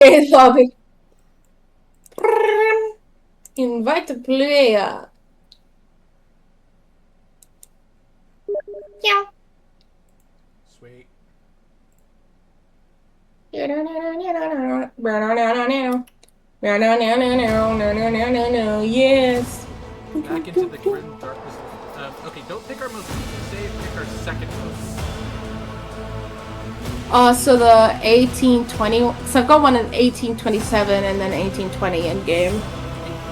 Okay, lobby. Invite the player. Yeah. Sweet. Yes. Back into the grim darkness of. Okay, don't pick our most recent save. Pick our second most. So the 1820. So I've got one in 1827 and then 1820 in game.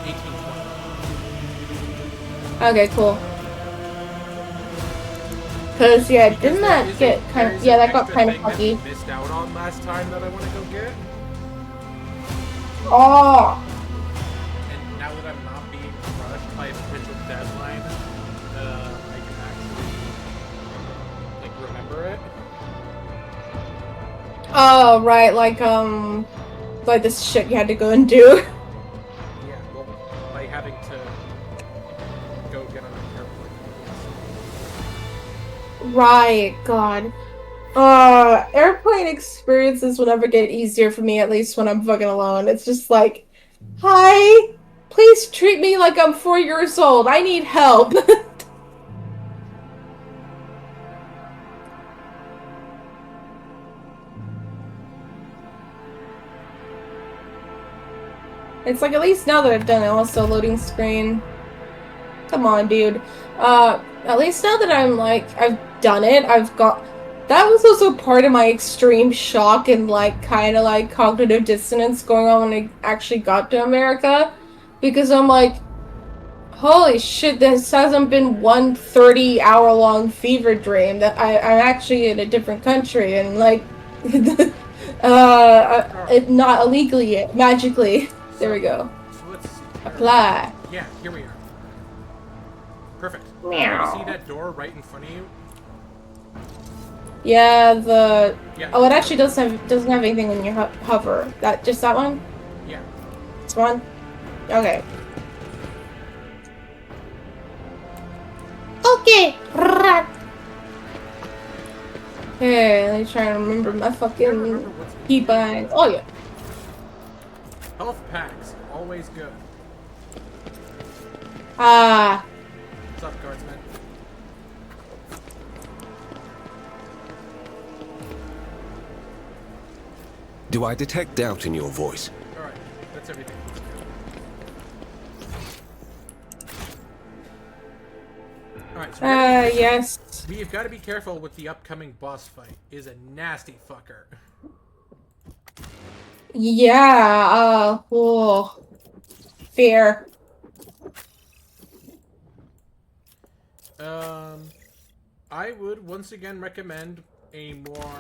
1820. Okay, cool. Cause yeah, Because didn't that get kind there of is an that got extra kind of thing that we fucky? missed out on last time that I want to go get. Oh, And now that I'm not being rushed by a potential deadline, I can actually remember it. oh right, like this shit you had to go and do. Yeah, well, by having to go get on an airplane. Right, God. Airplane experiences will never get easier for me, at least when I'm fucking alone. It's just like, hi, please treat me like I'm 4 years old. I need help. It's like, at least now that I've done it, also loading screen. Come on, dude. At least now that I'm like, I've done it, I've got. That was also part of my extreme shock and like kind of like cognitive dissonance going on when I actually got to America. Because I'm like, holy shit, this hasn't been one 30-hour long fever dream. That I'm actually in a different country and like, Alright, not illegally yet, magically. There we so, go. so let's see. Where are we? Apply. Yeah, here we are. Perfect. You see Meow. that door right in front of you? Yeah, the Yeah, oh, it just go actually through it. doesn't have anything when you hover. That just that one. Yeah. This one. Okay. Okay. Hey, let me try and remember Alright. my You gotta remember fucking what's in here. keybinds. Oh yeah. Health packs. Always good. Ah. What's up, guardsman? Do I detect doubt in your voice? Alright. That's everything. Alright, so Yes. we've got to be careful with the upcoming boss fight. Is a nasty fucker. Yeah. Oh. Fear. Um, I would once again recommend a more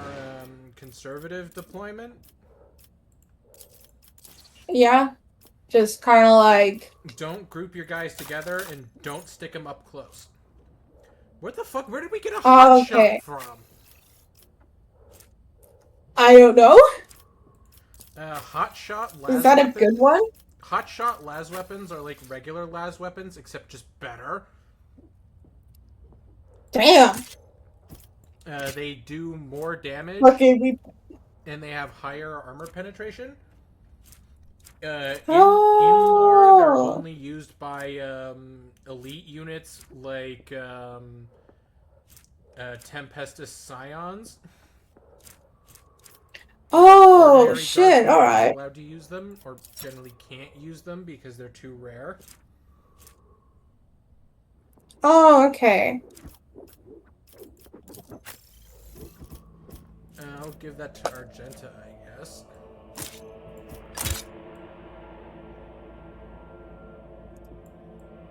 conservative deployment. Yeah. Just kind of like Don't group your guys together and don't stick them up close. What the fuck? Where did we get a hot shot okay. from? I don't know. Hot shot Is las that a good weapons. one? Hot shot las weapons are like regular las weapons, except just better. Damn. They do more damage Okay. We. and they have higher armor penetration. In lore, they're Oh. only used by elite units like Tempestus Scions. Oh Ordinary shit. guardsmen All aren't right. allowed to use them, or generally can't use them because they're too rare. Oh, okay. I'll give that to Argenta, I guess.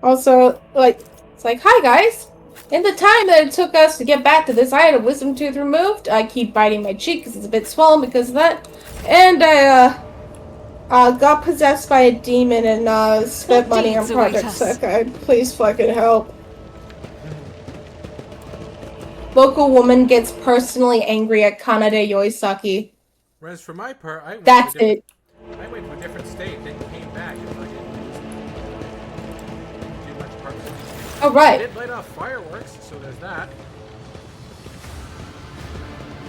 Also, like, it's like, hi guys. In the time that it took us to get back to this, I had a wisdom tooth removed. I keep biting my cheek because it's a bit swollen because of that. And I got possessed by a demon and spent What money on deeds await Project us? Sekai. Please fucking help. Local woman gets personally angry at Kanade Yoisaki. Whereas for my part, That's it. I went to a different state, then came back, and I didn't do much purpose. All I right. did light off fireworks, so there's that.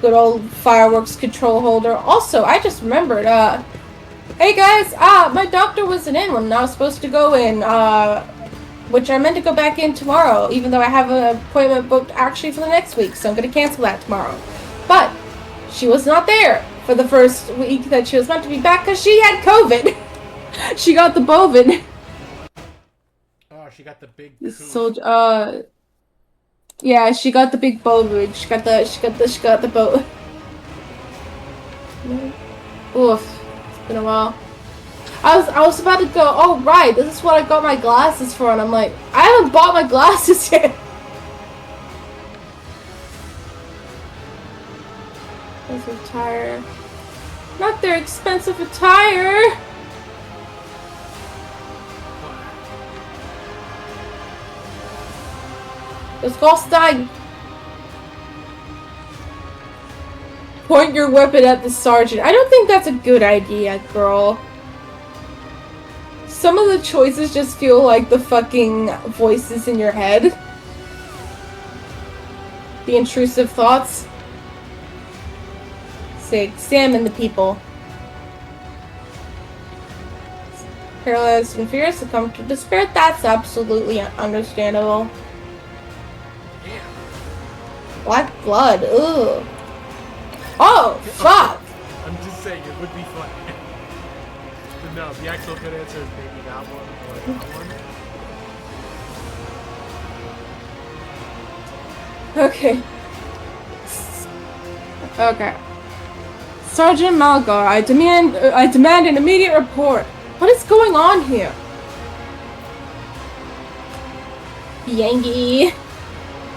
Good old fireworks control holder. Also, I just remembered, Hey guys, my doctor wasn't in when I was supposed to go in, which I meant to go back in tomorrow, even though I have an appointment booked actually for the next week, so I'm gonna cancel that tomorrow. But she was not there for the first week that she was meant to be back because she had COVID. She got the bovin. Oh, she got the big. So, yeah, she got the big bovin. She got the boat. Oof, it's been a while. I was about to go, oh right, this is what I got my glasses for, and I'm like, I haven't bought my glasses yet. Expensive attire. Not their expensive attire. Let's go, Stein. Point your weapon at the sergeant. I don't think that's a good idea, girl. Some of the choices just feel like the fucking voices in your head. The intrusive thoughts. Say, examine the people. Paralyzed and fear, succumb to despair. That's absolutely understandable. Black blood. Ugh. Oh, fuck! I'm just saying, it would be funny. But no, the actual good answer is maybe that one or that one. Okay. Okay. Sergeant Malgar, I demand an immediate report. What is going on here? Yangi.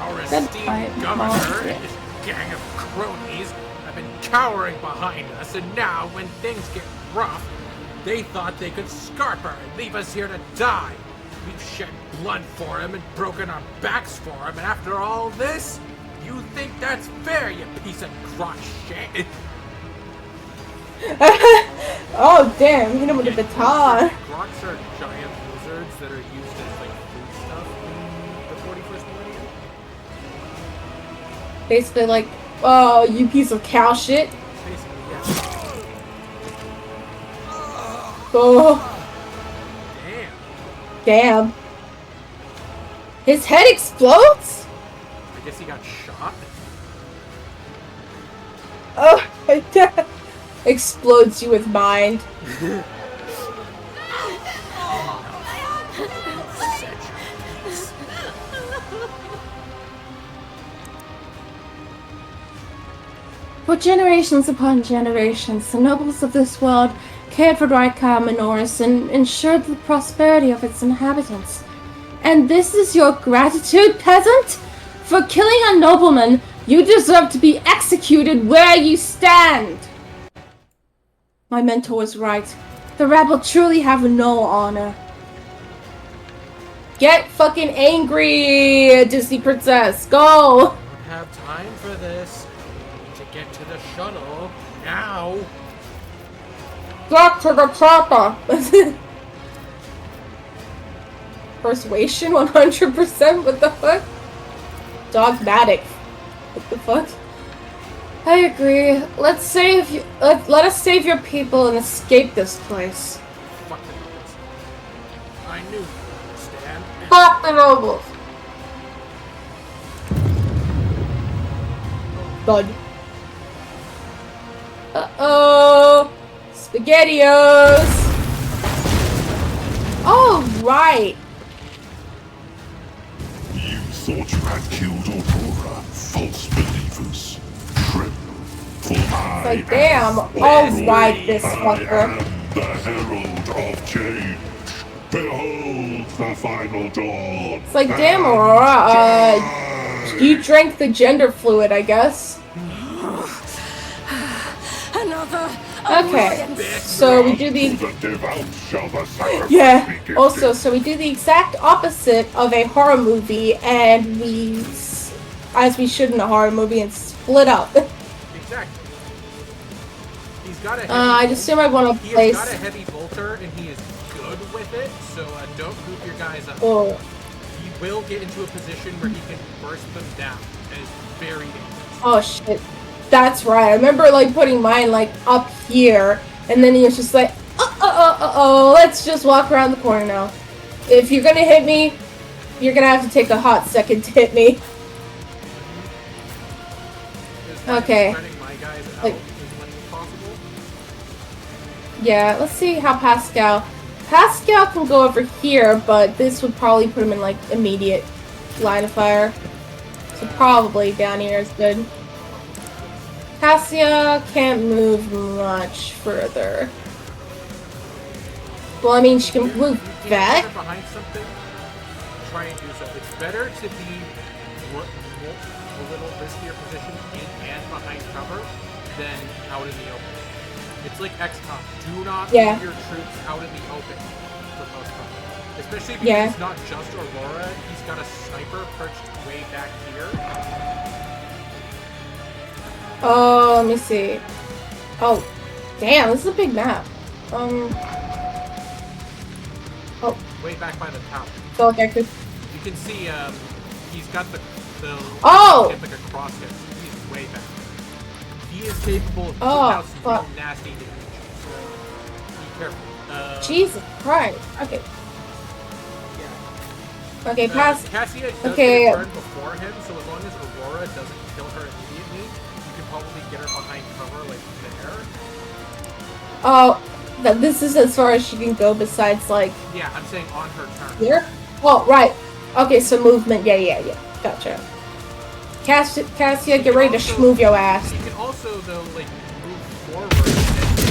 Our esteemed governor and his gang of cronies have been cowering behind us, and now, when things get rough, they thought they could scarp her and leave us here to die. We've shed blood for him and broken our backs for him, and after all this, you think that's fair, you piece of crotch shit? Oh damn, hit him with a baton. Grots are giant lizards that are used as like food stuff in the 41st millennium. Basically like, oh, you piece of cow shit. Basically, yeah. Oh. Damn. Damn. His head explodes? I guess he got shot. Oh, my dad explodes you with mind. For generations upon generations, the nobles of this world cared for Raikar Minoris and ensured the prosperity of its inhabitants. And this is your gratitude, peasant? For killing a nobleman, you deserve to be executed where you stand! My mentor was right. The rabble truly have no honor. Get fucking angry, Disney princess. Go! I don't have time for this. I need to get to the shuttle now. Get to the chopper! Persuasion 100%? What the fuck? Dogmatic. What the fuck? I agree. Let us save your people and escape this place. Fuck the nobles. I knew you would understand. Fuck the nobles! Bud. Uh-oh! SpaghettiOs! Oh, right! You thought you had killed Aurora, false believers. True. For I Like, damn, alright, this fucker. am the herald of change. Behold the final dawn. It's like, damn, Aurora, you drank the gender fluid, I guess. Okay, so we do the... The devout shall the sacrifice Yeah, be gifted. also, so we do the exact opposite of a horror movie, and we, as we should in a horror movie, and split up. Exactly. He's got a heavy I'd assume I want to He place... has got a heavy bolter, and he is good with it, so don't group your guys up. Oh, He will get into a position where he can burst them down. That is very dangerous. oh shit. That's right. I remember, like, putting mine, like, up here, and then he was just like, Uh-oh, let's just walk around the corner now. If you're gonna hit me, you're gonna have to take a hot second to hit me. Okay. Like, yeah, let's see how Pascal can go over here, but this would probably put him in like immediate line of fire. So probably down here is good. Cassia can't move much further. Well, I mean, she can move back. Behind something, try and do so. It's better to be a little riskier position in and behind cover than out in the open. It's like XCOM. Do not move your troops out in the open for most part. Especially because it's not just Aurora. He's got a sniper perched way back here. Oh, let me see. Oh, damn, this is a big map. Oh. Way back by the tower. So like I could. You can see he's got the oh! like a crosshair. He's way back. He is capable of putting out some real nasty damage. So be careful. Jesus Christ. Okay. Yeah. Okay, pass. Cassia does get a turn before him, so as long as Aurora doesn't kill her immediately, you can probably get her behind cover like there. Oh. This is as far as she can go besides, like... Yeah, I'm saying on her turn. Here? Oh, right. Okay, so movement. Yeah. Gotcha. Cassia, get ready to schmoove your ass. You can also, though, like, move forward and...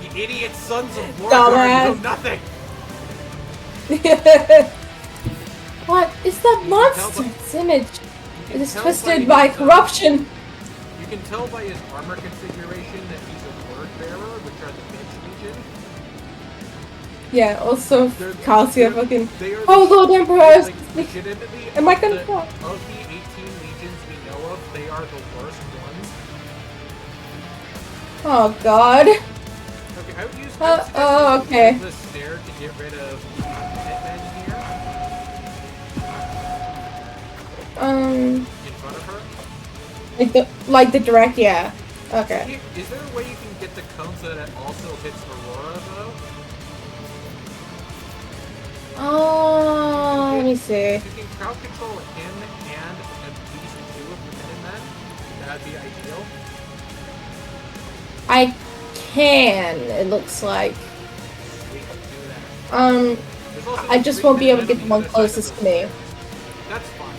You idiot sons of war guard do nothing! What is that monster? Its image. It is twisted by corruption. You can tell by his armor configuration that he's a word bearer, which are the bitch legion. Yeah, also Cassia fucking. Oh, Lord Emperor! Legitimately, am I gonna fall? Of the 18 legions we know of, they are the worst ones. Oh God. Okay, I would use okay. the stair to get rid of hitmen here. In front of her? Like the direct, yeah. Okay. Is there a way you can get the cone so that it also hits Aurora, though? Oh, let me see. If you can crowd control him and at least 2 of the Minutemen, that'd be ideal. I can, it looks like. We can do that. I just won't be able to get the one closest to me. That's fine.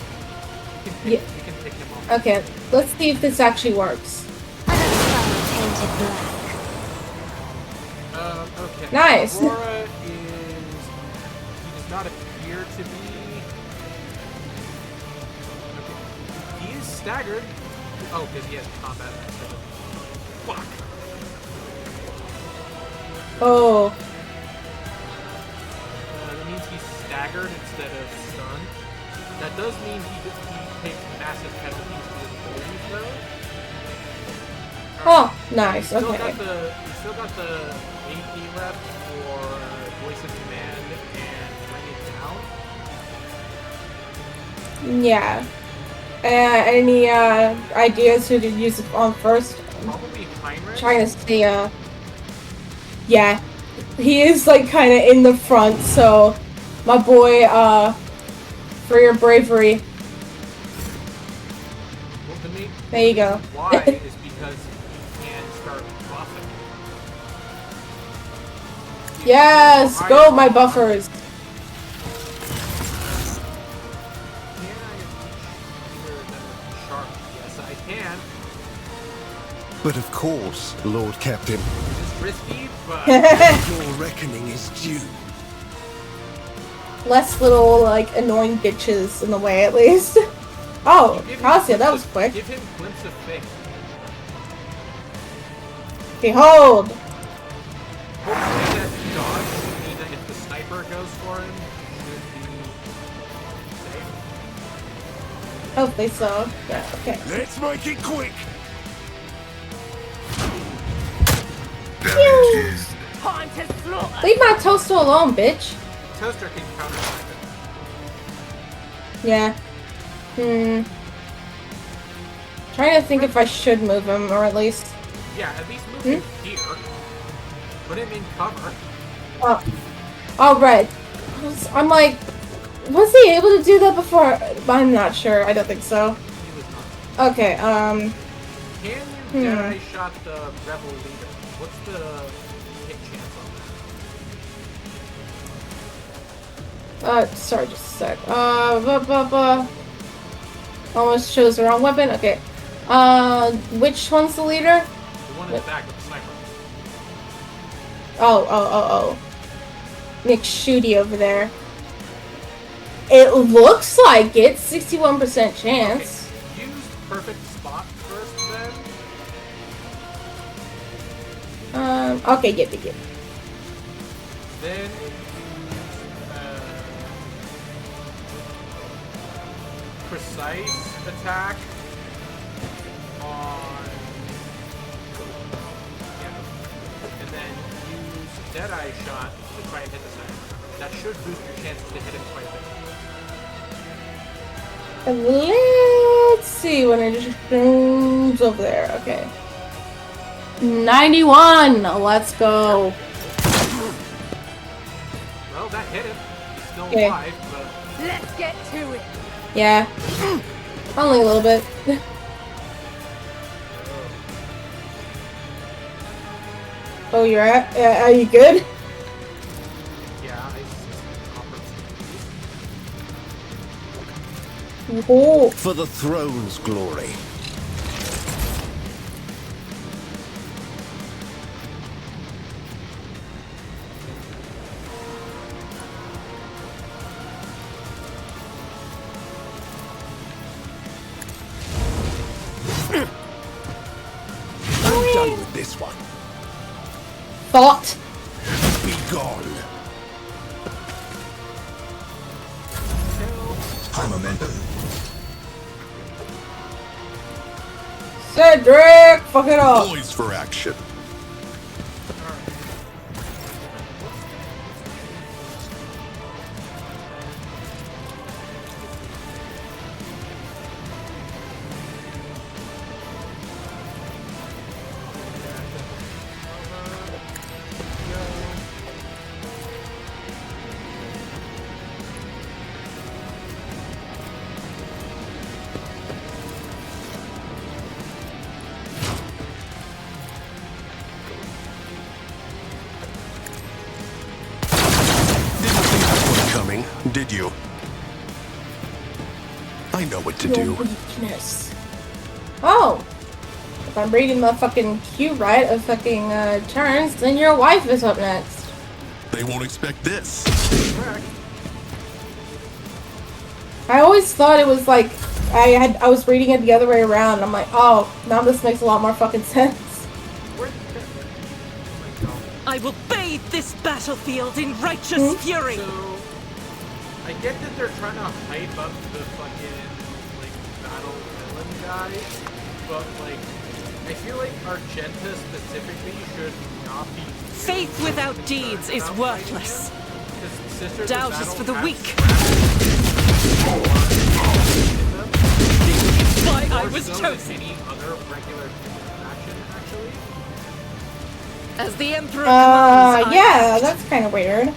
You can pick him up. Okay, let's see if this actually works. Okay. Nice. Aurora he does not appear to be... Okay. He is staggered. Oh, because he has combat. Fuck. Oh. That means he's staggered instead of stunned. That does mean he takes massive penalties to his abilities, though. Oh, nice. Okay. You still got the AP left for Voice of Command and Bring It Down. Yeah. Any ideas who to use it on first? Probably Heinrich. Trying to stay. Yeah, he is like kind of in the front. So, my boy, for your bravery. Well, to me, there you go. Why is because he can start buffing. Yes, go my buffers. Yes, I can. But of course, Lord Captain. It's risky, but your reckoning is due. Less little, like, annoying bitches in the way, at least. Oh, Cassia, that was quick. Give him glimpse of faith. Behold! Hopefully that dodge means that if the sniper goes for him, should be safe. Hopefully so. Yeah, okay. Let's make it quick! Leave my toaster alone, bitch. Toaster can counter it. Yeah. Trying to think if I should move him, or at least... Yeah, at least move him here. Put him in cover. Oh, right. I'm like, was he able to do that before? I'm not sure. I don't think so. He was not. Okay, Can you Jedi shot the rebel leader? What's the hit chance on that? Sorry, just a sec. Almost chose the wrong weapon. Okay. Which one's the leader? The one in the back with the sniper. Oh. McShooty over there. It looks like it's 61% chance. Okay. Use perfect spot first, then. Okay, yep. Then precise attack on, and then use Deadeye shot to try and hit the center. That should boost your chances to hit him quite a bit. Let's see when it just booms over there. Okay. 91! Let's go. Well, that hit him. He's still Okay. alive, but... Let's get to it. Yeah. Only a little bit. Oh, you're at? Are you good? Yeah, I see. Oh. For the throne's glory. I'm done with this one. Thought. Be gone. High momentum. Cedric! Fuck it up! Poised for action. Did you? I know what to Your do. weakness. Oh! If I'm reading the fucking cue right of fucking turns, then your wife is up next. They won't expect this. I always thought it was like I was reading it the other way around. I'm like, oh, now this makes a lot more fucking sense. I will bathe this battlefield in righteous fury. So, I get that they're trying to hype up the fucking, like, battle villain guy, but, like, I feel like Argenta specifically should not be... Faith without deeds is worthless. Doubt is for the weak. Why I was chosen. Any other regular faction, actually? As the Emperor commands, yeah, that's kind of weird.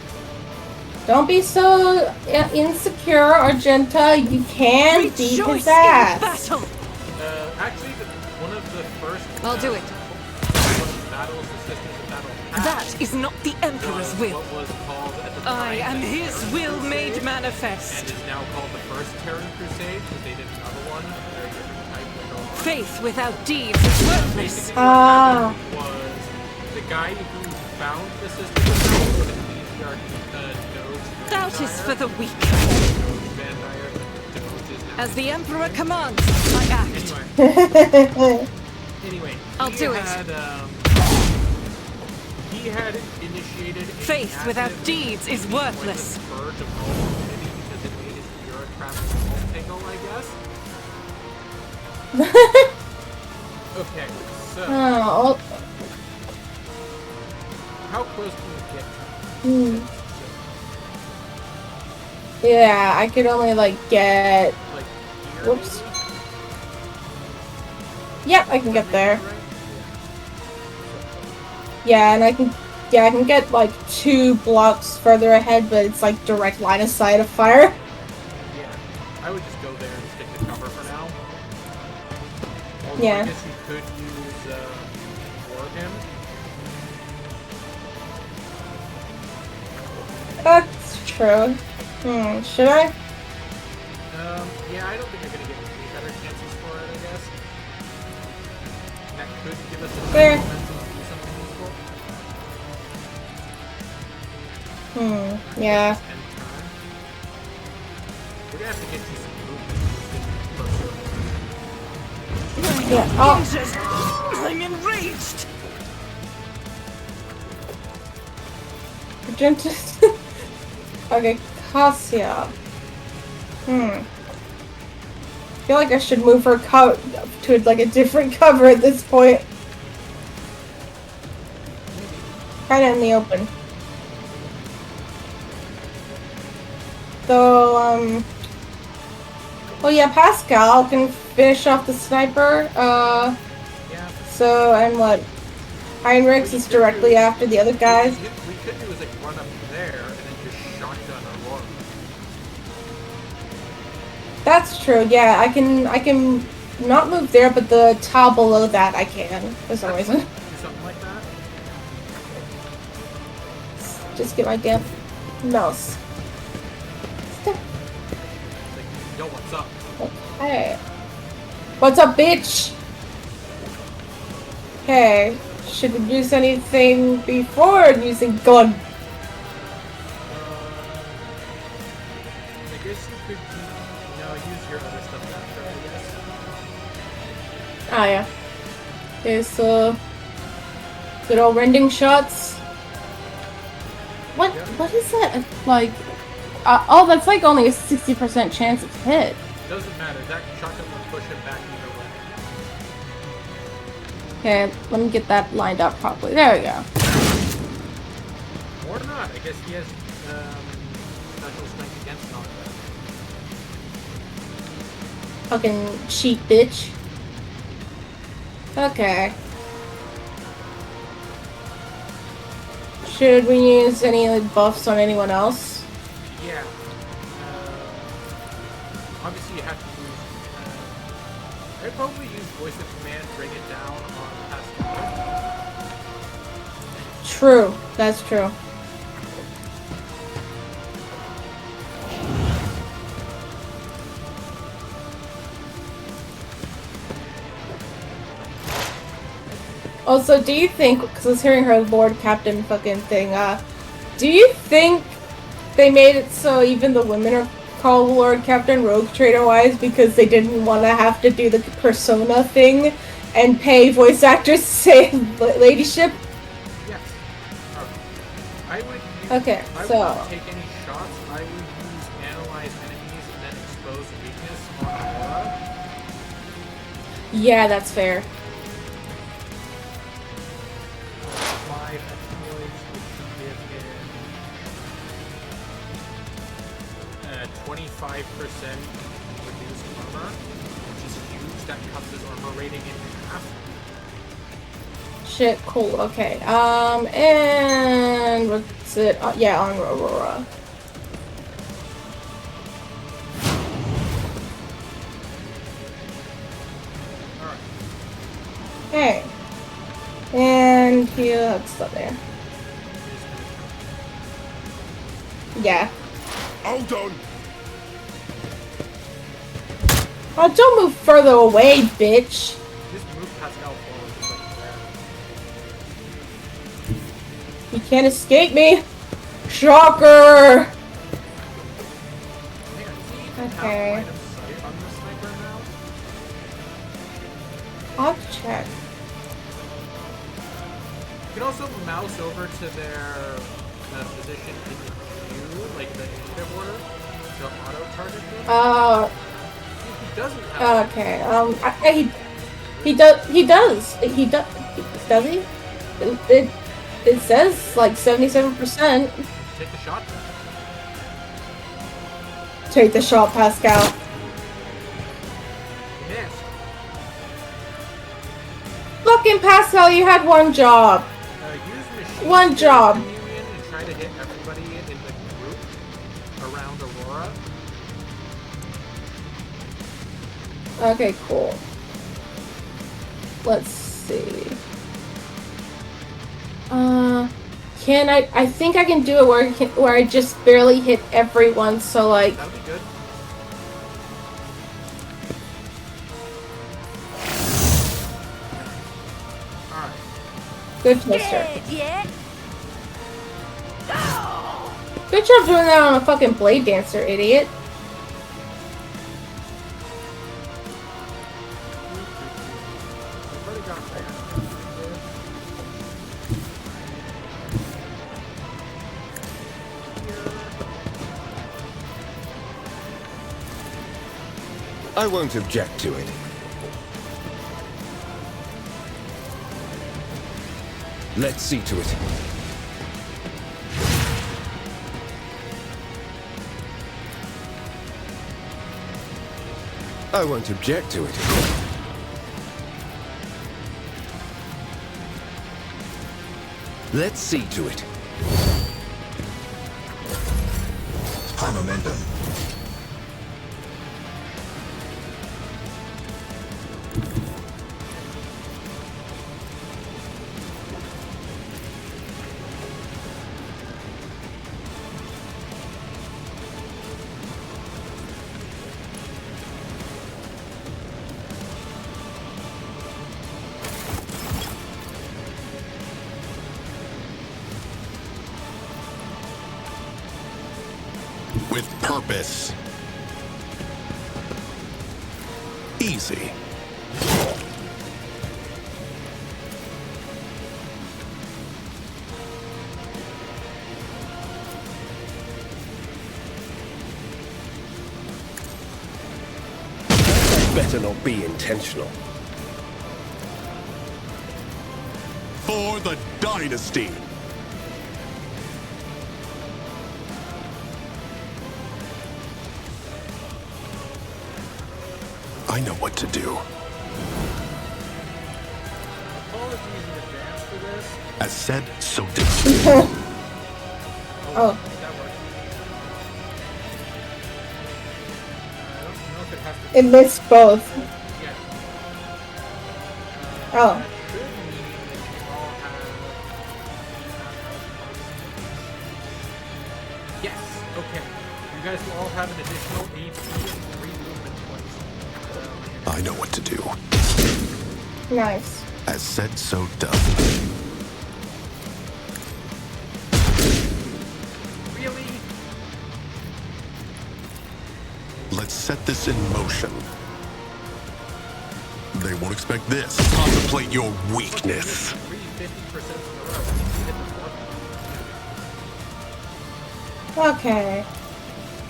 Don't be so insecure, Argenta. You can beat rejoice his ass. in battle. Actually, one of the first... I'll do it. Battles, the systems of battle That is not the Emperor's will. what was called at the I time am the his Terran will Crusade, made and manifest. is now called the First Terran Crusade, because they did another one. Very different type later on. Faith without deeds is worthless. Basically, what happened was the guy who found the system of battle and lead the Doge Doubt is for the weak. As the Emperor commands, I act. Anyway, I'll do it. He had initiated a Faith without massive, deeds is worthless. purge of all humanity because it made his bureaucrats all tingle, I guess. Okay, so Oh, how close can you get? yeah, I could only like get. Like here, Whoops. maybe? Yep, I can get there. Right? Yeah, and I can get like 2 blocks further ahead, but it's like direct line of sight of fire. Yeah, I would just go there and stick to cover for now. Although Yeah. I guess you could use ward him. That's true. Should I? Yeah, I don't think you're gonna get any better chances for it, I guess. That could give us a Fair. chance to do something useful. Yeah. And time. We're gonna have to get you some movement. Yeah. Oh, Jesus! I'm enraged! okay, Cassia. I feel like I should move her to like a different cover at this point. Kinda in the open. So, well, yeah, Pascal can finish off the sniper. Yeah. So, and what? Heinrichs is directly after the other guys. What we could do is like run up there and then just shotgun Aurora. That's true. Yeah, I can not move there, but the tile below that I can for some reason. Do something like that. Just get my damn mouse. Like, yo, what's up? Hey, what's up, bitch? Hey, should we use anything before using gun? I guess you could, use your other stuff after, I guess. Ah, yeah. Okay, so good old rending shots. What is that? Like, oh, that's like only a 60% chance of hit. Doesn't matter. That shotgun will push him back either way. Okay, let me get that lined up properly. There we go. Or not. I guess he has special strength against knockback. Fucking cheat bitch. Okay. Should we use any like, buffs on anyone else? Yeah. Obviously, you have to use. I'd probably use voice of command, bring it down on Pascal. True. That's true. Also, do you think, because I was hearing her Lord Captain fucking thing, do you think they made it so even the women are called Lord Captain Rogue Trader-wise because they didn't want to have to do the persona thing and pay voice actors to say ladyship? Yes. I would use, Okay, I so... wouldn't take any shots. I would use analyze enemies and then expose weakness on Aurora. Yeah, that's fair. 5 exploits, which give him 25% reduced armor, which is huge. That cuts his armor rating in half. Shit, cool, okay. And what's it? Yeah, on Aurora. Alright. Okay. And yeah, that's still there. Yeah. All done. Oh, don't move further away, bitch. Just move Pascal forward. Just like You can't escape me. Shocker. that. Hang on, does he even Okay. have line of sight on the sniper now? I'll have to check. You can also mouse over to their position in the queue, like the initiative order, to auto-target them. He doesn't have Okay. He does. Does he? It says like 77%. take the shot. Take the shot, Pascal. He missed. fucking Pascal, you had one job. Use machine One job. communion and try to hit everybody in the group around Aurora. Okay, cool. Let's see. Can I think I can do it where I just barely hit everyone, so like... That'll be good. Alright. Good twister. Yeah. Good job doing that on a fucking blade dancer, idiot. We've already got that. I won't object to it. Let's see to it. I won't object to it. Let's see to it. High momentum. With purpose. Easy. Better not be intentional. For the dynasty. I know what to do. Apologies in advance for this. As said, so did. Oh. That worked. I don't know if it has to be. It missed both. Yeah. Oh. That could mean that you all have. Yes. Okay. You guys will all have an additional HP and 3 movement points. I know what to do. Nice. As said, so done. Really? Let's set this in motion. They won't expect this. Contemplate your weakness. 50% in a row. Hit the 4th. Okay.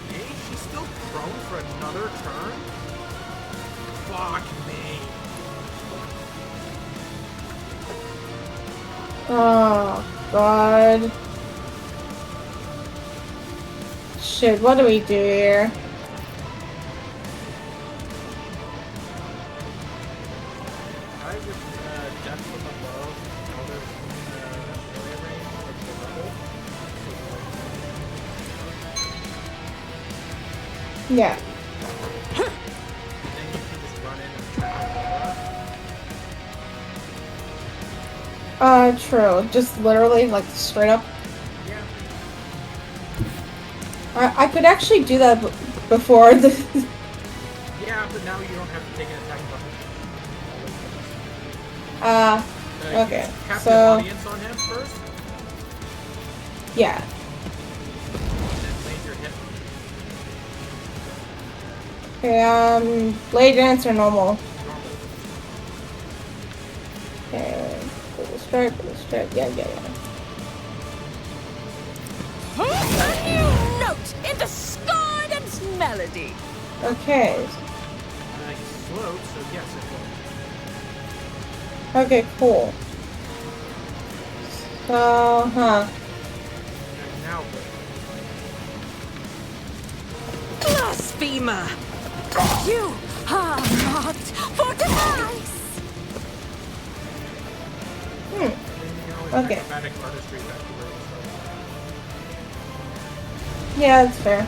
Hey, she's still prone for another turn? Fuck me. Oh, God. Shit, what do we do here? I would death from above, other melee range of the rebel. Yeah. Then you can just run in and attack Aurora. True. Just literally, like, straight up. Yeah. I could actually do that before the... Yeah, but now you don't have to take an attack button. okay. Captive So, audience on him first, yeah. and then land your hit. Okay, blade dance or normal? Normal. Okay. Little strike, yeah. A new note in discordant melody. Okay. He's slowed, so yes, it will. Okay, cool. So, huh. And now, Blasphemer! You are marked for demise! Okay. Acrobatic artistry back to where it Yeah, that's fair.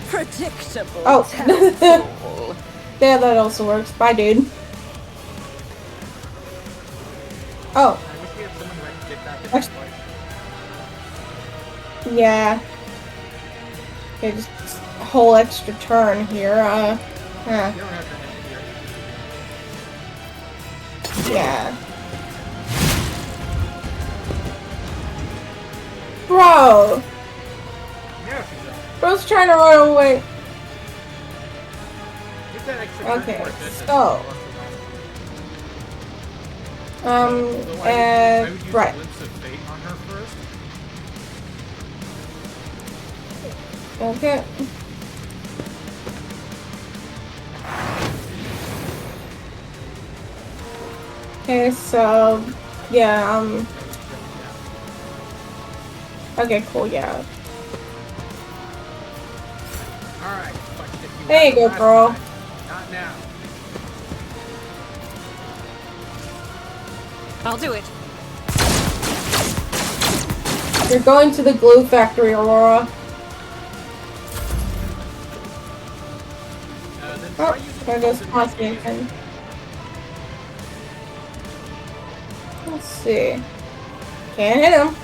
Predictable. Oh. Fool. Yeah, that also works. Bye, dude. Oh. started. I wish we had someone who could get back in Actually- the fight. Yeah. Okay, just a whole extra turn here. You don't have to end here. Yeah. Bro! Yeah, she's up. Bro's trying to run away. Get that extra turn Okay, towards this so- and Um, so I would use right. a glimpse of fate on her first. Okay. Okay, so, yeah, okay, cool, yeah. Alright, fuck it. There you go, last girl. time. Not now. I'll do it. You're going to the glue factory, Aurora. Then Oh, try using there goes Golden Posse Rays. again. Let's see. Can't hit him.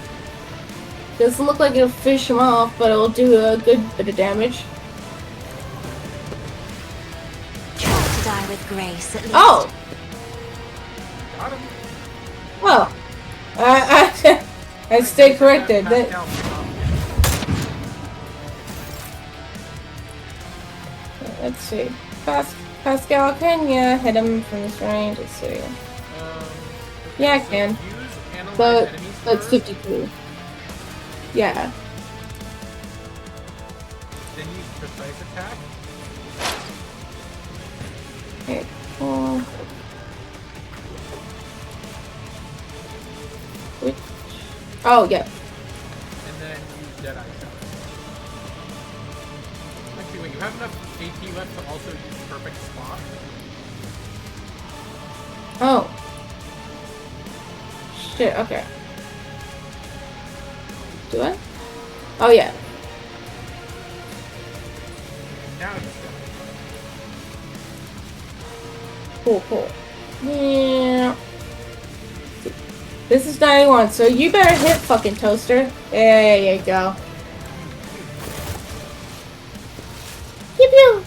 Doesn't look like it'll fish him off, but it'll do a good bit of damage. Try to die with grace, at least. Oh! Got him. Well, I stay corrected. That, Pascal, let's see. Pascal, can you hit him from this range? Let's see. Yeah, I can. Use analyze But enemies that's first, 52. Yeah. then use precise attack. Okay, cool. Which? Oh, yeah. And then use Deadeye Shot. Actually, wait, you have enough AP left to also use Perfect Spot? Oh. Shit, okay. Do I? Oh, yeah. Now use Deadeye. Cool, cool. Yeah. This is 91, so you better hit fucking Toaster. There you go. Pew pew!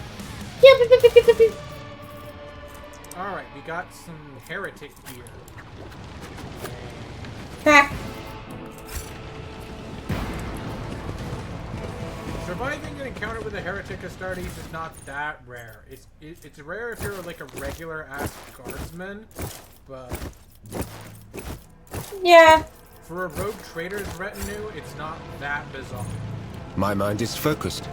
Pew pew pew pew pew pew. Alright, we got some heretic gear. Ha! Surviving an encounter with a heretic Astartes is not that rare. It's rare if you're like a regular ass guardsman, but Yeah. for a rogue trader's retinue, it's not that bizarre. My mind is focused.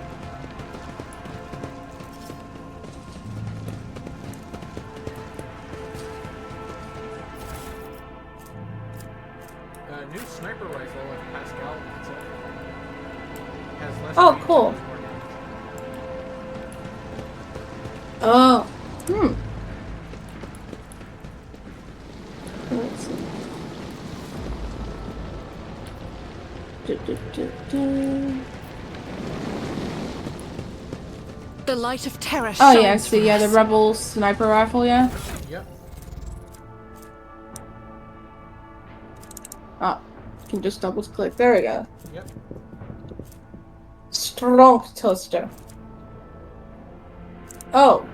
A new sniper rifle, if Pascal wants it, has less Oh, range and cool. does more damage. Oh. Hmm. Let's see. Do. The light of terror Oh yeah, shines so yeah, from the us. rebel sniper rifle, yeah. Yep. Oh, you can just double click. There we go. Yep. Strong toaster. Oh.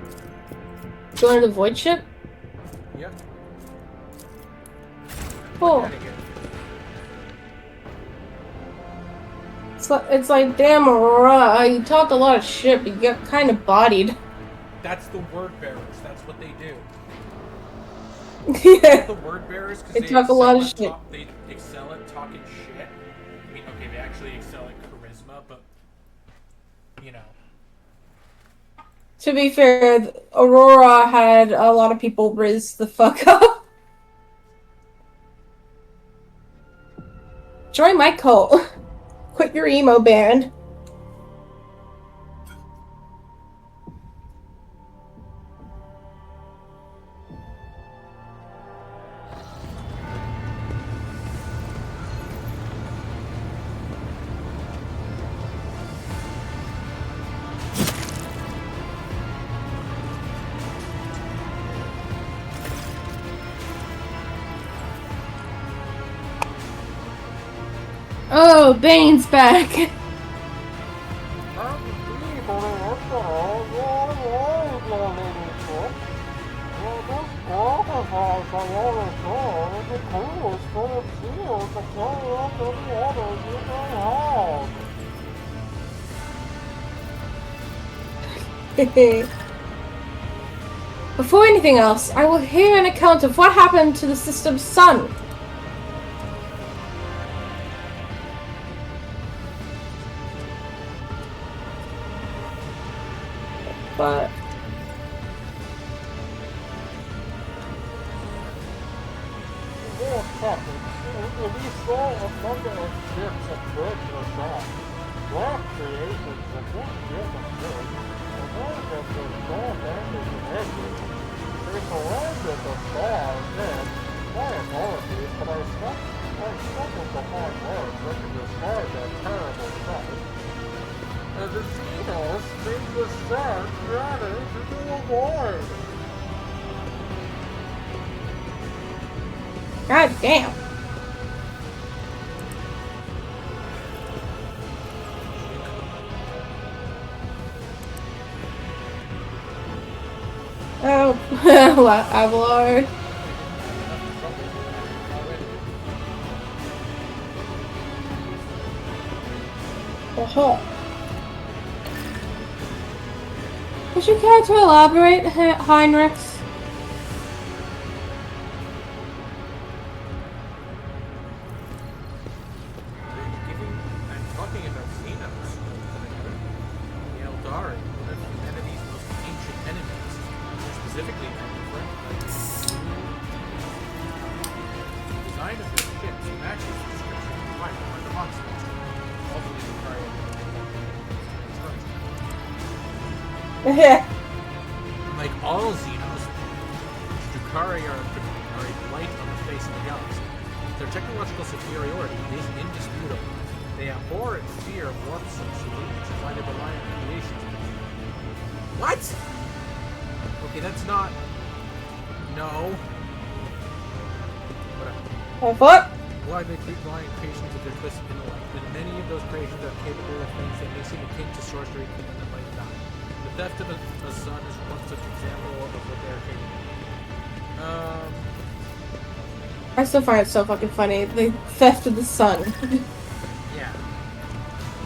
Going to the void ship? Yep. Cool. Gotta get- It's like damn, Aurora, you talked a lot of shit, but you got kind of bodied. That's the word bearers. That's what they do. Yeah. The word bearers because They talk a lot of shit. They excel at talking shit. I mean, okay, they actually excel at charisma, but you know. To be fair, Aurora had a lot of people riz the fuck up. Join my cult. Quit your emo band. Oh, Bane's back. Before anything else, I will hear an account of what happened to the system's son. But the Xenos made the sun vanish into the void. god damn. Oh, what, Avalor? Oh. Would you care to elaborate, Heinrich? I'm talking about Xenos. The Eldari, one of humanity's most ancient enemies. More specifically, the design of their ships matches the description provided by the monsters. Also, the entire Like all Xenos, Drukhari are a blight on the face of the galaxy. Their technological superiority is indisputable. They abhor and fear warp sorcery, which is why they rely on creations. What? Okay, that's not... No. Whatever. What? Why they rely on creations of their twisted intellect, and many of those creations are capable of things that may seem akin to sorcery and that might not. The theft of a son is one such example of what they're capable of. I still find it so fucking funny. The theft of the sun. Yeah.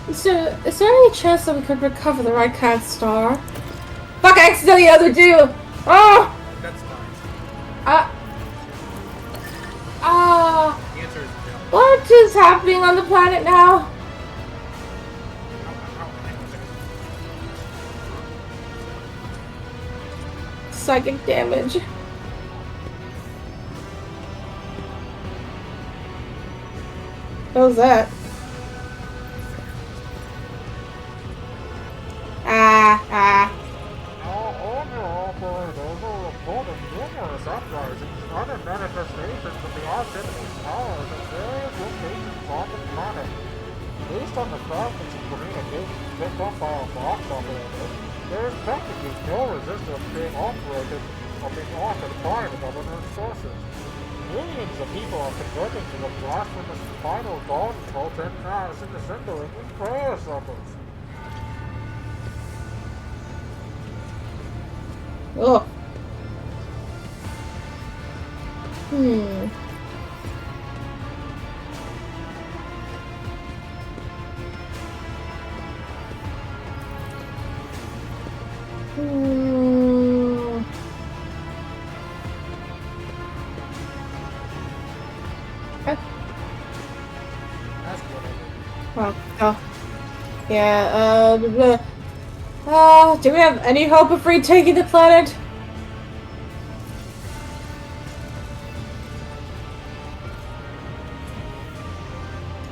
Is there any chance that we could recover the right cat star? Fuck, I accidentally other do! Oh! That's fine. The answer is no. What is happening on the planet now? Psychic damage. What was that? Reported numerous uprisings and other manifestations of the Archimed's powers at various locations on the planet. Based on the fact that some communications picked up by our box operator, there is practically no resistance being operated or being offered by the government sources. Millions of people are converting to the blasphemous final dawn cult and mass and assembling in prayer circles. Oh. Yeah, do we have any hope of retaking the planet?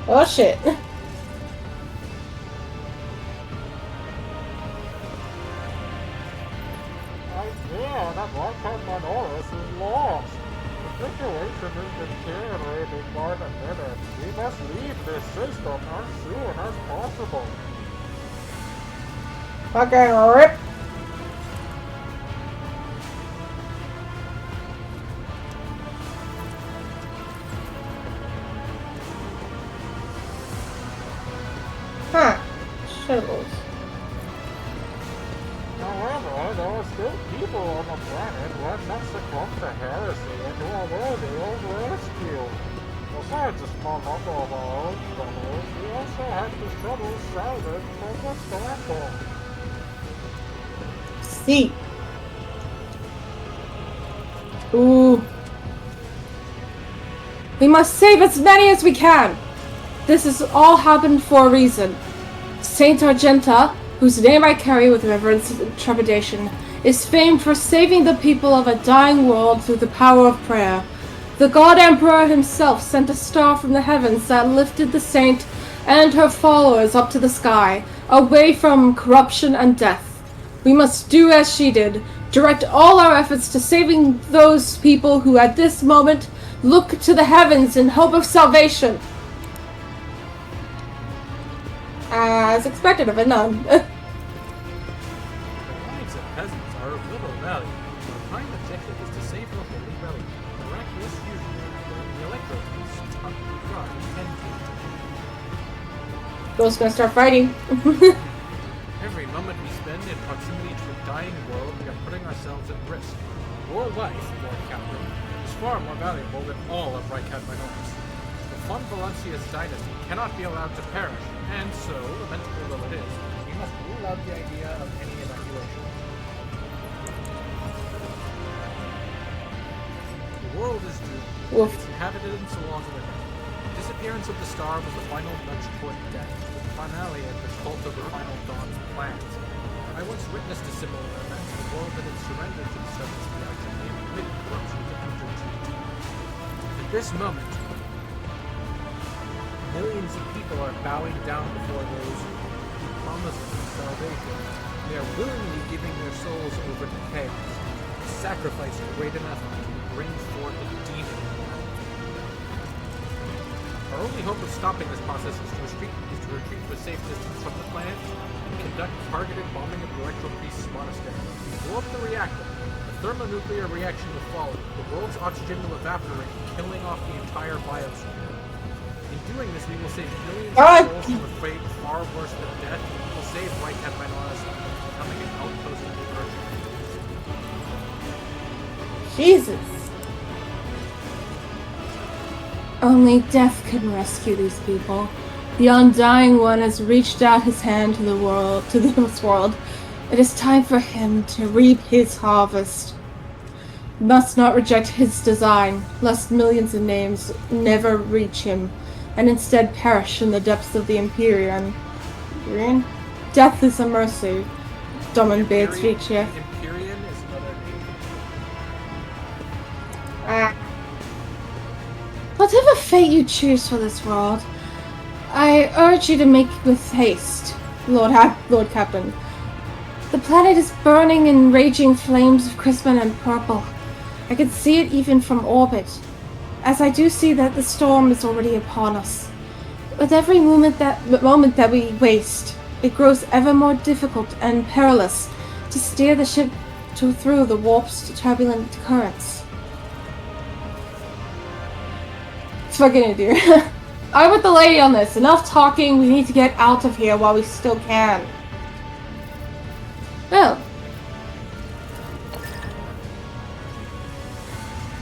Oh shit. Yeah, that one-time Minoris is lost. The situation is deteriorating by the minute. We must leave this system as soon as possible. Fucking rip. turtles. However, there are still people on the planet who have not succumbed to heresy and who are worthy of rescue. Besides a small number of our own struggles, we also have the shuttles salvaged from the Starport. See. Ooh. We must save as many as we can. This has all happened for a reason. Saint Argenta, whose name I carry with reverence and trepidation, is famed for saving the people of a dying world through the power of prayer. The God Emperor himself sent a star from the heavens that lifted the saint and her followers up to the sky, away from corruption and death. We must do as she did, direct all our efforts to saving those people who at this moment look to the heavens in hope of salvation. As expected of a nun. The lives of peasants are of little value. Our prime objective is to save the Holy Relic, the miraculous fusion reactor, the electro piece, top of the guard, and Those gonna start fighting. every moment we spend in proximity to a dying world, we are putting ourselves at risk. Your life, Lord Captain, is far more valuable than all of Reichad minorities. The Von Valancia's dynasty cannot be allowed to perish, and so, lamentable though it is, we must rule out the idea of any evacuation. The world is doomed. Woof. Its inhabitants along with it. The disappearance of the star was the final nudge toward death, the finale of the cult of the final dawn's plans. I once witnessed a similar event, the world that had surrendered to the servants of the Argentine and committed corruption to enter too deep. At this moment, millions of people are bowing down before those who promise them salvation. They are willingly giving their souls over to chaos, a sacrifice great enough to bring forth a demon. Our only hope of stopping this process is to retreat to a safe distance from the planet and conduct targeted bombing of the Electro Priest's monastery. If we blow up the reactor, a thermonuclear reaction will follow. The world's oxygen will evaporate, killing off the entire biosphere. In doing this, we will save millions of souls from a fate far worse than death. We will save Reichad Minoris from becoming an outpost of the Virgin. Jesus. Only death can rescue these people. The Undying One has reached out his hand to this world. It is time for him to reap his harvest. We must not reject his design, lest millions of names never reach him, and instead perish in the depths of the Empyrean. Death is a mercy. Domin bids reach here. Empyrean is another name. Whatever fate you choose for this world, I urge you to make with haste, Lord Captain. The planet is burning in raging flames of crimson and purple. I can see it even from orbit, as I do see that the storm is already upon us. With every moment that we waste, it grows ever more difficult and perilous to steer the ship through the warp's turbulent currents. Fucking idiot. I'm with the lady on this. Enough talking, we need to get out of here while we still can. Well.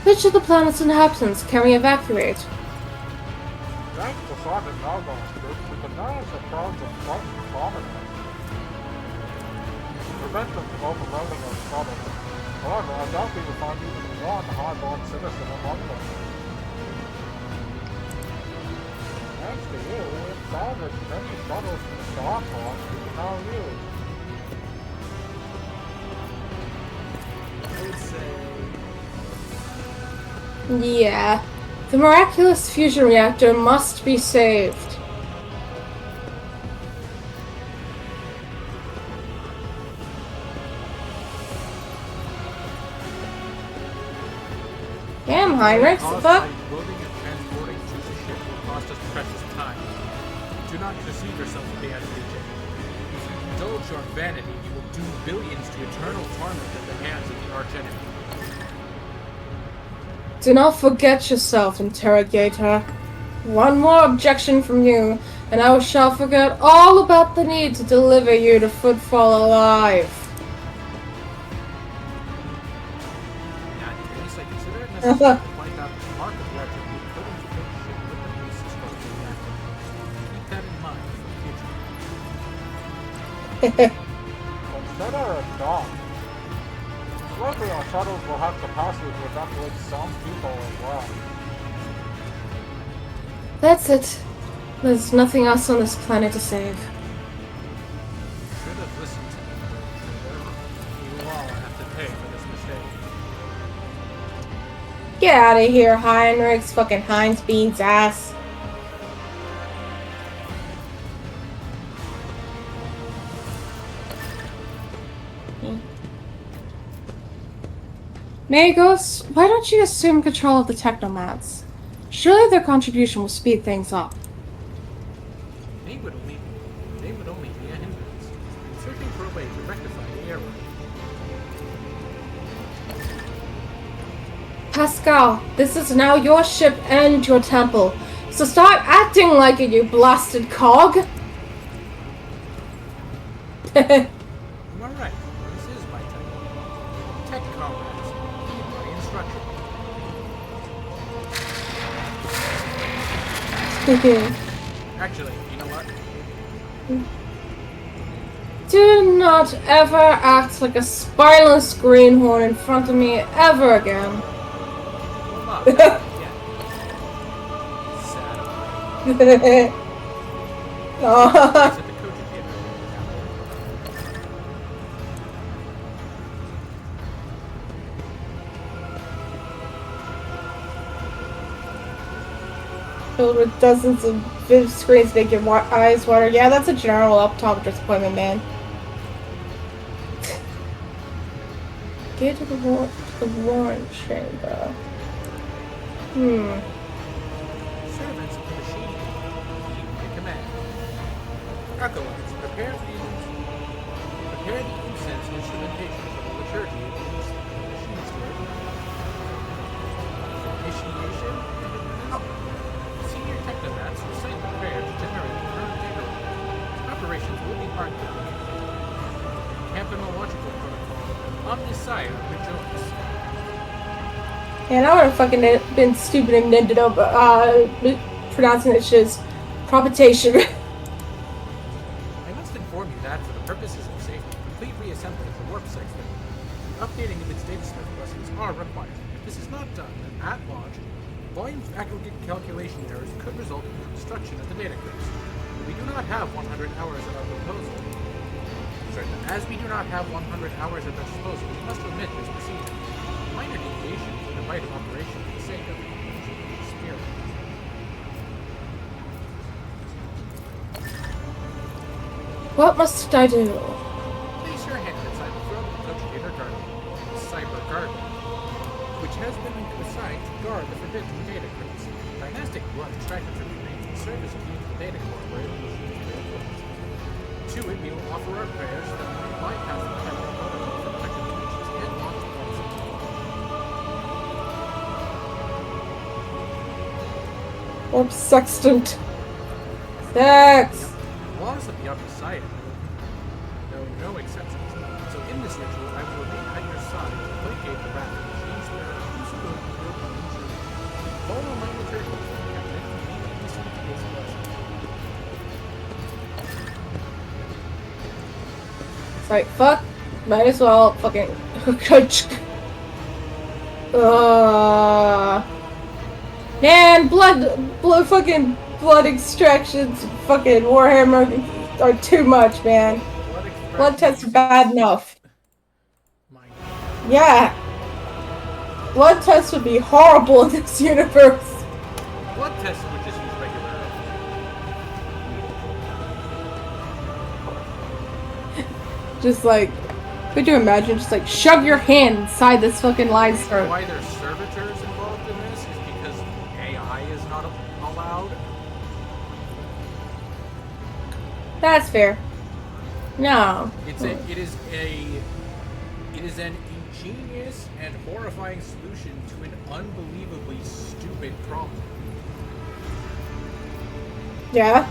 Which of the planet's inhabitants can we evacuate? Thanks to Sergeant Malgon's group, we can manage the crowds of frightened commoners. Prevent them from overwhelming us probably. However, I doubt we will find even one hard-born citizen among them. Thanks to you, we've salvaged many shuttles from the Starport we can now use. I would say... Yeah. The miraculous fusion reactor must be saved. Damn, Heinrich, the fuck? Loading and transporting to the ship will cost us precious time. Do not deceive yourself with the advantage. If you indulge your vanity, you will doom billions to eternal torment at the hands of the archenemy. Do not forget yourself, interrogator. One more objection from you, and I shall forget all about the need to deliver you to Footfall alive. In that case, I consider it necessary to point out the mark of legend we couldn't fit shit with the beast's closing reactor. Keep that in mind for the future. Consider it done. Likely our shuttles will have capacity to evacuate some people as well. That's it. There's nothing else on this planet to save. Should have listened to me, Trigger. You will all have to pay for this mistake. Get out of here, Heinrich's fucking Heinz Beans ass. Magos, why don't you assume control of the Technomats? Surely their contribution will speed things up. They would only be a hindrance. Searching for a way to rectify the error. Pascal, this is now your ship and your temple, so start acting like it, you blasted cog! You are right. This is my temple. Tech comrades, heed my instruction. Actually, you know what? Do not ever act like a spineless greenhorn in front of me ever again. Well, not that yet. Sad. Aw. At the coaching theater. Filled with dozens of viv screens make your eyes water. Yeah, that's a general optometrist appointment, man. Get to the warrant chamber. Servants of the machine, heed my command. Acolytes, prepare the incense instrumentation for the liturgy of the machine steward. Initiation. Senior technomats recite the prayer to generate the current data. Operations will be hard-coded. Campanological protocol. Omnisire rejoice. Man, I would have fucking been stupid and ended up pronouncing it as propitation. I must inform you that, for the purposes of safety, complete reassembly of the warp segment and updating of its data strength lessons are required. If this is not done, at launch, volume aggregate calculation errors could result in the destruction of the data cores. We do not have 100 hours at our disposal. As we do not have 100 hours at our disposal, we must omit this procedure. Minor deviation from the right of operation for the sake of the spirit. What must I do? Place your hand inside the throat of the Coachinator Garden, the Cyber Garden, which has been assigned to guard the forbidden data crates. Dynastic blood extracted from your veins will serve as a key to the data core where the machine is built. To it, we will offer our prayers that we may bypass the technical protocol for protected dimensions and launch the concept. Warp sextant. Sex! Laws of the other side know no exceptions. So in this ritual, I will remain at your side to placate the wrath of the machine spirit whose will be broken and true. Follow my liturgy, Captain, and may you listen to this blessing. It's like, fuck. Might as well fucking... Man, fucking blood extractions, fucking Warhammer are too much, man. Blood tests are bad enough. Yeah. Blood tests would be horrible in this universe. Blood tests would just use regular. Just like, could you imagine just like shove your hand inside this fucking lion's throat? Why there's servitors involved in this is because AI is not allowed. That's fair. No. It is an ingenious and horrifying solution to an unbelievably stupid problem. Yeah.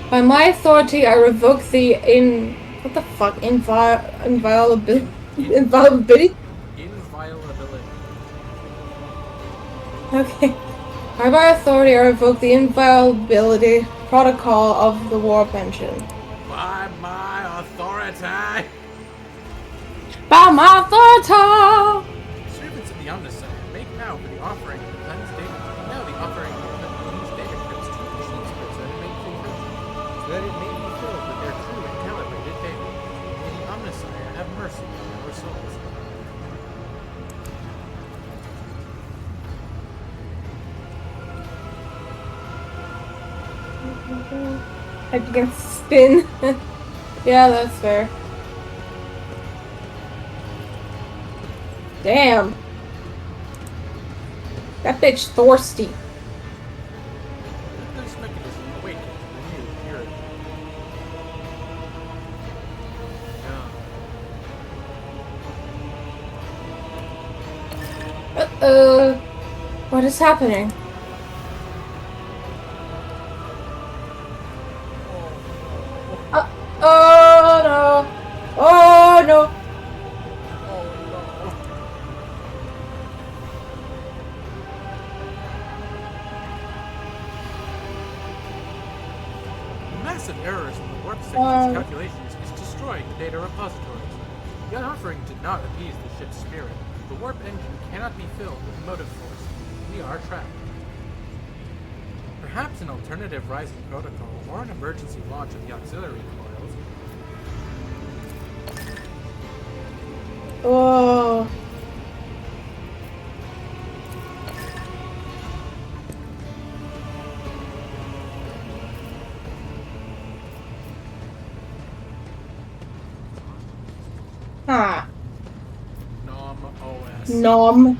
By my authority, I revoke the what the fuck? Inviolability? Inviolability? Inviolability. Okay. By my authority, I revoke the inviolability protocol of the warp engine. By my authority. By my authority! Servants of the Omniscient, make now for the offering of the planet's data. Now the offering of the planet's data crypts to the machine scripts that it may be filled, so that it may be filled with their true and calibrated data. May the Omniscient have mercy on our souls. I can spin. Yeah, that's fair. Damn. That bitch thirsty. This mechanism awakens renewed purity. What is happening? Oh no! Oh no! Massive errors in the warp section's calculations is destroying the data repositories. The offering did not appease the ship's spirit. The warp engine cannot be filled with motive force. We are trapped. Perhaps an alternative rising protocol or an emergency launch of the auxiliary coils. Oh. Huh. Nom OS. Nom.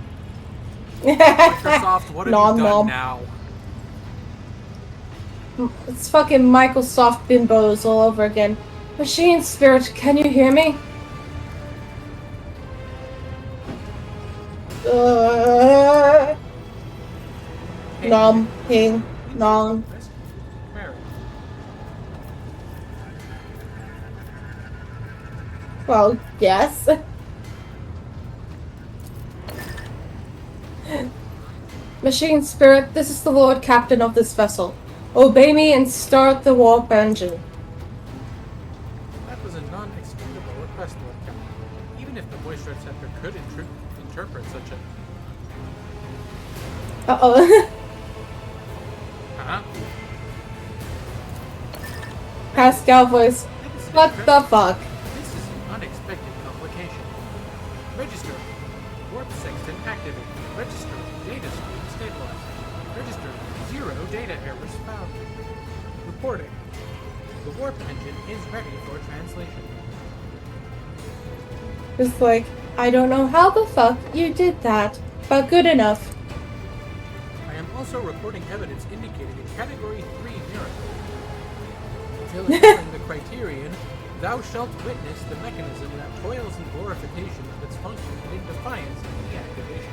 Microsoft, what have Nom, you done nom. now? It's fucking Microsoft bimbos all over again. Machine Spirit, can you hear me? Nom, ping, nom. Mary. Well, yes. Machine Spirit, this is the Lord Captain of this vessel. Obey me and start the warp engine. That was a non-executable request, Lord Captain. Even if the voice receptor could interpret such a... Uh-oh. Huh? Pascal voice. What the fuck? This is an unexpected complication. Register. Warp sextant activated. Register. Data stream stabilized. Register. 0 data errors found. Reporting. The warp engine is ready for translation. It's like, I don't know how the fuck you did that, but good enough. I am also reporting evidence indicating a Category 3 miracle. Fulfilling the criterion, thou shalt witness the mechanism that toils in glorification of its function and in defiance of deactivation.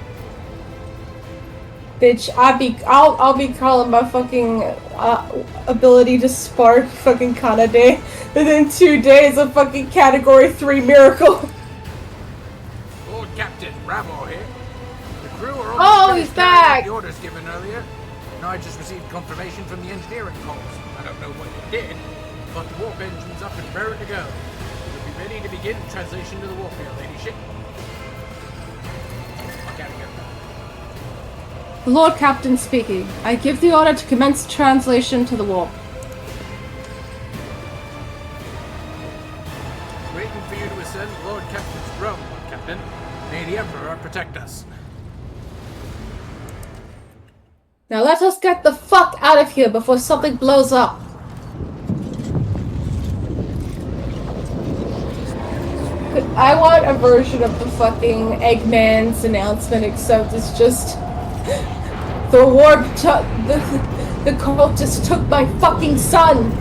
Bitch, I'll be calling my fucking ability to spark fucking Kanade within 2 days of fucking Category 3 miracle. Lord Captain, Bravo here. The crew are Oh, almost he's finished carrying out back! the orders given earlier, and I just received confirmation from the engineering calls. I don't know what they did, but the warp engine's up and raring to go. We'll be ready to begin translation to the warp here, ladyship. Fuck out of here. The Lord Captain speaking. I give the order to commence translation to the warp. Waiting for you to ascend Lord Captain's throne, Lord Captain. May the Emperor protect us. Now let us get the fuck out of here before something blows up. I want a version of the fucking Eggman's announcement, except it's just the warp the cultist took my fucking son.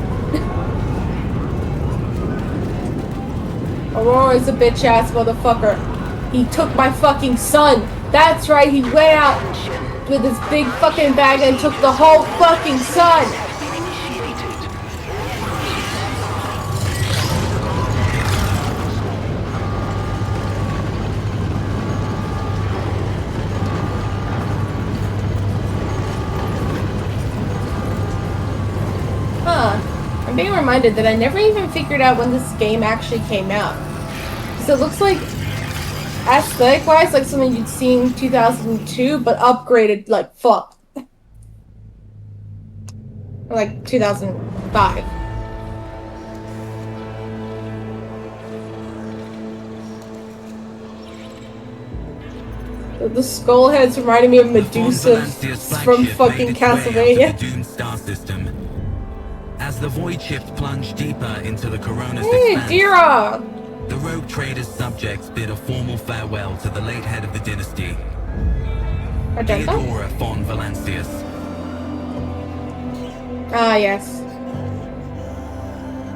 Aurora's a bitch ass motherfucker. He took my fucking son. That's right, he went out with his big fucking bag and took the whole fucking son. reminded that I never even figured out when this game actually came out. So it looks like, aesthetic-wise, like something you'd seen in 2002, but upgraded like fuck. Or like 2005. The skull heads reminded me of Medusa from fucking Castlevania. As the void shift plunged deeper into the corona's Hey, expanse, Dira! the rogue trader's subjects bid a formal farewell to the late head of the dynasty, Magenta? Theodora von Valancius. Ah, yes.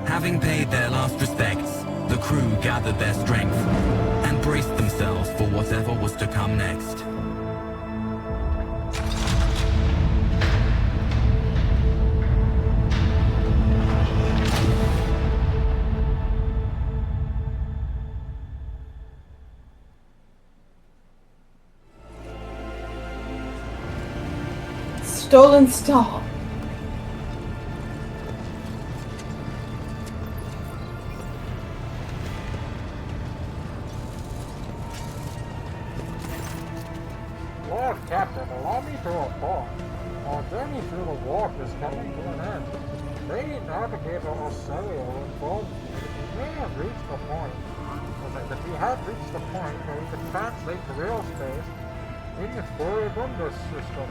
Having paid their last respects, the crew gathered their strength and braced themselves for whatever was to come next. Stolen Star. Lord Captain, allow me to report. Our journey through the warp is coming to an end. Lady Navigator Ocelio informed me that we may have reached the point, that we have reached the point where we can translate to real space in the Furibundus system.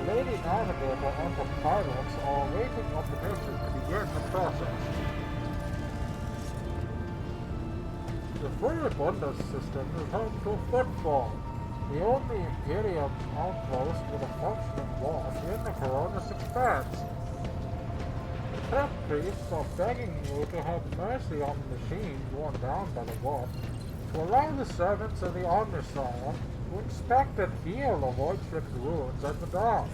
Lady Navigator and the pilots are awaiting our permission to begin the process. The Furibundus system is home to Footfall, the only Imperium outpost with a functioning warp in the Coronis expanse. The Prep priests are begging you to have mercy on the machine worn down by the warp, to allow the servants of the Omniscion to inspect and heal the void ship's wounds at the dawn.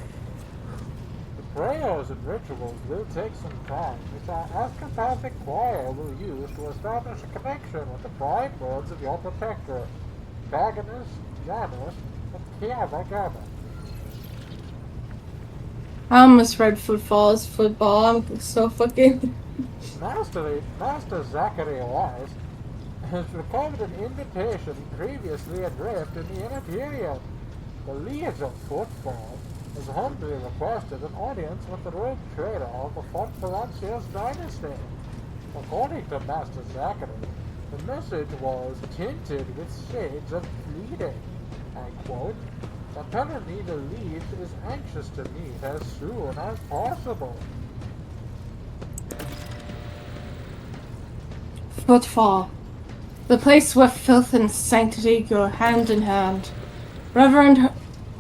The prayers and rituals will take some time, which our ascopathic choir will use to establish a connection with the prime words of your protectorate, Daganus, Janus, and Kiava Gamma. I almost read Footfall as football. I'm so fucking... Master Zachary Wise has recovered an invitation previously adrift in the Imperium. The Legion of Football has humbly requested an audience with the rogue trader of the Von Valancius dynasty. According to Master Zachary, the message was tinted with shades of pleading. I quote, "The Perenina Legion is anxious to meet as soon as possible." Footfall. The place where filth and sanctity go hand in hand. Reverend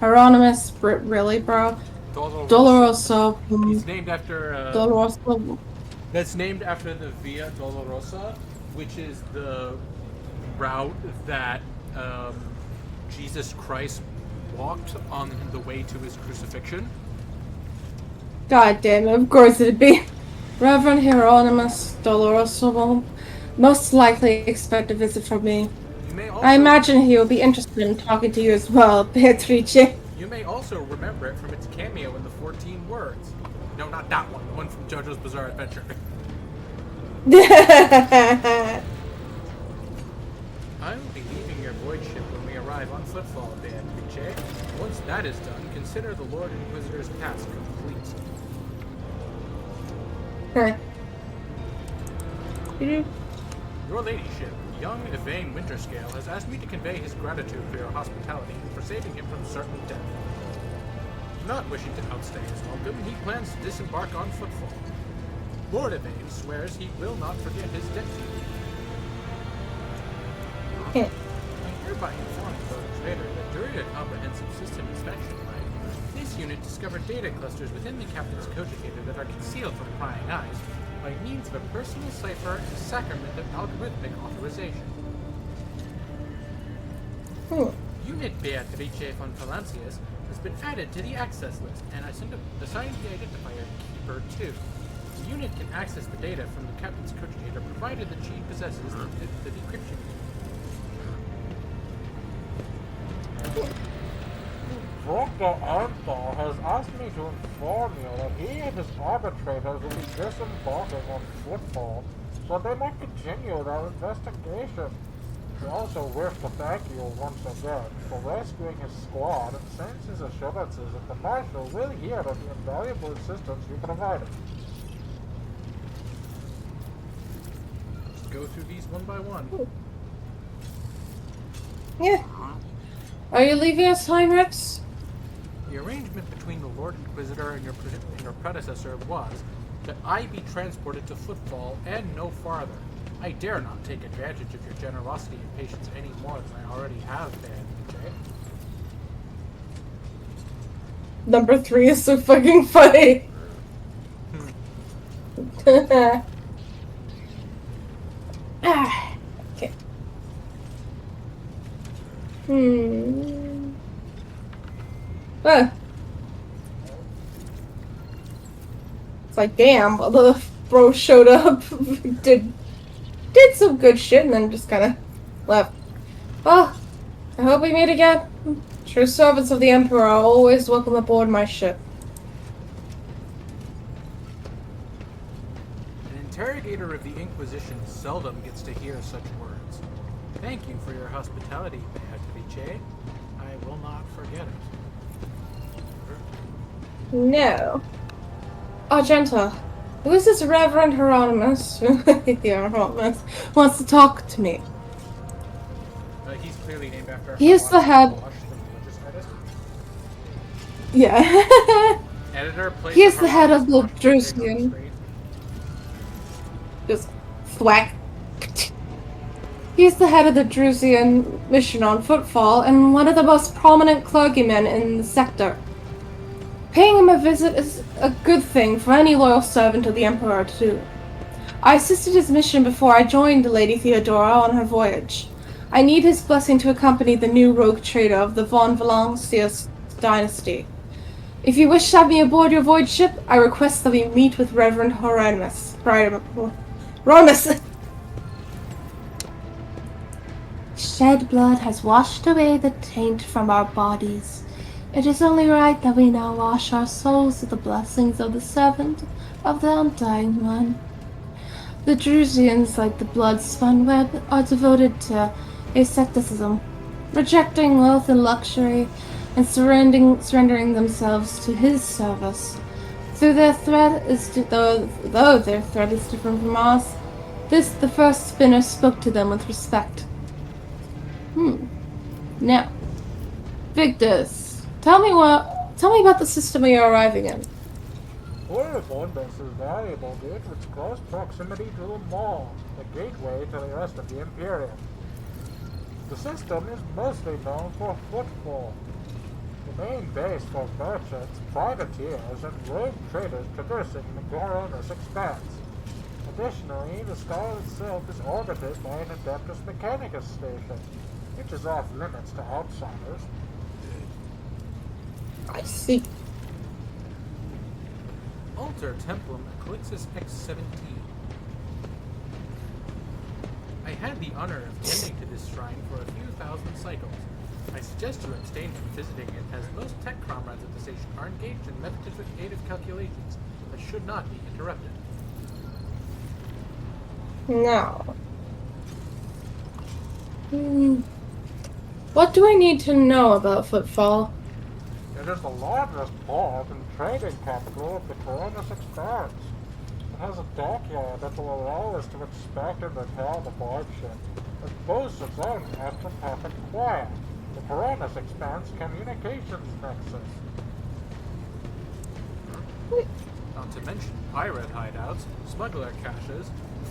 Hieronymus, really, bro? Doloroso. He's named after... Doloroso. That's named after the Via Dolorosa, which is the route that Jesus Christ walked on the way to his crucifixion. God damn it, of course it'd be. Reverend Hieronymus Doloroso will most likely expect a visit from me. I imagine he will be interested in talking to you as well, Beatrice. You may also remember it from its cameo in the 14 Words. No, not that one. The one from JoJo's Bizarre Adventure. I will be leaving your void ship when we arrive on Footfall, Beatrice. Once that is done, consider the Lord Inquisitor's task complete. Okay. Your ladyship, young Yvain Winterscale, has asked me to convey his gratitude for your hospitality and for saving him from certain death. Not wishing to outstay his welcome, he plans to disembark on Footfall. Lord Yvain swears he will not forget his debt to you. Okay. I hereby inform the trader that during a comprehensive system inspection, this unit discovered data clusters within the captain's cogitator that are concealed from prying eyes by means of a personal cipher and a sacrament of algorithmic authorization. Unit Beatrice von Valancius has been added to the access list, and I assigned the identifier Keeper 2. The unit can access the data from the captain's cogitator provided that she possesses the decryption key. Dr. Anthor has asked me to inform you that he and his arbitrators will be disembarking on Footfall, so they might continue their investigation. We also wish to thank you once again for rescuing his squad and sends his assurances that the Marshal will hear of the invaluable assistance you provided. Let's go through these one by one. Yeah. Are you leaving us time, Rex? The arrangement between the Lord Inquisitor and your predecessor was that I be transported to Footfall and no farther. I dare not take advantage of your generosity and patience any more than I already have been, Jay. Number 3 is so fucking funny. Okay. It's like, damn, the bro showed up, did some good shit, and then just kind of left. Well, I hope we meet again. True servants of the Emperor are always welcome aboard my ship. An interrogator of the Inquisition seldom gets to hear such words. Thank you for your hospitality, Beatrice. I will not forget it. No. Argenta, who is this Reverend Hieronymus? Hieronymus wants to talk to me. He's clearly named after He is the head. Yeah. Editor, he is the head of the Drusian. Just thwack. He is the head of the Drusian mission on Footfall and one of the most prominent clergymen in the sector. Paying him a visit is a good thing for any loyal servant of the Emperor to do. I assisted his mission before I joined Lady Theodora on her voyage. I need his blessing to accompany the new rogue trader of the von Valancius dynasty. If you wish to have me aboard your voyage ship, I request that we meet with Reverend Hieronymus. Hieronymus! Shed blood has washed away the taint from our bodies. It is only right that we now wash our souls with the blessings of the servant of the Undying One. The Drusians, like the blood-spun web, are devoted to asceticism, rejecting wealth and luxury, and surrendering themselves to his service. Though their threat is different from ours, the first spinner spoke to them with respect. Now, Victus, tell me about the system we are arriving in. Abundance is valuable due to its close proximity to the mall, the gateway to the rest of the Imperium. The system is mostly known for Footfall, the main base for merchants, privateers, and rogue traders traversing the Goronus Expanse. Additionally, the star itself is orbited by an Adeptus Mechanicus station, which is off limits to outsiders. I see. Alter Templum Eclixis X-17. I had the honor of tending to this shrine for a few thousand cycles. I suggest you abstain from visiting it, as most tech comrades at the station are engaged in meditative calculations that should not be interrupted. Now, what do I need to know about Footfall? It is the largest port and trading capital of the Goronus Expanse. It has a dockyard that will allow us to inspect and repair the barge ship. It boasts its own astropathic choir, the Goronus Expanse Communications Nexus. Not to mention pirate hideouts, smuggler caches,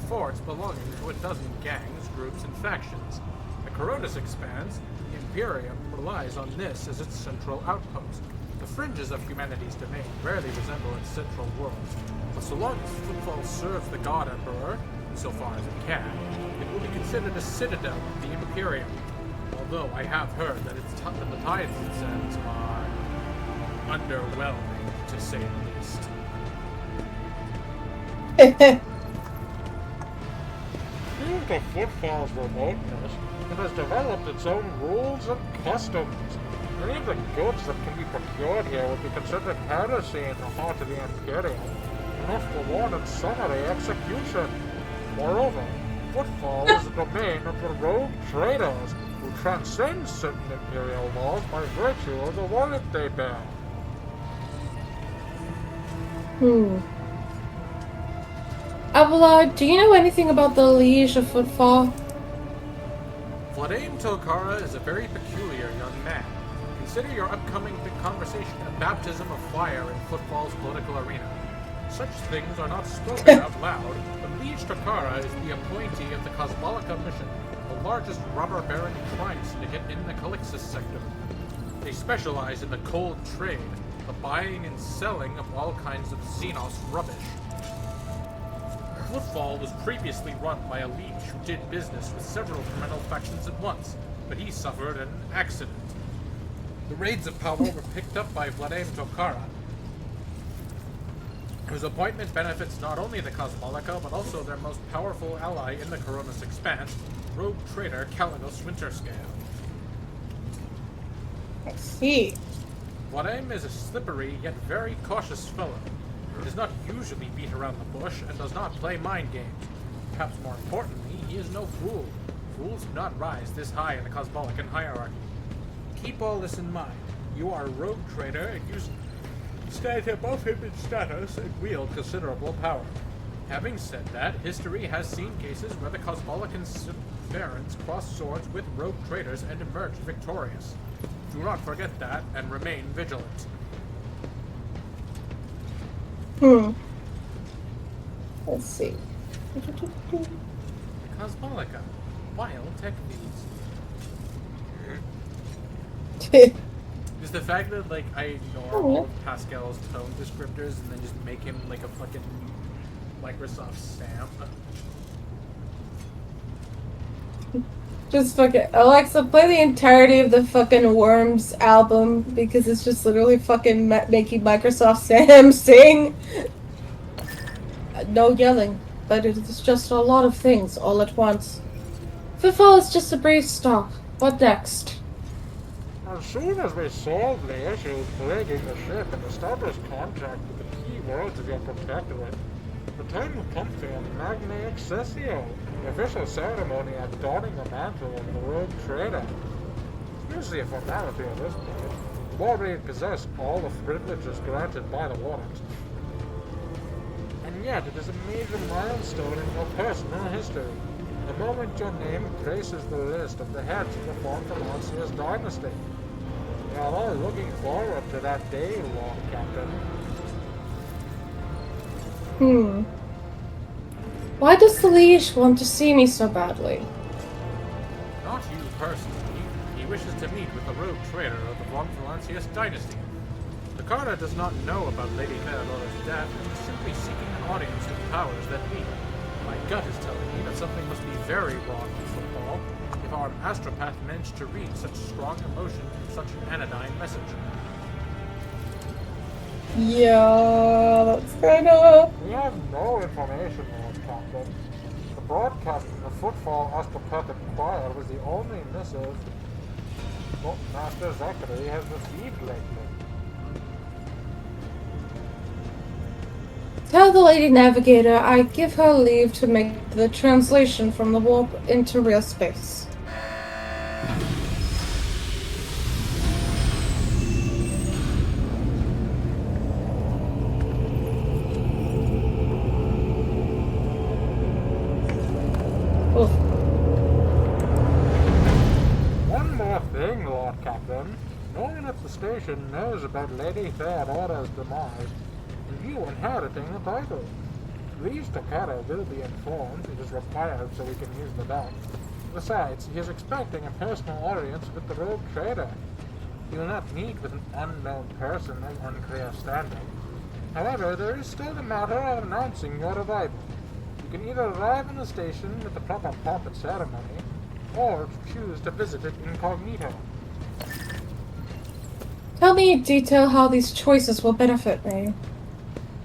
forts belonging to a dozen gangs, groups, and factions. The Goronus Expanse, the Imperium, relies on this as its central outpost. The fringes of humanity's domain rarely resemble its central worlds, but so long as Footfall serves the God Emperor, so far as it can, it will be considered a citadel of the Imperium. Although I have heard that the tithes it sends are underwhelming, to say the least. Due to Footfall's remoteness, it has developed its own rules and customs. Any of the goods that can be procured here would be considered heresy in the heart of the Imperium, enough to warrant its summary execution. Moreover, Footfall is the domain of the rogue traders, who transcend certain Imperial laws by virtue of the wallet they bear. Abelard, do you know anything about the Liege of Footfall? Vladaim Tolkara is a very peculiar young man. Consider your upcoming conversation a baptism of fire in Footfall's political arena. Such things are not spoken out loud, but Liege Tolkara is the appointee of the Cosmolica mission, the largest robber baron crime syndicate in the Calixis sector. They specialize in the cold trade, the buying and selling of all kinds of Xenos rubbish. Footfall was previously run by a liege who did business with several criminal factions at once, but he suffered an accident. The Raids of Power were picked up by Vladaim Tolkara, whose appointment benefits not only the Cosmolica, but also their most powerful ally in the Coronis Expanse, rogue trader Calados Winterscale. I see. Vladaim is a slippery yet very cautious fellow. He does not usually beat around the bush and does not play mind games. Perhaps more importantly, he is no fool. Fools do not rise this high in the Cosmolican hierarchy. Keep all this in mind. You are a rogue trader and you stand above him in status and wield considerable power. Having said that, history has seen cases where the Cosmolican barons crossed swords with rogue traders and emerged victorious. Do not forget that and remain vigilant. Let's see. The Cosmolica. Wild tech feeds. Is the fact that, like, I ignore all of Pascal's tone descriptors and then just make him, like, a fucking Microsoft stamp? Just fucking Alexa, play the entirety of the fucking Worms album because it's just literally fucking making Microsoft Sam sing. No yelling, but it's just a lot of things all at once. Footfall is just a brief stop. What next? As soon as we solve the issues plaguing the ship and establish contact with the key worlds of your protectorate, the time will come for your Magna Accessio, the official ceremony at donning the mantle of the rogue trader. It's usually a formality at this point. You already possess all the privileges granted by the warrant. And yet, it is a major milestone in your personal history. The moment your name graces the list of the heads of the Fonfalancius dynasty. We are all looking forward to that day, Lord Captain. Why does the Liege want to see me so badly? Not you personally. He wishes to meet with the rogue trader of the Von Valancius dynasty. Takara does not know about Lady Theodora's death and is simply seeking an audience with powers that be. My gut is telling me that something must be very wrong with Footfall if our astropath managed to read such strong emotion in such an anodyne message. Yeah, that's kinda... We have no information, Lord Captain. The broadcast from the Footfall Astropathic Choir was the only missive Master Zachary has received lately. Tell the Lady Navigator I give her leave to make the translation from the warp into real space. One more thing, Lord Captain. No one at the station knows about Lady Theodora's demise, and you inheriting the title. Liege Takara will be informed. It is required so we can use the dock. Besides, he is expecting a personal audience with the rogue trader. He will not meet with an unknown person of unclear standing. However, there is still the matter of announcing your arrival. You can either arrive in the station with the proper pomp and ceremony, or choose to visit it incognito. Tell me in detail how these choices will benefit me.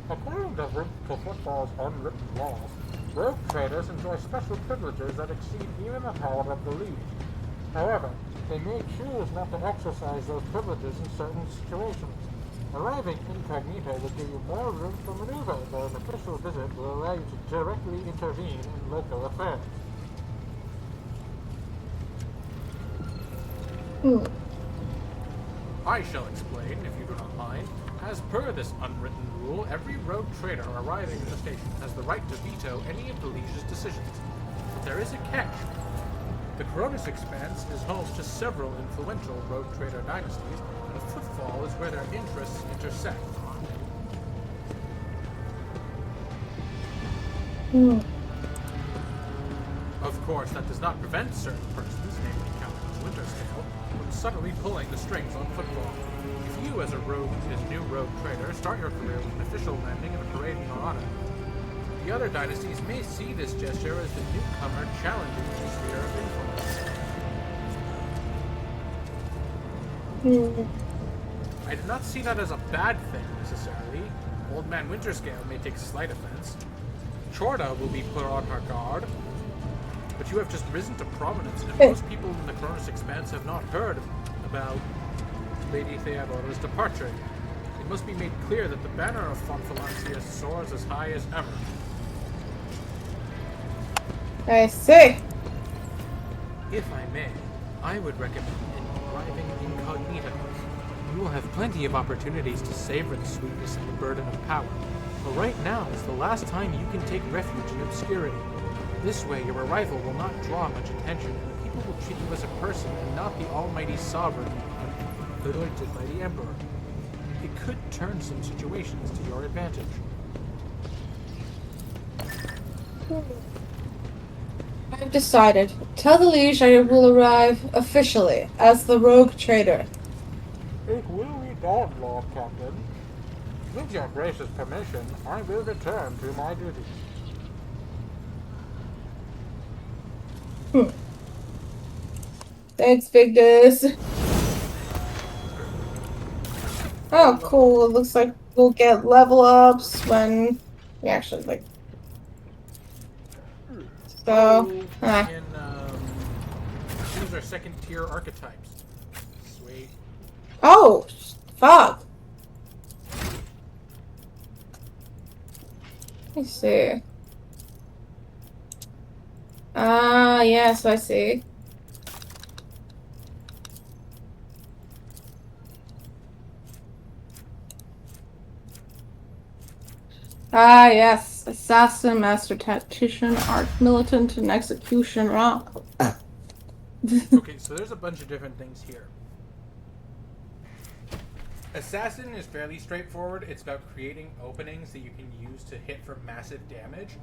According to Footfall's unwritten laws, rogue traders enjoy special privileges that exceed even the power of the League. However, they may choose not to exercise those privileges in certain situations. Arriving incognito will give you more room for maneuver, though an official visit will allow you to directly intervene in local affairs. I shall explain, if you do not mind. As per this unwritten rule, every rogue trader arriving at the station has the right to veto any of the Liege's decisions. But there is a catch. The Cronus Expanse is home to several influential rogue trader dynasties, and a footfall is where their interests intersect. Of course, that does not prevent certain persons, namely Count Winterscale, from subtly pulling the strings on football. If you, as new rogue trader, start your career with an official landing and a parade in your honor, the other dynasties may see this gesture as the newcomer challenging the sphere of influence. I do not see that as a bad thing, necessarily. Old Man Winterscale may take slight offense. Chorda will be put on her guard. But you have just risen to prominence, and most people in the Cronus Expanse have not heard about Lady Theodora's departure. It must be made clear that the banner of Fonfalancia soars as high as ever. I see. If I may, I would recommend arriving incognito. You will have plenty of opportunities to savor the sweetness and the burden of power. But right now is the last time you can take refuge in obscurity. This way, your arrival will not draw much attention, and people will treat you as a person and not the almighty sovereign anointed by the Emperor. It could turn some situations to your advantage. I've decided. Tell the Liege I will arrive officially as the rogue trader. It will be done, Lord Captain. With your gracious permission, I will return to my duties. Thanks, Victus. Oh, cool. It looks like we'll get level ups when we actually, like... So, And, these are second tier archetypes. Sweet. Oh, fuck. Let me see. Ah, yes, I see. Ah, yes. Assassin, Master Tactician, Arch Militant, and Executioner. Okay, so there's a bunch of different things here. Assassin is fairly straightforward. It's about creating openings that you can use to hit for massive damage.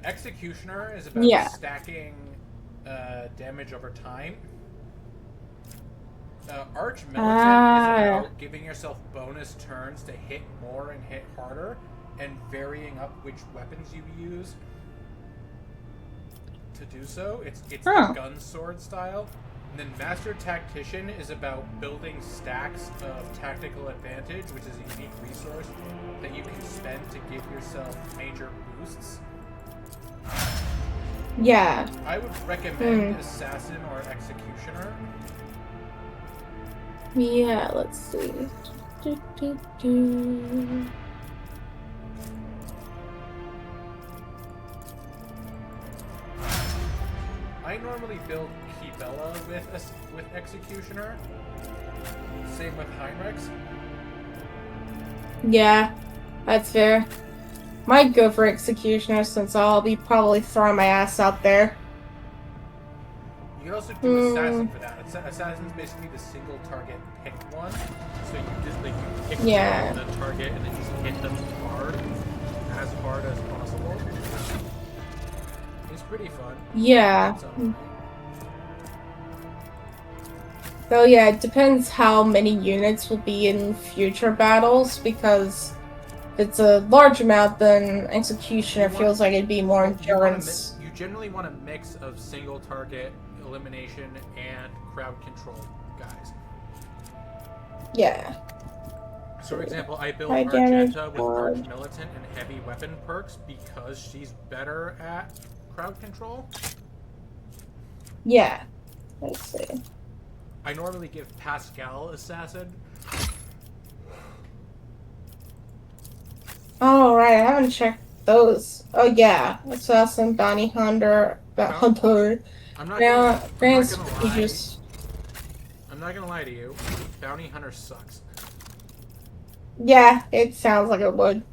Executioner is about stacking damage over time. Arch Militant is about giving yourself bonus turns to hit more and hit harder, and varying up which weapons you use to do so. It's the gun sword style. And then Master Tactician is about building stacks of tactical advantage, which is a unique resource that you can spend to give yourself major boosts. Yeah. I would recommend Assassin or Executioner. Yeah, let's see. I normally build Kibella with Executioner. Same with Heinrichs. Yeah, that's fair. Might go for Executioner since I'll be probably throwing my ass out there. You can also do Assassin for that. Assassin's basically the single target pick one. So you just like you pick the target and then just hit them hard as possible. It's pretty fun. Yeah. So yeah, it depends how many units will be in future battles, because if it's a large amount, then Executioner feels like it'd be more endurance. You generally want a mix of single target elimination and crowd control guys. Yeah. So, for example, I built Argenta with Arch Militant and heavy weapon perks because she's better at crowd control. Yeah. Let's see. I normally give Pascal Assassin. Oh, right, I haven't checked those. Oh, yeah. Assassin, Bounty Hunter, Hunter. I'm not Yeah, gonna, I'm Grand not gonna lie. Strategist. I'm not gonna lie to you. Bounty Hunter sucks. Yeah, it sounds like it would.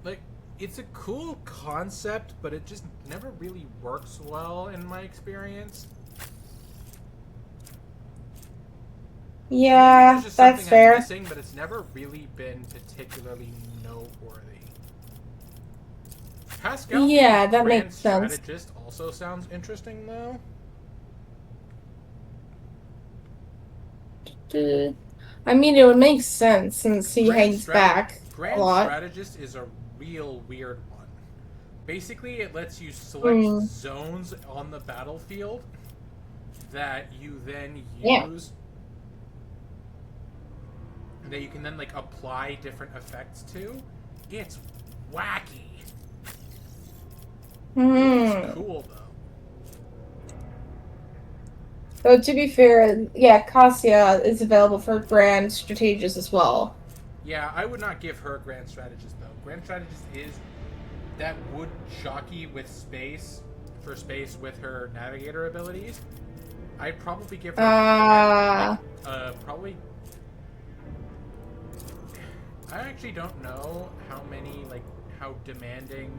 Like, it's a cool concept, but it just never really works well in my experience. Yeah, There's just that's something fair. I'm missing, but it's never really been particularly noteworthy. Pascal, Yeah, that Grand makes sense. Strategist also sounds interesting, though. I mean, it would make sense since he hangs back a Grand lot. Strategist is a real weird one. Basically, it lets you select zones on the battlefield that you then use. That you can then like apply different effects to. It's wacky. It's cool though. So to be fair, yeah, Cassia is available for Grand Strategist as well. Yeah, I would not give her Grand Strategist though. Grand Strategist is that would jockey with space for space with her navigator abilities. I'd probably give her probably. I actually don't know how many how demanding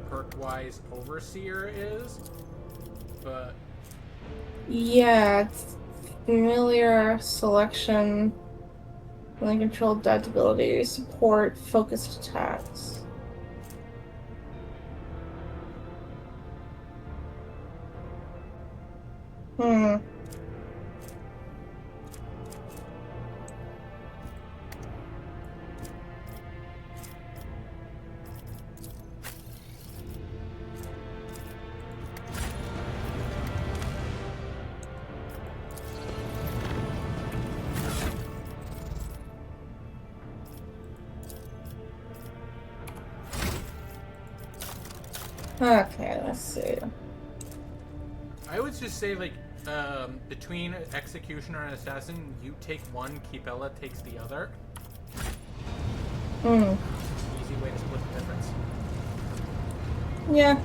perk-wise Overseer is, but yeah, it's familiar selection, really controlled depth ability, support, focused attacks. Okay, let's see. I would just say between Executioner and Assassin, you take one, Keepella takes the other. Easy way to split the difference. Yeah.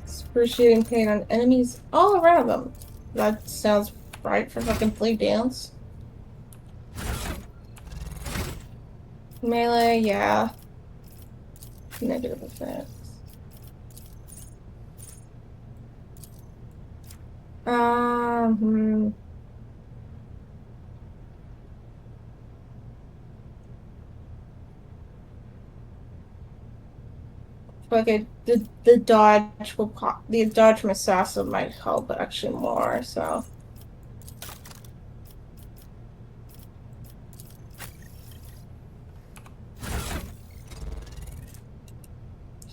Excruciating pain on enemies all around them. That sounds right for fucking Flea Dance. Melee, yeah. Negative effects. Okay, the dodge will pop. The dodge from Assassin might help actually more. So.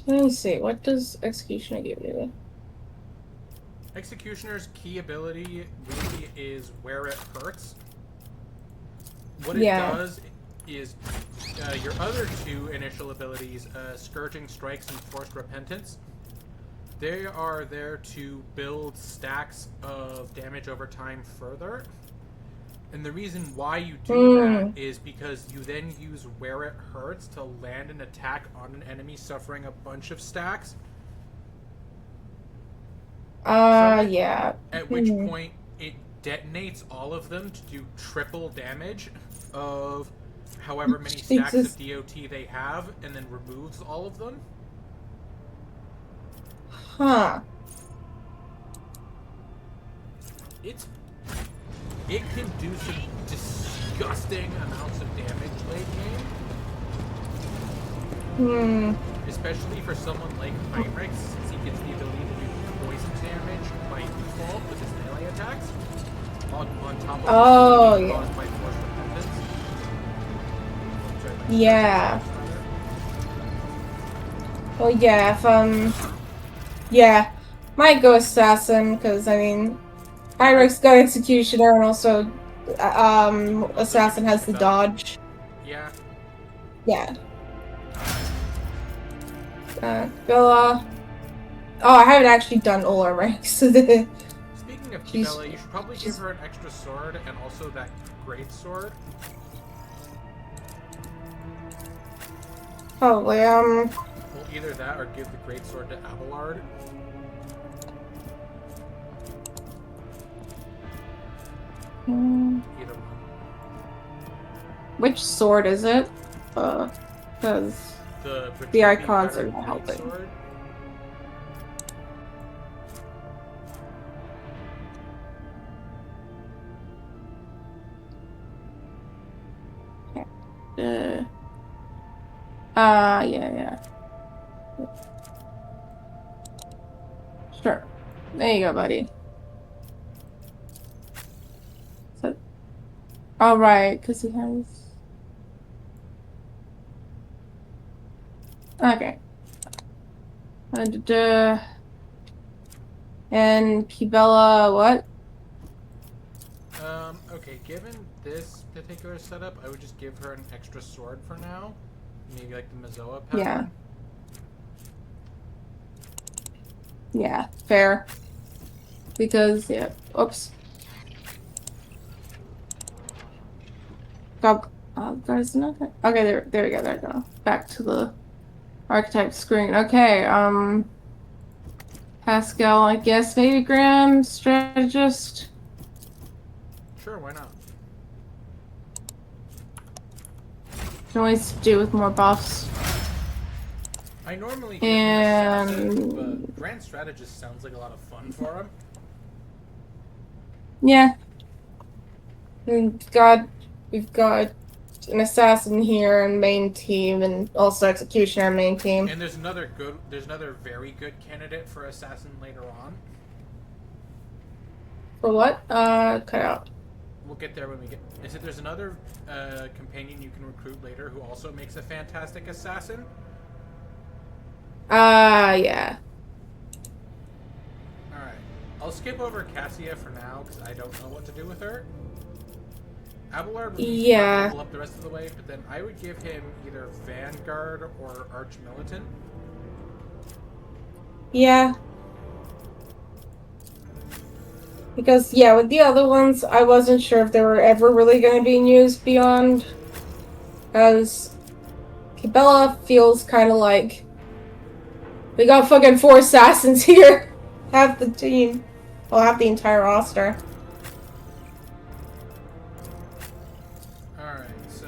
Let me see. What does Executioner give you? Executioner's key ability really is where it hurts. What it does is your other two initial abilities, Scourging Strikes and Forced Repentance, they are there to build stacks of damage over time further. And the reason why you do that is because you then use Where It Hurts to land an attack on an enemy suffering a bunch of stacks. Yeah. At which point it detonates all of them to do triple damage of however many stacks of DOT they have, and then removes all of them. Huh. It can do some disgusting amounts of damage late game. Especially for someone like Heinrich, since he gets the ability to do poison damage by default with his melee attacks. On top of caused by Forced Repentance. Yeah. Well, yeah, yeah, might go Assassin, because, I mean, Hyrex's got Executioner, and also, Assassin has the dodge. Yeah. Yeah. Bella. Oh, I haven't actually done all our ranks. Speaking of Bella, you should probably give her an extra sword and also that great sword. Probably, Well, either that or give the great sword to Abelard. Either one. Which sword is it? Because the icons are not helping. Sword. Yeah. Sure. There you go, buddy. So, all right, because he has. Okay. And Kibella, what? Okay, given this particular setup, I would just give her an extra sword for now. Maybe like the Mazoa pattern. Yeah, fair. Because, yeah, oops. God, there's nothing. Okay, there we go, there we go. Back to the archetype screen. Okay, Pascal, I guess maybe Grand Strategist? Sure, why not? Can always do with more buffs. I normally give him Assassin, but Grand Strategist sounds like a lot of fun for him. Yeah. And we've got an Assassin here and main team, and also Executioner main team. And there's another very good candidate for Assassin later on. For what? Cut out. We'll get there when we get... There's another companion you can recruit later who also makes a fantastic Assassin? Yeah. Alright. I'll skip over Cassia for now, because I don't know what to do with her. Abelard would level up the rest of the way, but then I would give him either Vanguard or Arch-Militant. Yeah. Because, yeah, with the other ones, I wasn't sure if they were ever really going to be used beyond. Because Kibella feels kind of like... We got fucking 4 assassins here! Half the team. Well, half the entire roster. Alright, so...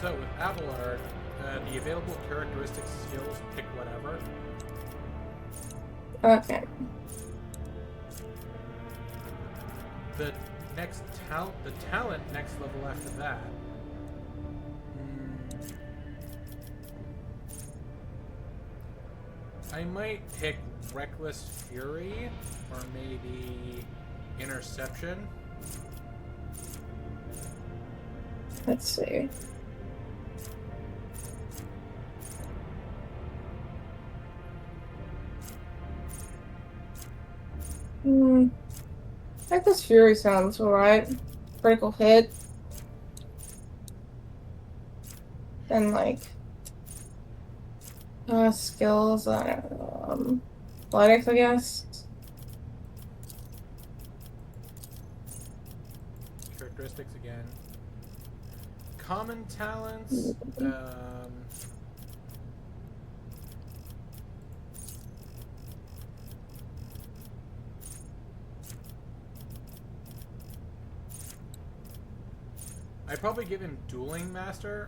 So, with Abelard, the available characteristics, skills, pick whatever. Okay. The talent next level after that. I might pick Reckless Fury, or maybe Interception. Let's see. Reckless Fury sounds alright. Critical hit. And like skills, athletics, I guess. Characteristics again. Common talents. I'd probably give him Dueling Master.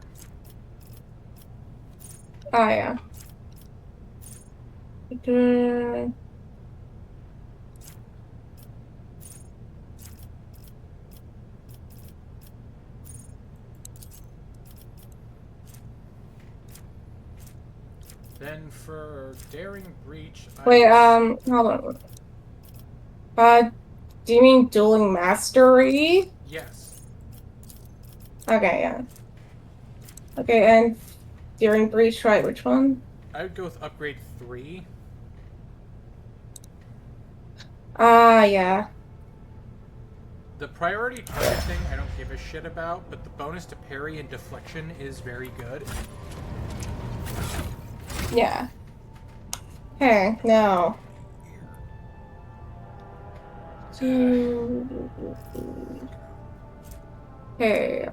Oh, yeah. Then for Daring Breach... Wait, hold on. Do you mean Dueling Mastery? Yes. Okay, yeah. Okay, and Daring Breach, right, which one? I would go with upgrade 3. Ah, yeah. The priority targeting I don't give a shit about, but the bonus to parry and deflection is very good. Yeah. Hey, no. Okay,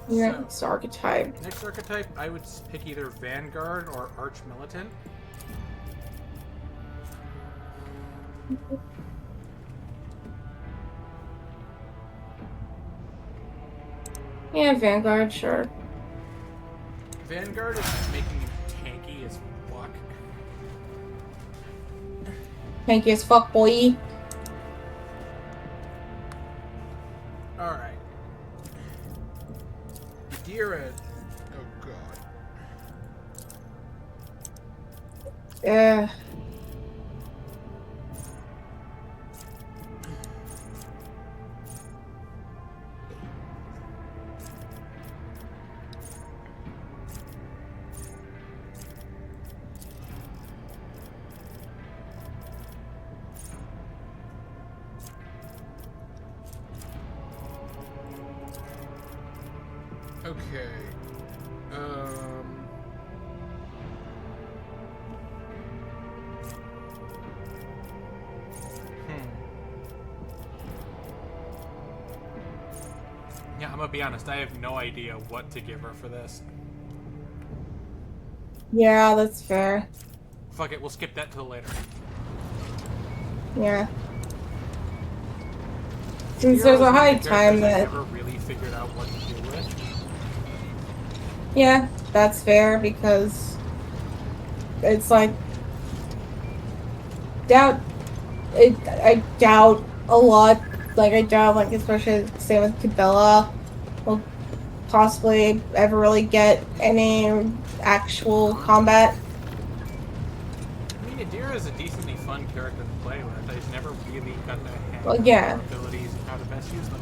next archetype. Next archetype, I would pick either Vanguard or Arch Militant. Yeah, Vanguard, sure. Vanguard is making him tanky as fuck. Tanky as fuck, boy. Alright. Gira. Oh god. Yeah. Okay. Yeah, I'm gonna be honest, I have no idea what to give her for this. Yeah, that's fair. Fuck it, we'll skip that till later. Yeah. Since there's a high time that... I never really figured out what to do with. Yeah, that's fair, because... It's like... I doubt a lot. Like, I doubt, like, especially same with Cabela, will possibly ever really get any actual combat. I mean, Adira is a decently fun character to play with. I just never really got the hang Well, of yeah. her abilities and how to best use them.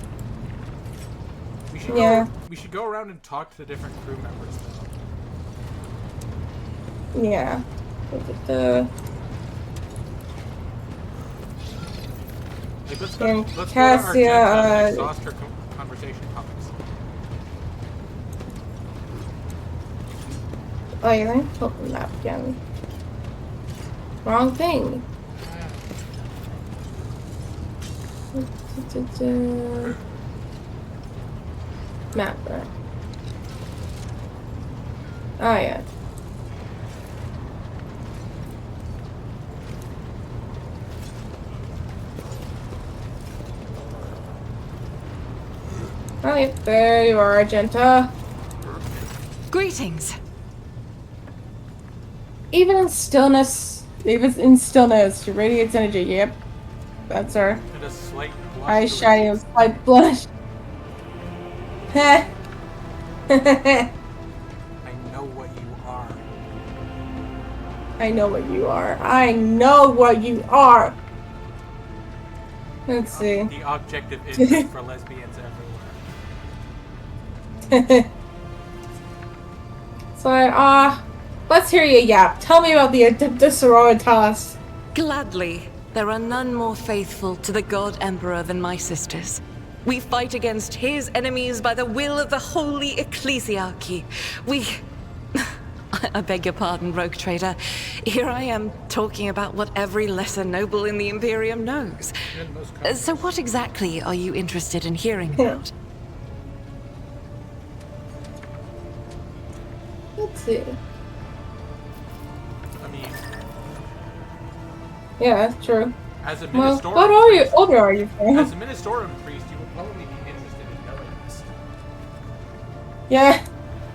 We should go around and talk to the different crew members, though. Yeah. Like, let's And go to Cassia, our and exhaust her conversation topics. Oh, yeah, let me open that again. Wrong thing. Map, right? Oh, yeah. Oh, yeah, there you are, Argenta. Greetings. Even in stillness, she radiates energy. Yep, that's her. And a slight blush. Eyes shining with slight blush. Heh. I know what you are. I know what you are. I know what you are. Let's see. The object of interest for lesbians everywhere. So, let's hear you yap. Tell me about the Adeptus Sororitas. Gladly. There are none more faithful to the God Emperor than my sisters. We fight against his enemies by the will of the Holy Ecclesiarchy. I beg your pardon, rogue trader. Here I am talking about what every lesser noble in the Imperium knows. So what exactly are you interested in hearing about? Let's see. I mean, Yeah, that's true. as a Well, Ministorum what are you? priest, Older are you? as a Ministorum priest, you would probably be interested in knowing this. Yeah.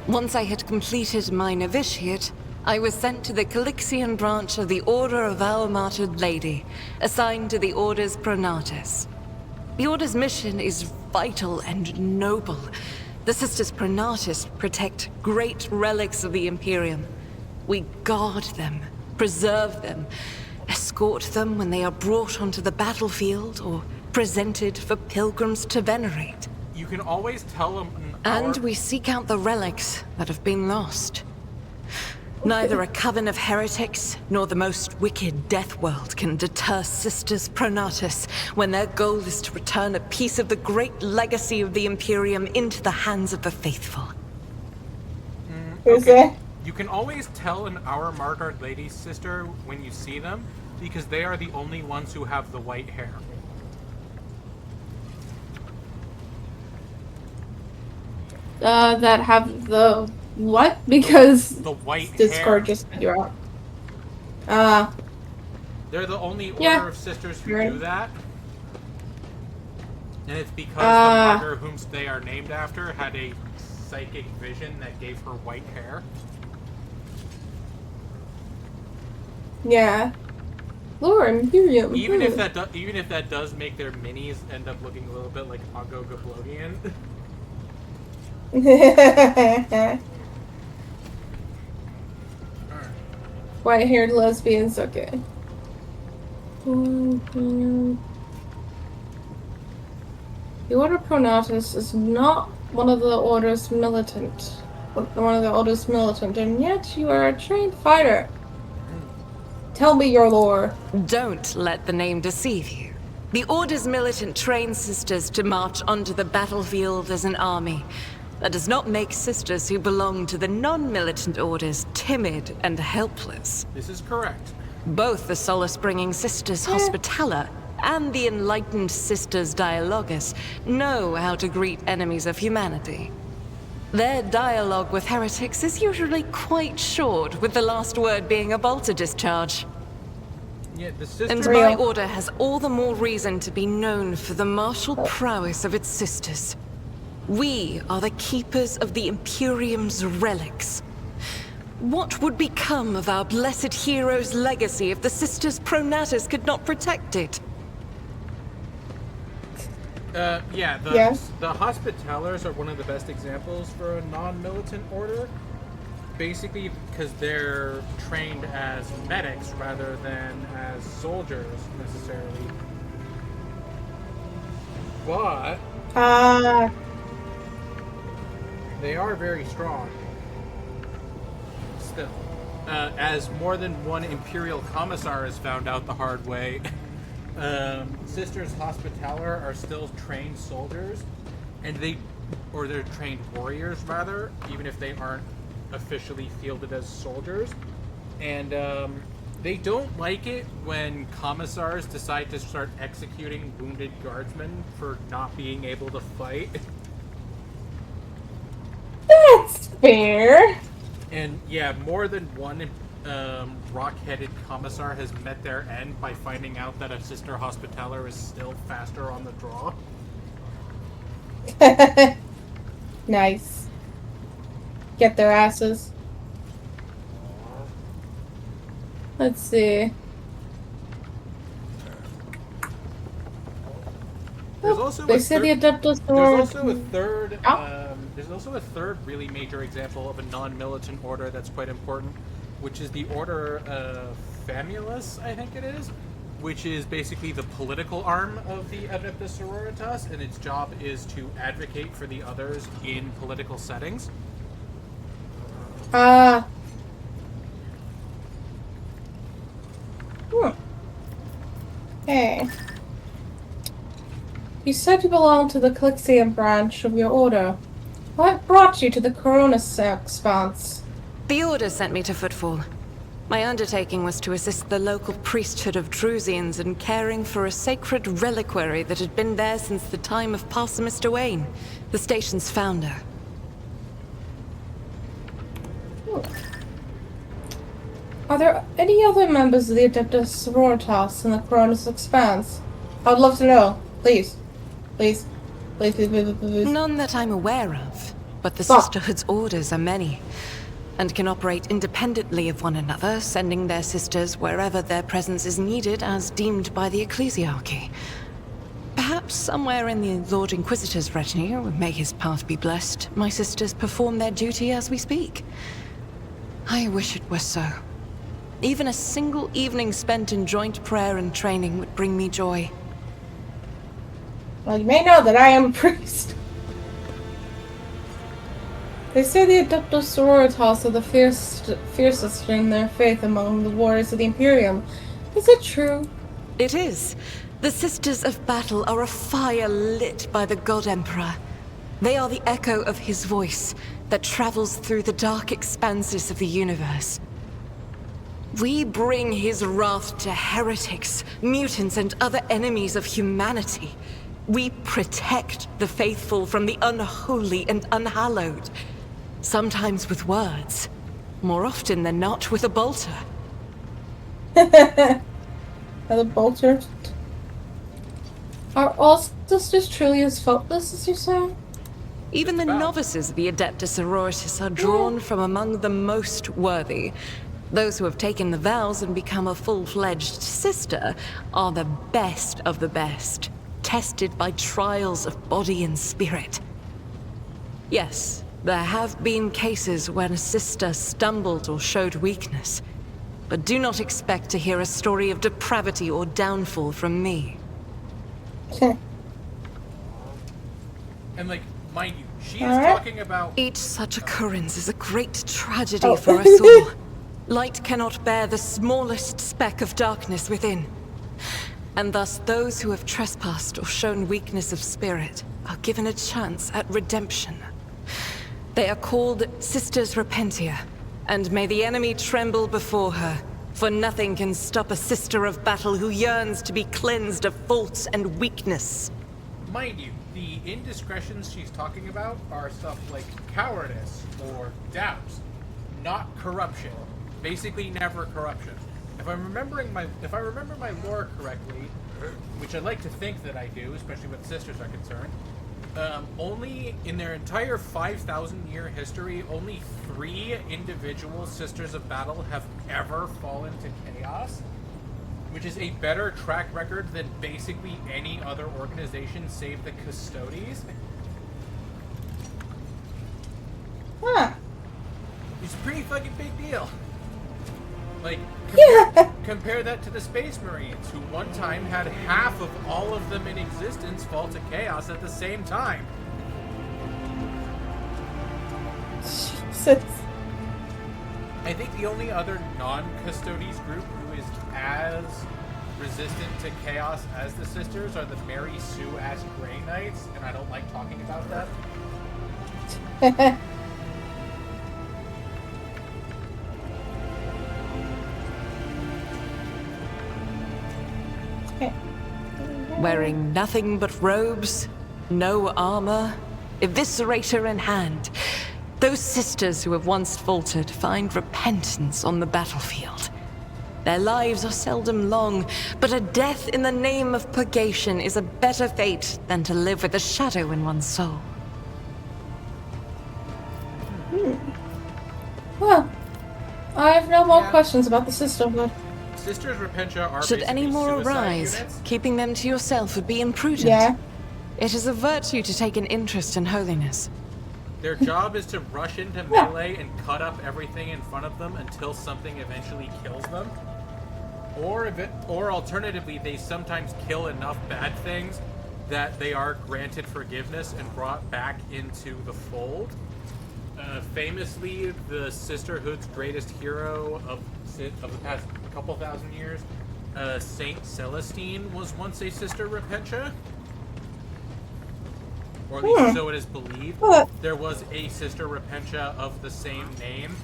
Once I had completed my novitiate, I was sent to the Calixian branch of the Order of Our Martyred Lady, assigned to the Order's Pronatus. The Order's mission is vital and noble. The Sisters Pronatus protect great relics of the Imperium. We guard them, preserve them, escort them when they are brought onto the battlefield or presented for pilgrims to venerate. You can always tell them. And we seek out the relics that have been lost. Neither a coven of heretics nor the most wicked death world can deter Sisters Pronatus when their goal is to return a piece of the great legacy of the Imperium into the hands of the faithful. Okay. You can always tell an Our Martyred Lady sister when you see them, because they are the only ones who have the white hair. That have the what? Because the white Discord hair. just cut you out. They're the only order Yeah. of sisters who Sure. do that. And it's because the martyr whom they are named after had a psychic vision that gave her white hair. Yeah. Lord Imperium. Even if that does make their minis end up looking a little bit like Ago Gablodian. White-haired lesbians, okay. The Order Pronatus is not one of the Order's militant. And yet you are a trained fighter. Tell me your lore. Don't let the name deceive you. The Order's militant trains sisters to march onto the battlefield as an army. That does not make sisters who belong to the non-militant orders timid and helpless. This is correct. Both the solace-bringing Sisters Hospitaller and the enlightened Sisters Dialogus know how to greet enemies of humanity. Their dialogue with heretics is usually quite short, with the last word being a bolter discharge. Yeah, the And sisters. my order has all the more reason to be known for the martial prowess of its sisters. We are the keepers of the Imperium's relics. What would become of our blessed hero's legacy if the Sisters Pronatus could not protect it? The Hospitallers are one of the best examples for a non-militant order. Basically, because they're trained as medics rather than as soldiers, necessarily. But they are very strong. Still. As more than one Imperial Commissar has found out the hard way, Sisters Hospitaller are still trained soldiers, and they're trained warriors, rather, even if they aren't officially fielded as soldiers. And they don't like it when commissars decide to start executing wounded guardsmen for not being able to fight. That's fair. And yeah, more than one rock-headed commissar has met their end by finding out that a Sister Hospitaller is still faster on the draw. Nice. Get their asses. Let's see. There's also They say the Adeptus There's also a third really major example of a non-militant order that's quite important, which is the Order of Famulus, I think it is, which is basically the political arm of the Adeptus Sororitas, and its job is to advocate for the others in political settings. Hey. You said you belong to the Calixian branch of your order. What brought you to the Coronis Expanse? The Order sent me to Footfall. My undertaking was to assist the local priesthood of Drusians in caring for a sacred reliquary that had been there since the time of Parson Mr. Wayne, the station's founder. Are there any other members of the Adeptus Sororitas in the Coronis Expanse? I would love to know. Please. Please. Please, please, please, please. None that I'm aware of, but the Fuck. Sisterhood's orders are many, and can operate independently of one another, sending their sisters wherever their presence is needed as deemed by the Ecclesiarchy. Perhaps somewhere in the Lord Inquisitor's retinue, may his path be blessed, my sisters perform their duty as we speak. I wish it were so. Even a single evening spent in joint prayer and training would bring me joy. Well, you may know that I am a priest. They say the Adeptus Sororitas are the fiercest in their faith among the warriors of the Imperium. Is it true? It is. The Sisters of Battle are a fire lit by the God Emperor. They are the echo of his voice that travels through the dark expanses of the universe. We bring his wrath to heretics, mutants, and other enemies of humanity. We protect the faithful from the unholy and unhallowed. Sometimes with words. More often than not with a bolter. The bolter. Are all sisters truly as faultless as you say? Even the novices of the Adeptus Sororitas are drawn from among the most worthy. Those who have taken the vows and become a full-fledged sister are the best of the best, tested by trials of body and spirit. Yes, there have been cases when a sister stumbled or showed weakness, but do not expect to hear a story of depravity or downfall from me. And like, mind you, she is talking about... Each such occurrence is a great tragedy for us all. Light cannot bear the smallest speck of darkness within. And thus those who have trespassed or shown weakness of spirit are given a chance at redemption. They are called Sisters Repentia, and may the enemy tremble before her, for nothing can stop a sister of battle who yearns to be cleansed of faults and weakness. Mind you, the indiscretions she's talking about are stuff like cowardice or doubts, not corruption. Basically, never corruption. If I remember my lore correctly, which I like to think that I do, especially when sisters are concerned, only in their entire 5,000-year history, only 3 individual Sisters of Battle have ever fallen to chaos, which is a better track record than basically any other organization save the Custodes. Huh. It's a pretty fucking big deal. Like, compare that to the Space Marines, who one time had half of all of them in existence fall to chaos at the same time. Jesus. I think the only other non-Custodes group who is as resistant to chaos as the Sisters are the Mary Sue-ass Grey Knights, and I don't like talking about that. Wearing nothing but robes, no armor, eviscerator in hand, those sisters who have once faltered find repentance on the battlefield. Their lives are seldom long, but a death in the name of purgation is a better fate than to live with a shadow in one's soul. Well, I have no more questions about the sisterhood. Sisters Repentia are Should any more arise, units. keeping them to yourself would be imprudent. Yeah. It is a virtue to take an interest in holiness. Their job is to rush into melee and cut up everything in front of them until something eventually kills them. Or alternatively, they sometimes kill enough bad things that they are granted forgiveness and brought back into the fold. Famously, the Sisterhood's greatest hero of the past couple thousand years, Saint Celestine, was once a Sister Repentia. Or at least so it is believed. There was a Sister Repentia of the same name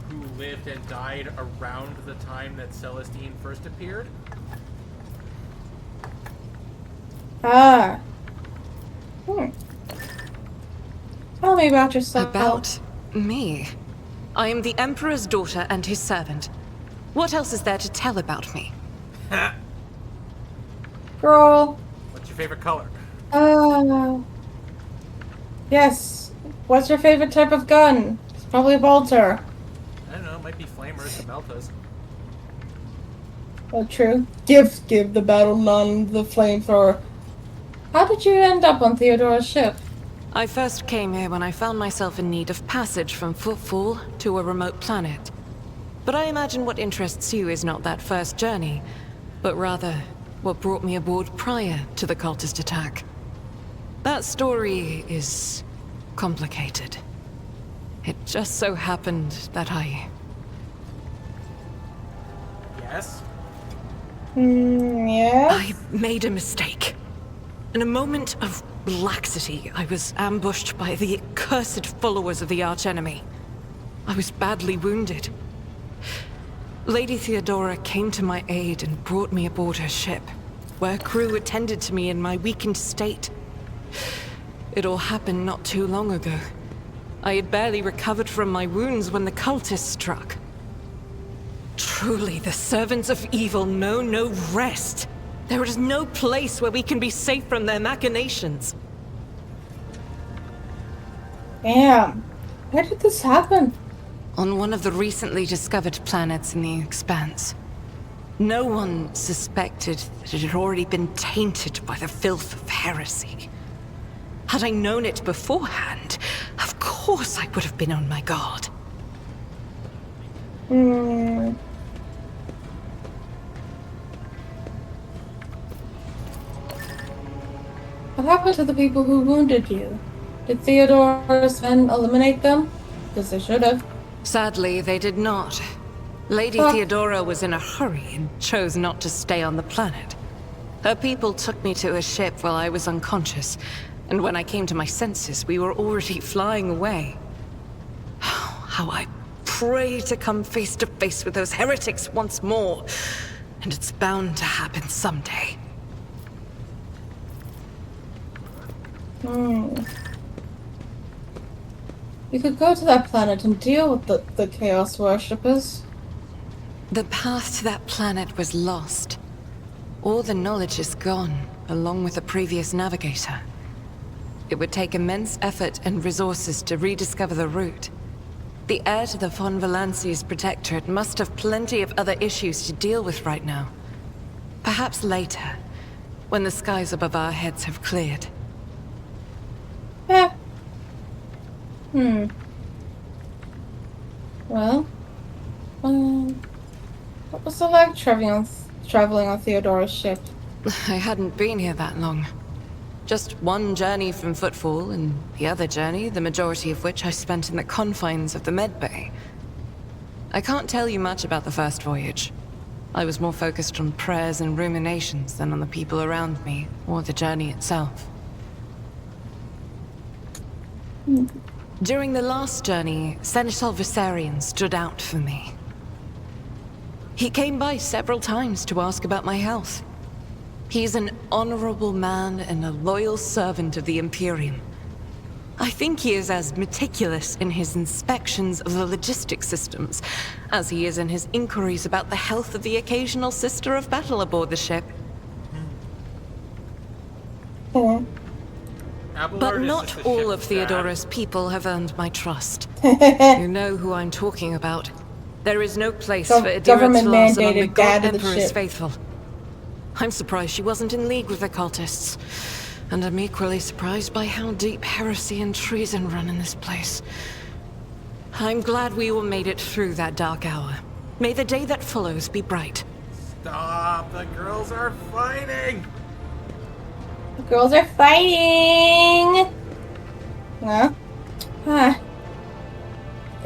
who lived and died around the time that Celestine first appeared. Ah. Tell me about yourself. About me? I am the Emperor's daughter and his servant. What else is there to tell about me? Girl. What's your favorite color? Yes. What's your favorite type of gun? It's probably a bolter. I don't know, it might be flamers and meltas. Oh, true. Give the battle nun the flamethrower. How did you end up on Theodora's ship? I first came here when I found myself in need of passage from Footfall to a remote planet. But I imagine what interests you is not that first journey, but rather what brought me aboard prior to the cultist attack. That story is complicated. It just so happened that Yes? Yeah? I made a mistake. In a moment of laxity, I was ambushed by the accursed followers of the archenemy. I was badly wounded. Lady Theodora came to my aid and brought me aboard her ship, where crew attended to me in my weakened state. It all happened not too long ago. I had barely recovered from my wounds when the cultists struck. Truly, the servants of evil know no rest. There is no place where we can be safe from their machinations. Damn. Where did this happen? On one of the recently discovered planets in the Expanse. No one suspected that it had already been tainted by the filth of heresy. Had I known it beforehand, of course I would have been on my guard. What happened to the people who wounded you? Did Theodora's men eliminate them? Because they should have. Sadly, they did not. Lady Theodora was in a hurry and chose not to stay on the planet. Her people took me to a ship while I was unconscious, and when I came to my senses, we were already flying away. How I pray to come face to face with those heretics once more, and it's bound to happen someday. You could go to that planet and deal with the Chaos Worshippers. The path to that planet was lost. All the knowledge is gone, along with the previous navigator. It would take immense effort and resources to rediscover the route. The heir to the von Valanci's protectorate must have plenty of other issues to deal with right now. Perhaps later, when the skies above our heads have cleared. Yeah. Well, what was it like traveling on Theodora's ship? I hadn't been here that long. Just one journey from Footfall, and the other journey, the majority of which I spent in the confines of the medbay. I can't tell you much about the first voyage. I was more focused on prayers and ruminations than on the people around me, or the journey itself. During the last journey, Seneschal Viserion stood out for me. He came by several times to ask about my health. He's an honorable man and a loyal servant of the Imperium. I think he is as meticulous in his inspections of the logistic systems as he is in his inquiries about the health of the occasional sister of battle aboard the ship. But not all of Theodora's people have earned my trust. You know who I'm talking about. There is no place for Adira's loss among the God Emperor's faithful. I'm surprised she wasn't in league with the cultists. And I'm equally surprised by how deep heresy and treason run in this place. I'm glad we all made it through that dark hour. May the day that follows be bright. Stop! The girls are fighting! The girls are fighting! Huh?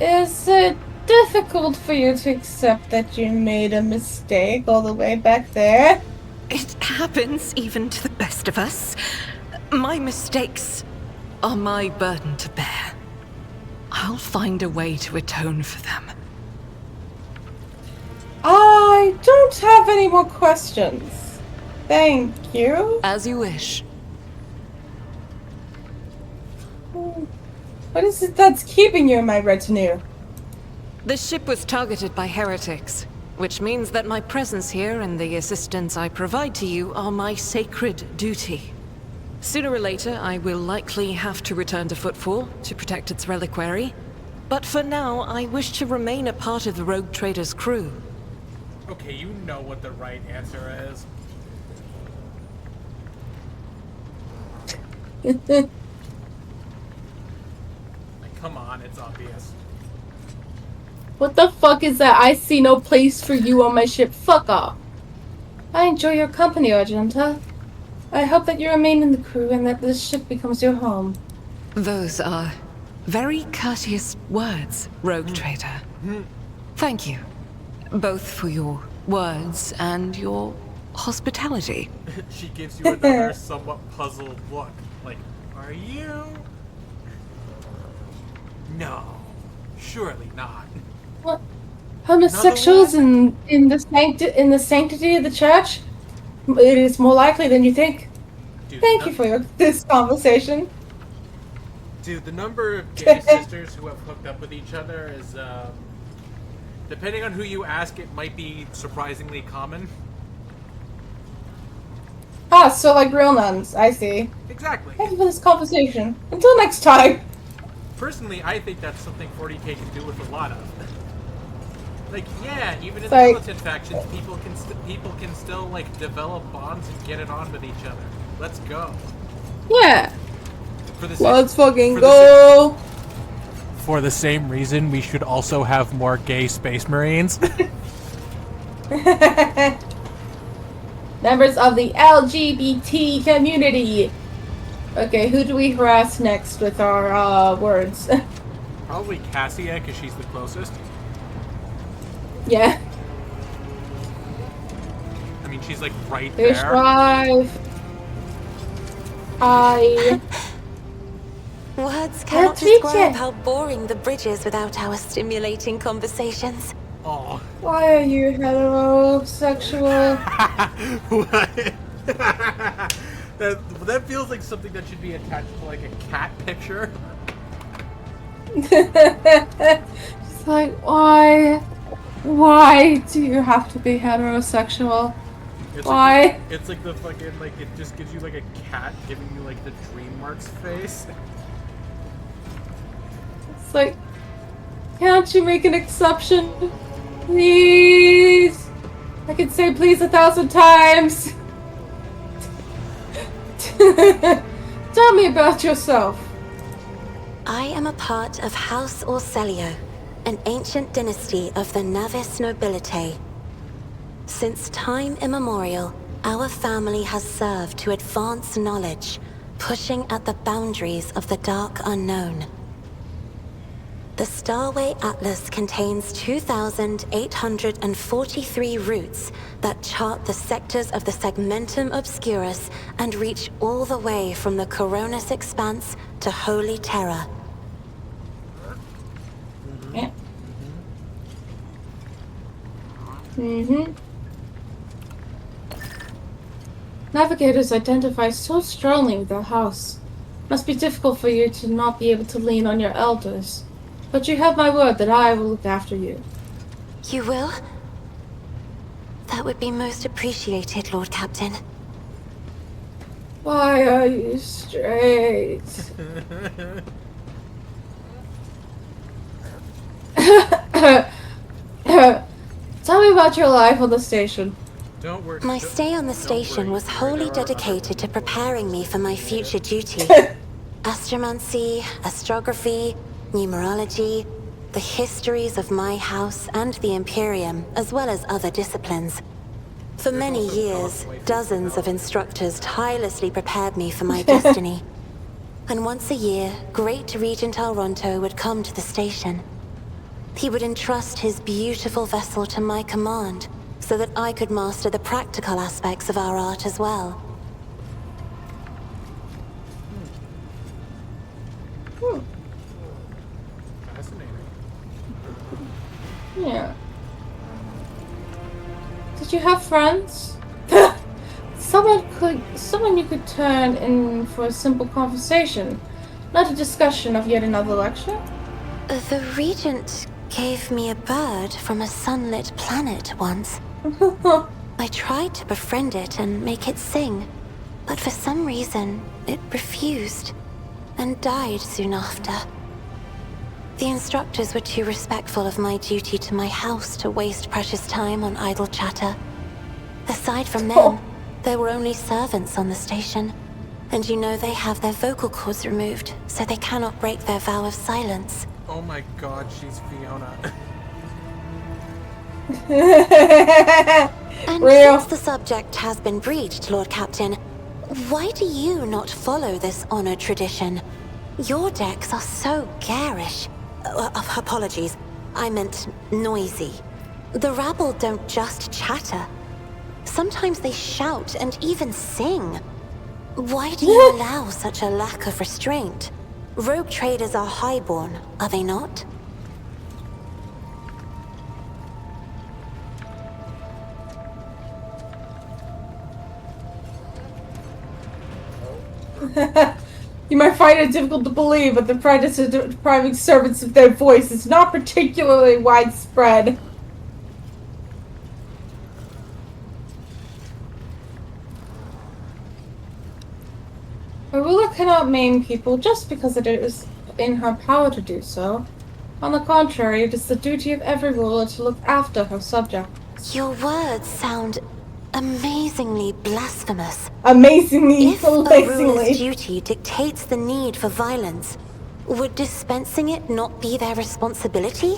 Is it difficult for you to accept that you made a mistake all the way back there? It happens even to the best of us. My mistakes are my burden to bear. I'll find a way to atone for them. I don't have any more questions. Thank you. As you wish. What is it that's keeping you in my retinue? The ship was targeted by heretics, which means that my presence here and the assistance I provide to you are my sacred duty. Sooner or later, I will likely have to return to Footfall to protect its reliquary. But for now, I wish to remain a part of the Rogue Trader's crew. Okay, you know what the right answer is. Like, come on, it's obvious. What the fuck is that? I see no place for you on my ship. Fuck off. I enjoy your company, Argenta. I hope that you remain in the crew and that this ship becomes your home. Those are Very courteous words, rogue trader. Thank you. Both for your words and your hospitality. She gives you another somewhat puzzled look. Like, are you? No, surely not. What? Homosexuals in the sanctity of the church? It is more likely than you think. Dude, Thank you for this conversation. Dude, the number of gay sisters who have hooked up with each other is, depending on who you ask, it might be surprisingly common. Ah, so like real nuns. I see. Exactly. Thank you for this conversation. Until next time. Personally, I think that's something 40k can do with a lot of. Like, yeah, even in the Like- militant factions, people can still like develop bonds and get it on with each other. Let's go. Yeah. For the Let's fucking for the go. For the same reason, we should also have more gay space marines. Members of the LGBT community. Okay, who do we harass next with our words? Probably Cassia, because she's the closest. Yeah. I mean, she's like right Fish there. drive. I. Words cannot Let's reach describe it. how boring the bridge is without our stimulating conversations. Oh. Why are you heterosexual? What? that feels like something that should be attached to like a cat picture. It's like, why? Why do you have to be heterosexual? It's Why? Like it's like the fucking, like, it just gives you like a cat giving you like the dream marks face. It's like, can't you make an exception? Please! I can say please 1,000 times! Tell me about yourself. I am a part of House Orselio, an ancient dynasty of the Navis nobility. Since time immemorial, our family has served to advance knowledge, pushing at the boundaries of the dark unknown. The Starway Atlas contains 2,843 routes that chart the sectors of the Segmentum Obscurus and reach all the way from the Coronis Expanse to Holy Terra. Yeah. Mm-hmm. Navigators identify so strongly with their house. Must be difficult for you to not be able to lean on your elders. But you have my word that I will look after you. You will? That would be most appreciated, Lord Captain. Why are you straight? Tell me about your life on the station. Don't worry. My stay on the station was wholly dedicated to preparing me for my future duty. Astromancy, astrography, numerology, the histories of my house and the Imperium, as well as other disciplines. For many years, dozens of instructors tirelessly prepared me for my destiny. And once a year, Great Regent Alronto would come to the station. He would entrust his beautiful vessel to my command, so that I could master the practical aspects of our art as well. Fascinating. Yeah. Did you have friends? Someone you could turn in for a simple conversation, not a discussion of yet another lecture? The Regent gave me a bird from a sunlit planet once. I tried to befriend it and make it sing, but for some reason, it refused and died soon after. The instructors were too respectful of my duty to my house to waste precious time on idle chatter. Aside from them, there were only servants on the station, and you know they have their vocal cords removed, so they cannot break their vow of silence. Oh my god, she's Fiona. And Real. since the subject has been breached, Lord Captain, why do you not follow this honored tradition? Your decks are so garish. Apologies, I meant noisy. The rabble don't just chatter. Sometimes they shout and even sing. Why do you allow such a lack of restraint? Rogue traders are highborn, are they not? You might find it difficult to believe, but the practice of depriving servants of their voice is not particularly widespread. A ruler cannot maim people just because it is in her power to do so. On the contrary, it is the duty of every ruler to look after her subjects. Your words sound amazingly blasphemous. Amazingly, If a ruler's amazingly. duty dictates the need for violence, would dispensing it not be their responsibility?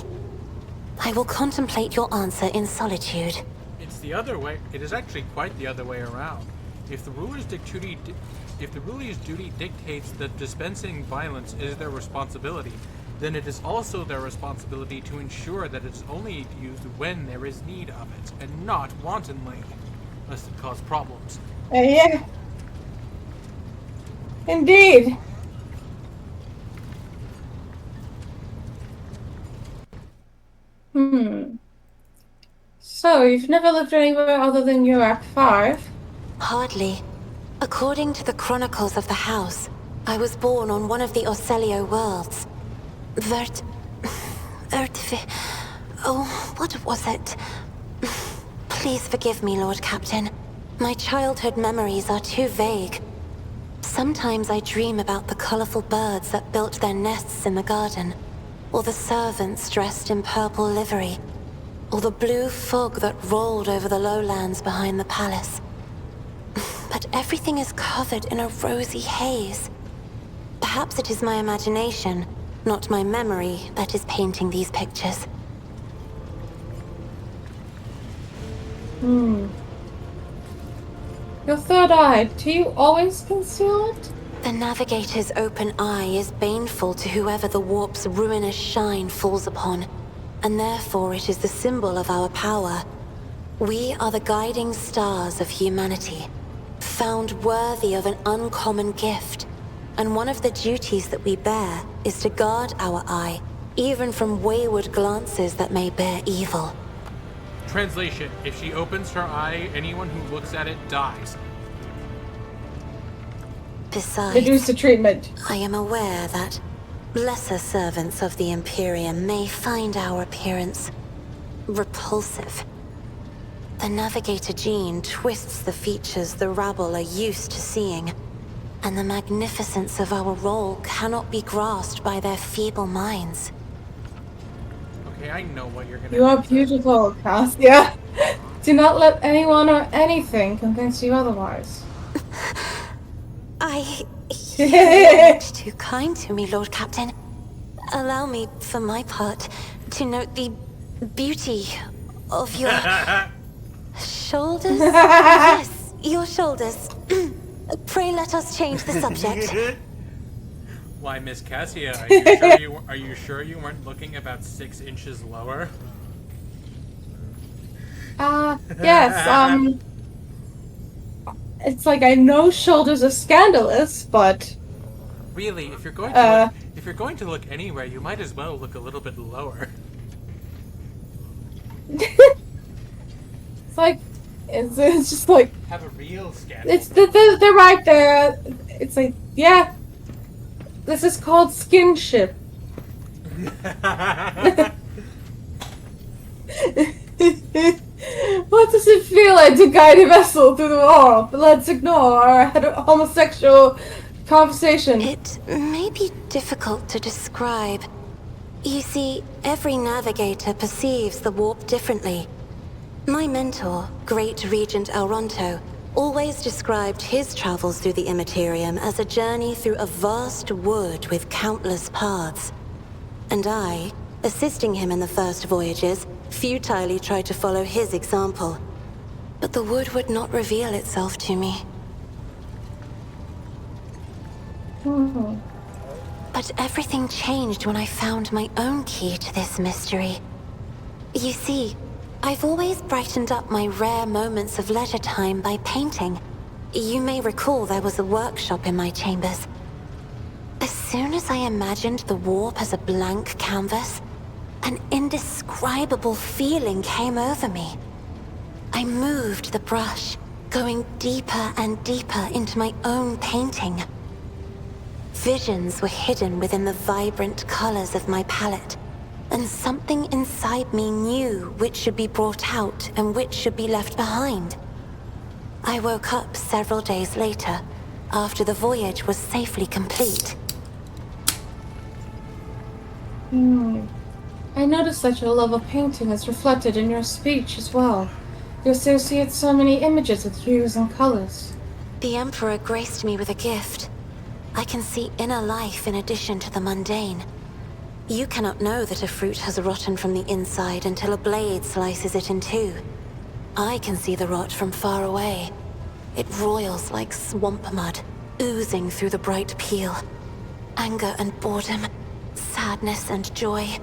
I will contemplate your answer in solitude. It's the other way. It is actually quite the other way around. If the ruler's duty dictates that dispensing violence is their responsibility, then it is also their responsibility to ensure that it's only used when there is need of it, and not wantonly, lest it cause problems. Yeah. Indeed. So, you've never lived anywhere other than Urak 5? Hardly. According to the chronicles of the house, I was born on one of the Orselio worlds. Oh, what was it? Please forgive me, Lord Captain. My childhood memories are too vague. Sometimes I dream about the colorful birds that built their nests in the garden, or the servants dressed in purple livery, or the blue fog that rolled over the lowlands behind the palace. But everything is covered in a rosy haze. Perhaps it is my imagination, not my memory, that is painting these pictures. Your third eye, do you always conceal it? The Navigator's open eye is baneful to whoever the warp's ruinous shine falls upon, and therefore it is the symbol of our power. We are the guiding stars of humanity, found worthy of an uncommon gift, and one of the duties that we bear is to guard our eye, even from wayward glances that may bear evil. Translation: if she opens her eye, anyone who looks at it dies. Besides, Reduce the treatment. I am aware that lesser servants of the Imperium may find our appearance repulsive. The Navigator gene twists the features the rabble are used to seeing, and the magnificence of our role cannot be grasped by their feeble minds. Okay, I know what you're gonna You are beautiful, Cassia. Do not let anyone or anything convince you otherwise. You're much too kind to me, Lord Captain. Allow me, for my part, to note the beauty of your shoulders. Yes, your shoulders. Pray let us change the subject. Why, Miss Cassia, are you sure you weren't looking about 6 inches lower? Yes, it's like I know shoulders are scandalous, but Really, if you're going to look anywhere, you might as well look a little bit lower. it's just like Have a real scandal. they're right there. It's like, yeah, this is called skinship. What does it feel like to guide a vessel through the war? But let's ignore our homosexual conversation. It may be difficult to describe. You see, every navigator perceives the warp differently. My mentor, Great Regent Elronto, always described his travels through the Immaterium as a journey through a vast wood with countless paths. And I, assisting him in the first voyages, futilely tried to follow his example. But the wood would not reveal itself to me. But everything changed when I found my own key to this mystery. You see, I've always brightened up my rare moments of leisure time by painting. You may recall there was a workshop in my chambers. As soon as I imagined the warp as a blank canvas, an indescribable feeling came over me. I moved the brush, going deeper and deeper into my own painting. Visions were hidden within the vibrant colors of my palette, and something inside me knew which should be brought out and which should be left behind. I woke up several days later, after the voyage was safely complete. I noticed that your love of painting is reflected in your speech as well. You associate so many images with hues and colors. The Emperor graced me with a gift. I can see inner life in addition to the mundane. You cannot know that a fruit has rotten from the inside until a blade slices it in two. I can see the rot from far away. It roils like swamp mud, oozing through the bright peel. Anger and boredom, sadness and joy.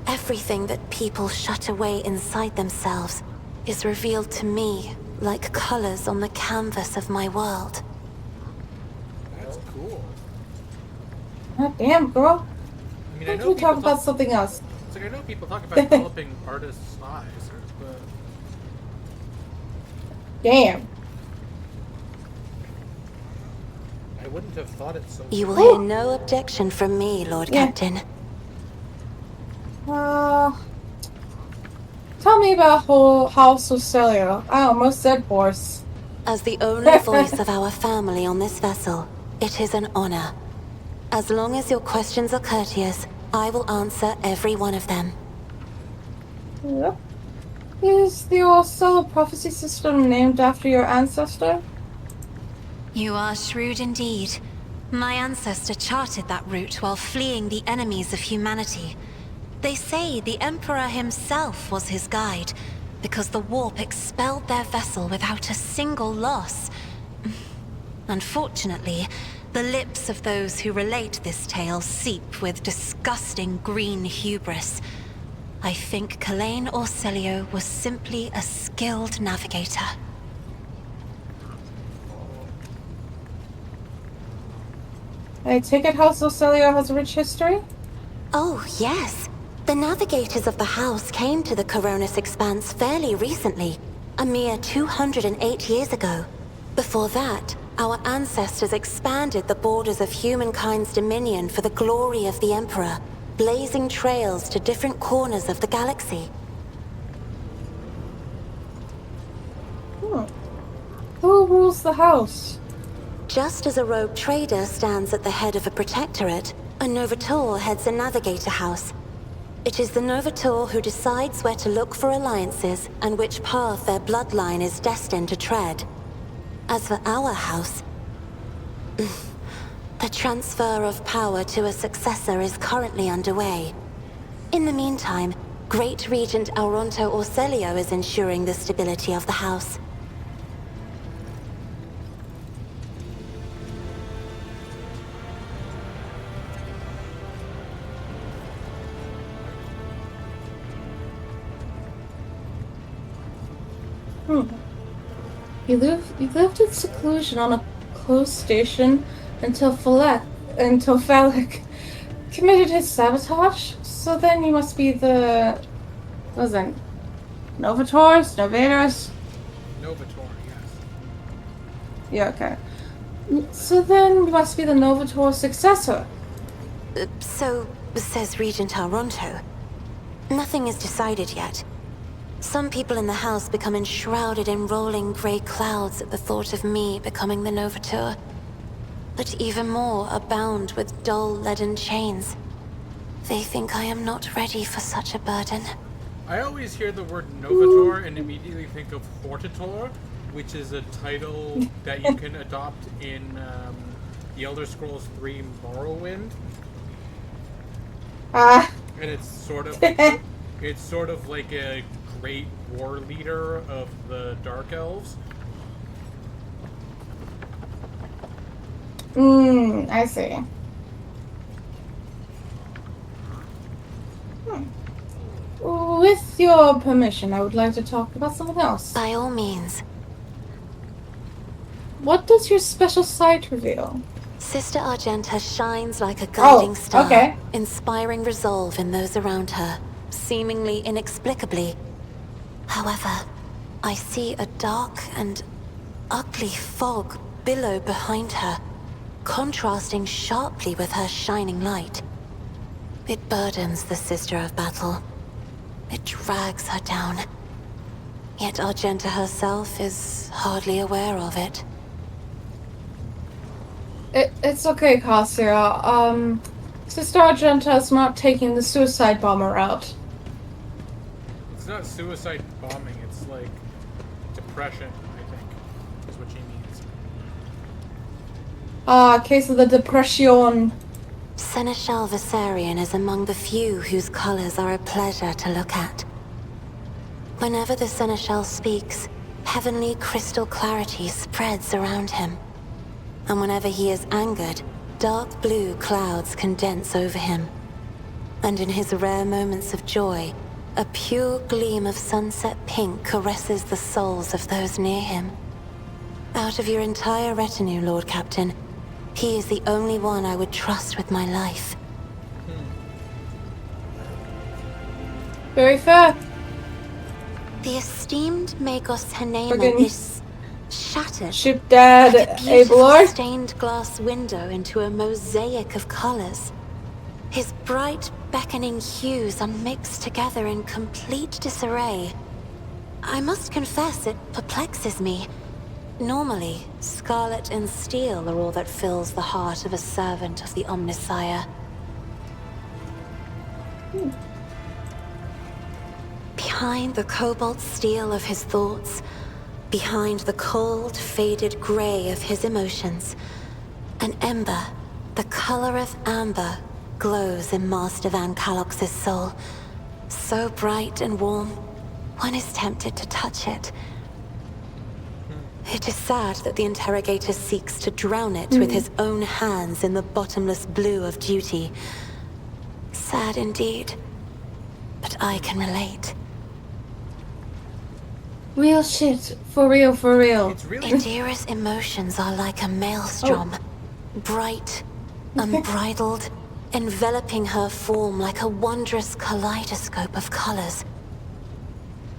Everything that people shut away inside themselves is revealed to me like colors on the canvas of my world. That's cool. God damn, girl. I mean, Why don't we talk about something else? It's like I know people talk about developing artists' eyes, but Damn. I wouldn't have thought it so. You will hear no objection from me, Lord Captain. Tell me about whole House of Celia. I almost said horse. As the only voice of our family on this vessel, it is an honor. As long as your questions are courteous, I will answer every one of them. Yep. Is the Orcella prophecy system named after your ancestor? You are shrewd indeed. My ancestor charted that route while fleeing the enemies of humanity. They say the Emperor himself was his guide, because the warp expelled their vessel without a single loss. Unfortunately, the lips of those who relate this tale seep with disgusting green hubris. I think Kalain Orcelio was simply a skilled navigator. I take it House Orcelio has a rich history? Oh, yes. The navigators of the house came to the Coronis Expanse fairly recently, a mere 208 years ago. Before that, our ancestors expanded the borders of humankind's dominion for the glory of the Emperor, blazing trails to different corners of the galaxy. Who rules the house? Just as a rogue trader stands at the head of a protectorate, a Novator heads a navigator house. It is the Novator who decides where to look for alliances and which path their bloodline is destined to tread. As for our house, the transfer of power to a successor is currently underway. In the meantime, Great Regent Auronto Orcelio is ensuring the stability of the house. You lived in seclusion on a closed station until Phallic committed his sabotage. So then you must be the... what was it? Novators? Novators? Novator, yes. Yeah, okay. So then you must be the Novator successor. So says Regent Auronto. Nothing is decided yet. Some people in the house become enshrouded in rolling grey clouds at the thought of me becoming the Novator. But even more are bound with dull leaden chains. They think I am not ready for such a burden. I always hear the word Novator and immediately think of Hortator, which is a title that you can adopt in The Elder Scrolls 3 Morrowind. And it's sort of like a great war leader of the Dark Elves. I see. with your permission, I would like to talk about something else. By all means. What does your special sight reveal? Sister Argenta shines like a guiding star, okay. inspiring resolve in those around her, seemingly inexplicably. However, I see a dark and ugly fog billow behind her, contrasting sharply with her shining light. It burdens the Sister of Battle. It drags her down. Yet Argenta herself is hardly aware of it. It's okay, Kasia. Sister Argenta is not taking the suicide bomber route. It's not suicide bombing, it's like depression, I think, is what she means. Case of the depression. Seneschal Viserion is among the few whose colors are a pleasure to look at. Whenever the Seneschal speaks, heavenly crystal clarity spreads around him. And whenever he is angered, dark blue clouds condense over him. And in his rare moments of joy, a pure gleam of sunset pink caresses the souls of those near him. Out of your entire retinue, Lord Captain, he is the only one I would trust with my life. Very fair. The esteemed Magos Hanema is shattered. Ship Dad, like a beautiful Abelard. stained glass window into a mosaic of colors. His bright, beckoning hues are mixed together in complete disarray. I must confess it perplexes me. Normally, scarlet and steel are all that fills the heart of a servant of the Omnissiah. Behind the cobalt steel of his thoughts, behind the cold, faded gray of his emotions, an ember, the color of amber, glows in Master Van Calox's soul. So bright and warm, one is tempted to touch it. It is sad that the interrogator seeks to drown it with his own hands in the bottomless blue of duty. Sad indeed, but I can relate. Real shit. For real, for real. It's really... Indira's emotions are like a maelstrom. Bright, unbridled, enveloping her form like a wondrous kaleidoscope of colors.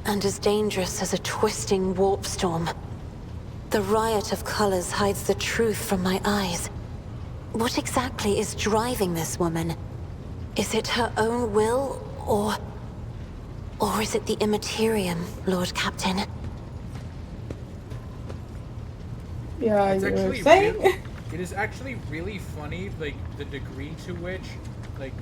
And as dangerous as a twisting warp storm. The riot of colors hides the truth from my eyes. What exactly is driving this woman? Is it her own will, or is it the Immaterium, Lord Captain? Yeah, It's you were actually saying? it is actually really funny, like, the degree to which, like,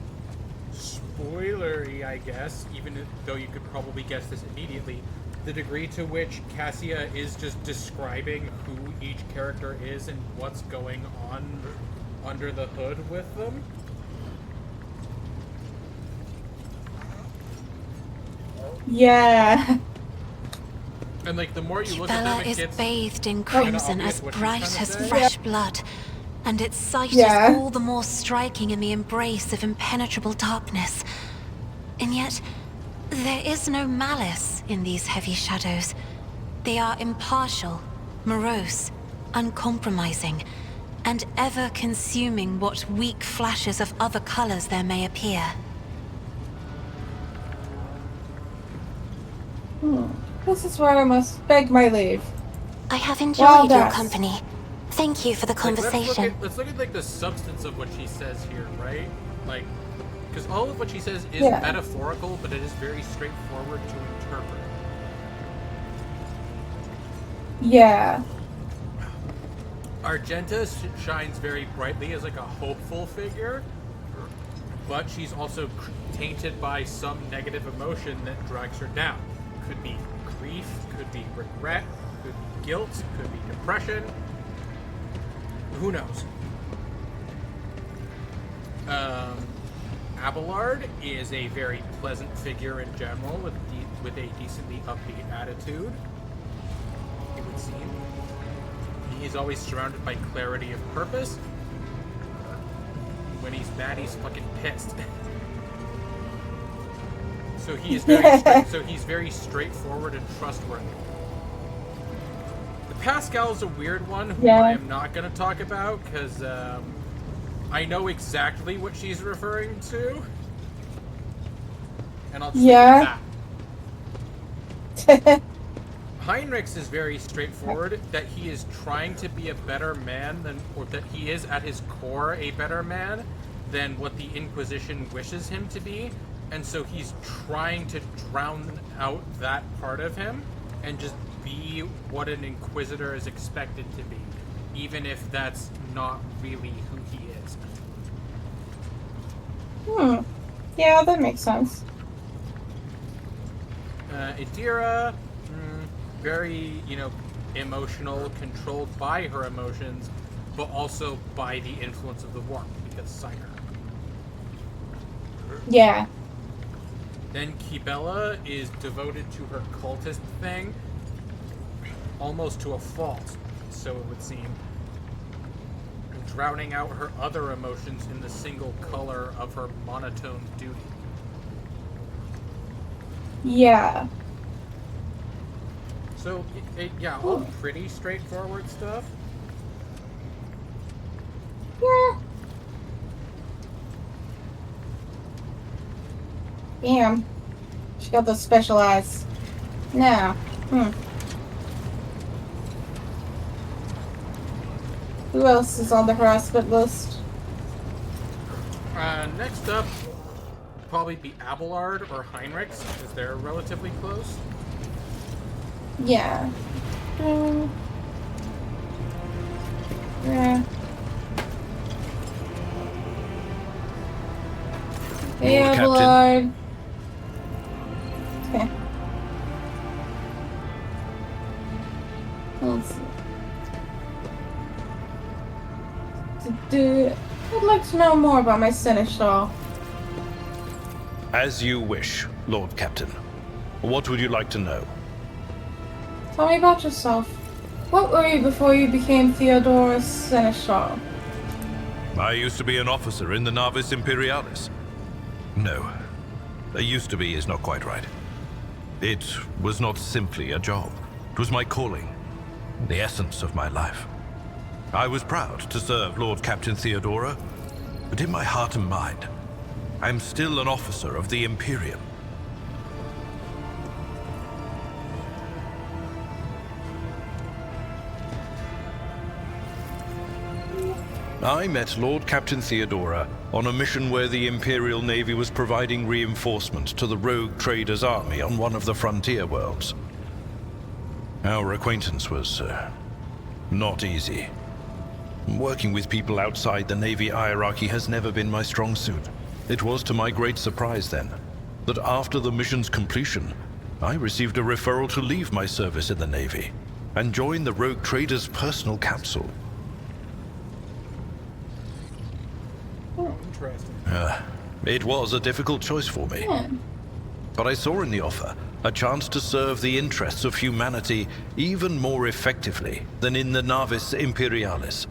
spoilery, I guess, even though you could probably guess this immediately, the degree to which Cassia is just describing who each character is and what's going on under the hood with them. Yeah. And like the more you look at Bella them, it is gets bathed in crimson as bright as say. fresh blood, and its sight Yeah. is all the more striking in the embrace of impenetrable darkness. And yet, there is no malice in these heavy shadows. They are impartial, morose, uncompromising, and ever consuming what weak flashes of other colors there may appear. This is where I must beg my leave. I have Well, enjoyed your that's- company. Thank you for the Like, conversation. let's look at like the substance of what she says here, right? Like, because all of what she says is Yeah. metaphorical, but it is very straightforward to interpret. Yeah. Argenta shines very brightly as like a hopeful figure, but she's also tainted by some negative emotion that drags her down. Could be grief, could be regret, could be guilt, could be depression. Who knows? Abelard is a very pleasant figure in general, with a decently upbeat attitude, it would seem. He's always surrounded by clarity of purpose. When he's mad, he's fucking pissed. So he is very straightforward and trustworthy. The Pascal's a weird one who I am not going to talk about because I know exactly what she's referring to, and I'll just leave it at that. Heinrichs is very straightforward, that he is trying to be a better man or that he is at his core a better man than what the Inquisition wishes him to be, and so he's trying to drown out that part of him and just be what an Inquisitor is expected to be, even if that's not really who he is. Yeah, that makes sense. Idira, very, emotional, controlled by her emotions, but also by the influence of the warmth, because Sire. Yeah. Then Kibella is devoted to her cultist thing, almost to a fault, so it would seem, drowning out her other emotions in the single color of her monotone duty. Yeah. So, yeah, all pretty straightforward stuff. Yeah. Damn. She got those special eyes. Now. Who else is on the harassment list? Next up, probably be Abelard or Heinrichs, because they're relatively close. Yeah. Yeah. Hey, Lord Abelard. Okay. Let's see. I'd like to know more about my seneschal. As you wish, Lord Captain. What would you like to know? Tell me about yourself. What were you before you became Theodorus Seneschal? I used to be an officer in the Navis Imperialis. No, a used to be is not quite right. It was not simply a job. It was my calling, the essence of my life. I was proud to serve Lord Captain Theodora, but in my heart and mind, I'm still an officer of the Imperium. I met Lord Captain Theodora on a mission where the Imperial Navy was providing reinforcement to the rogue traders' army on one of the frontier worlds. Our acquaintance was not easy. Working with people outside the Navy hierarchy has never been my strong suit. It was to my great surprise then, that after the mission's completion, I received a referral to leave my service in the Navy and join the rogue traders' personal council. Interesting. It was a difficult choice for me. But I saw in the offer a chance to serve the interests of humanity even more effectively than in the Navis Imperialis.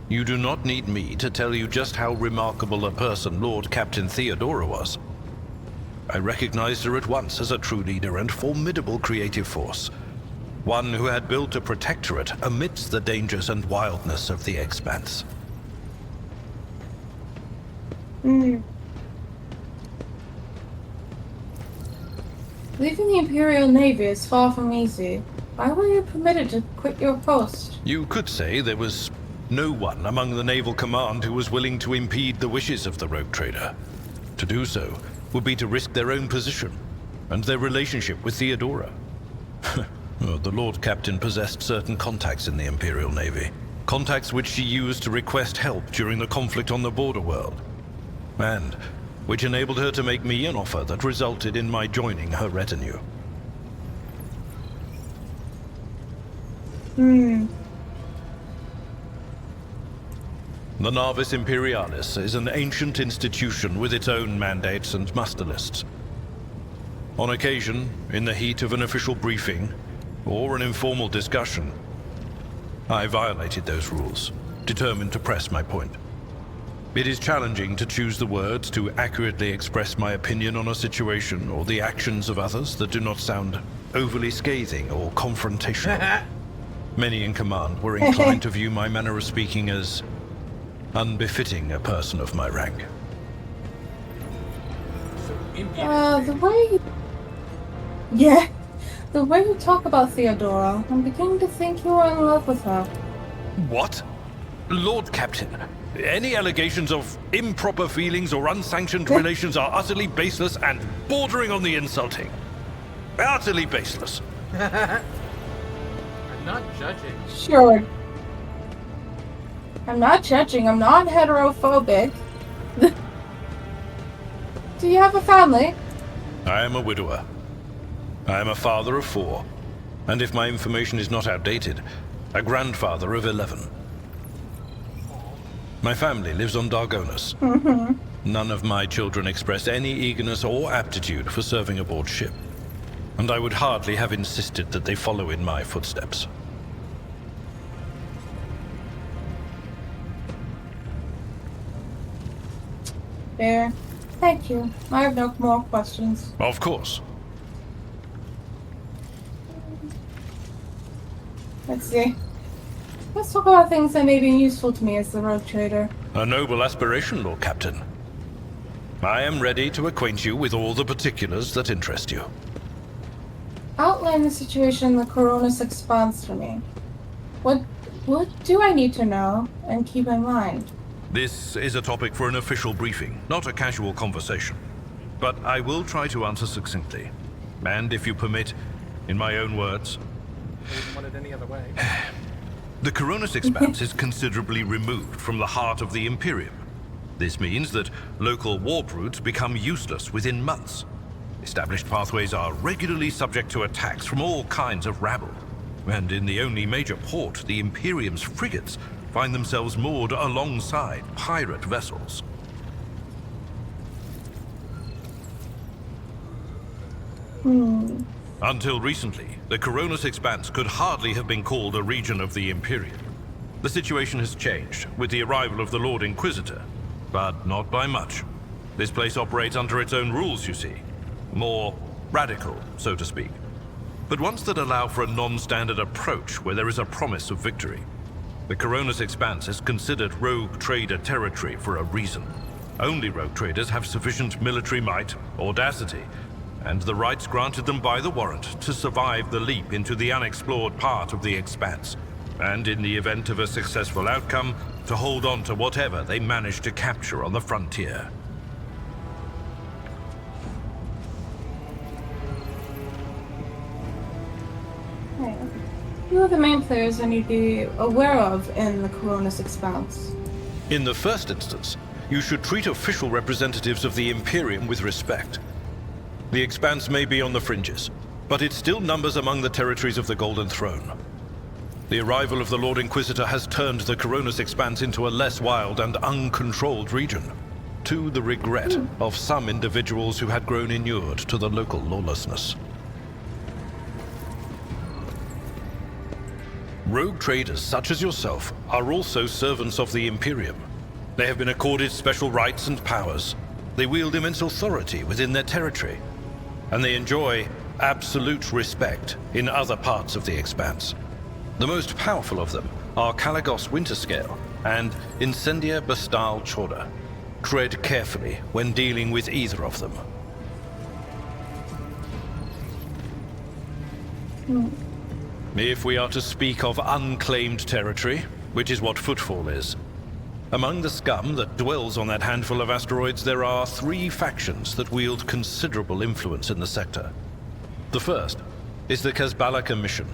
You do not need me to tell you just how remarkable a person Lord Captain Theodora was. I recognized her at once as a true leader and formidable creative force. One who had built a protectorate amidst the dangers and wildness of the expanse. Leaving the Imperial Navy is far from easy. Why were you permitted to quit your post? You could say there was no one among the naval command who was willing to impede the wishes of the rogue trader. To do so would be to risk their own position and their relationship with Theodora. The Lord Captain possessed certain contacts in the Imperial Navy. Contacts which she used to request help during the conflict on the border world. And which enabled her to make me an offer that resulted in my joining her retinue. The Navis Imperialis is an ancient institution with its own mandates and muster lists. On occasion, in the heat of an official briefing, or an informal discussion, I violated those rules, determined to press my point. It is challenging to choose the words to accurately express my opinion on a situation or the actions of others that do not sound overly scathing or confrontational. Many in command were inclined to view my manner of speaking as unbefitting a person of my rank. The way... Yeah, the way you talk about Theodora, I'm beginning to think you are in love with her. What? Lord Captain, any allegations of improper feelings or unsanctioned relations are utterly baseless and bordering on the insulting. Utterly baseless. I'm not judging. Sure. I'm not judging. I'm not heterophobic. Do you have a family? I am a widower. I am a father of 4. And if my information is not outdated, a grandfather of 11. My family lives on Dargonus. None of my children express any eagerness or aptitude for serving aboard ship. And I would hardly have insisted that they follow in my footsteps. Fair. Thank you. I have no more questions. Of course. Let's see. Let's talk about things that may be useful to me as the rogue trader. A noble aspiration, Lord Captain. I am ready to acquaint you with all the particulars that interest you. Outline the situation in the Coronis Expanse for me. What do I need to know and keep in mind? This is a topic for an official briefing, not a casual conversation. But I will try to answer succinctly. And if you permit, in my own words... I wouldn't want it any other way. The Coronis Expanse is considerably removed from the heart of the Imperium. This means that local warp routes become useless within months. Established pathways are regularly subject to attacks from all kinds of rabble. And in the only major port, the Imperium's frigates find themselves moored alongside pirate vessels. Until recently, the Coronis Expanse could hardly have been called a region of the Imperium. The situation has changed with the arrival of the Lord Inquisitor, but not by much. This place operates under its own rules, you see. More radical, so to speak. But ones that allow for a non-standard approach where there is a promise of victory. The Coronis Expanse is considered rogue trader territory for a reason. Only rogue traders have sufficient military might, audacity, and the rights granted them by the warrant to survive the leap into the unexplored part of the Expanse, and in the event of a successful outcome, to hold on to whatever they manage to capture on the frontier. Who are the main players I need to be aware of in the Coronis Expanse? In the first instance, you should treat official representatives of the Imperium with respect. The Expanse may be on the fringes, but it still numbers among the territories of the Golden Throne. The arrival of the Lord Inquisitor has turned the Coronis Expanse into a less wild and uncontrolled region, to the regret of some individuals who had grown inured to the local lawlessness. Rogue traders such as yourself are also servants of the Imperium. They have been accorded special rights and powers. They wield immense authority within their territory, and they enjoy absolute respect in other parts of the Expanse. The most powerful of them are Kalagos Winterscale and Incendia Bastal Chorda. Tread carefully when dealing with either of them. If we are to speak of unclaimed territory, which is what Footfall is, among the scum that dwells on that handful of asteroids, there are 3 factions that wield considerable influence in the sector. The first is the Kazbala Commission,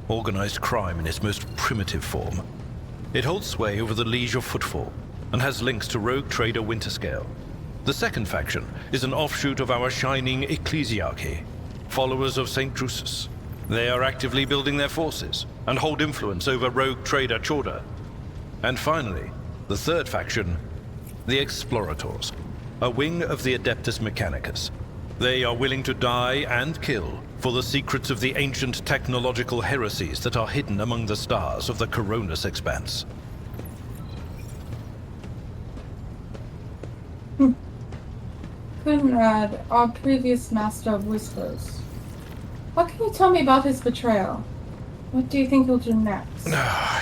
organized crime in its most primitive form. It holds sway over the Liege of Footfall, and has links to rogue trader Winterscale. The second faction is an offshoot of our shining ecclesiarchy, followers of St. Drusus. They are actively building their forces, and hold influence over rogue trader Chorda. And finally, the third faction, the Explorators, a wing of the Adeptus Mechanicus. They are willing to die and kill for the secrets of the ancient technological heresies that are hidden among the stars of the Coronis Expanse. Conrad, our previous master of whispers. What can you tell me about his betrayal? What do you think he'll do next?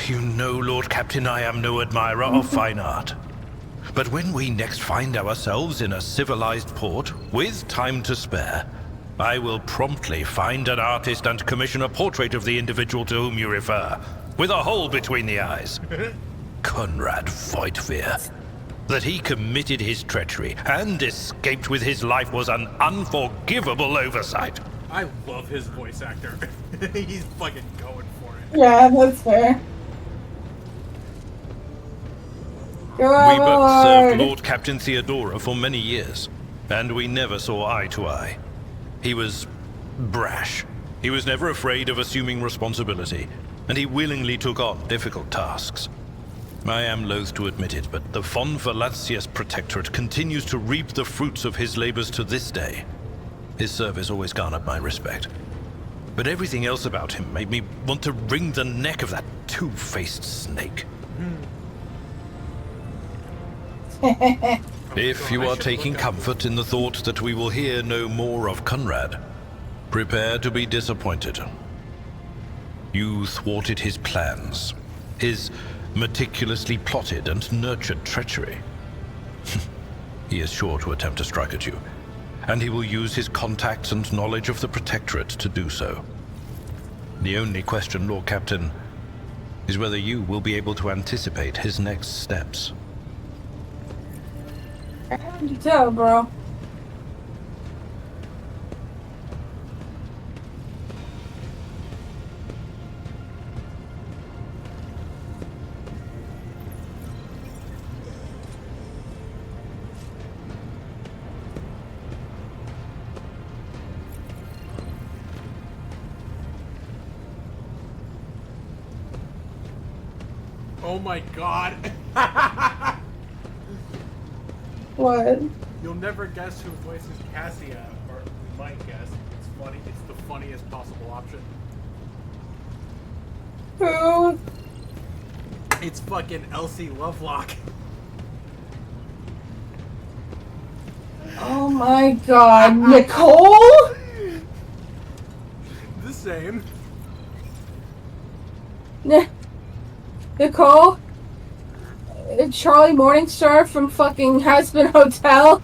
You know, Lord Captain, I am no admirer of fine art. But when we next find ourselves in a civilized port, with time to spare, I will promptly find an artist and commission a portrait of the individual to whom you refer, with a hole between the eyes. Conrad Voigtveer. That he committed his treachery and escaped with his life was an unforgivable oversight. I love his voice actor. He's fucking going for it. Yeah, that's fair. We both served Lord Captain Theodora for many years, and we never saw eye to eye. He was brash. He was never afraid of assuming responsibility, and he willingly took on difficult tasks. I am loath to admit it, but the Von Valancius Protectorate continues to reap the fruits of his labors to this day. His service always garnered my respect. But everything else about him made me want to wring the neck of that two-faced snake. If you are taking comfort in the thought that we will hear no more of Conrad, prepare to be disappointed. You thwarted his plans, his meticulously plotted and nurtured treachery. He is sure to attempt to strike at you, and he will use his contacts and knowledge of the Protectorate to do so. The only question, Lord Captain, is whether you will be able to anticipate his next steps. How did you tell, bro? Oh my god. What? You'll never guess who voices Cassia, or you might guess. It's funny. It's the funniest possible option. Who? It's fucking Elsie Lovelock. Oh my god, Nicole? The same. Nicole? Charlie Morningstar from fucking Has-Been Hotel?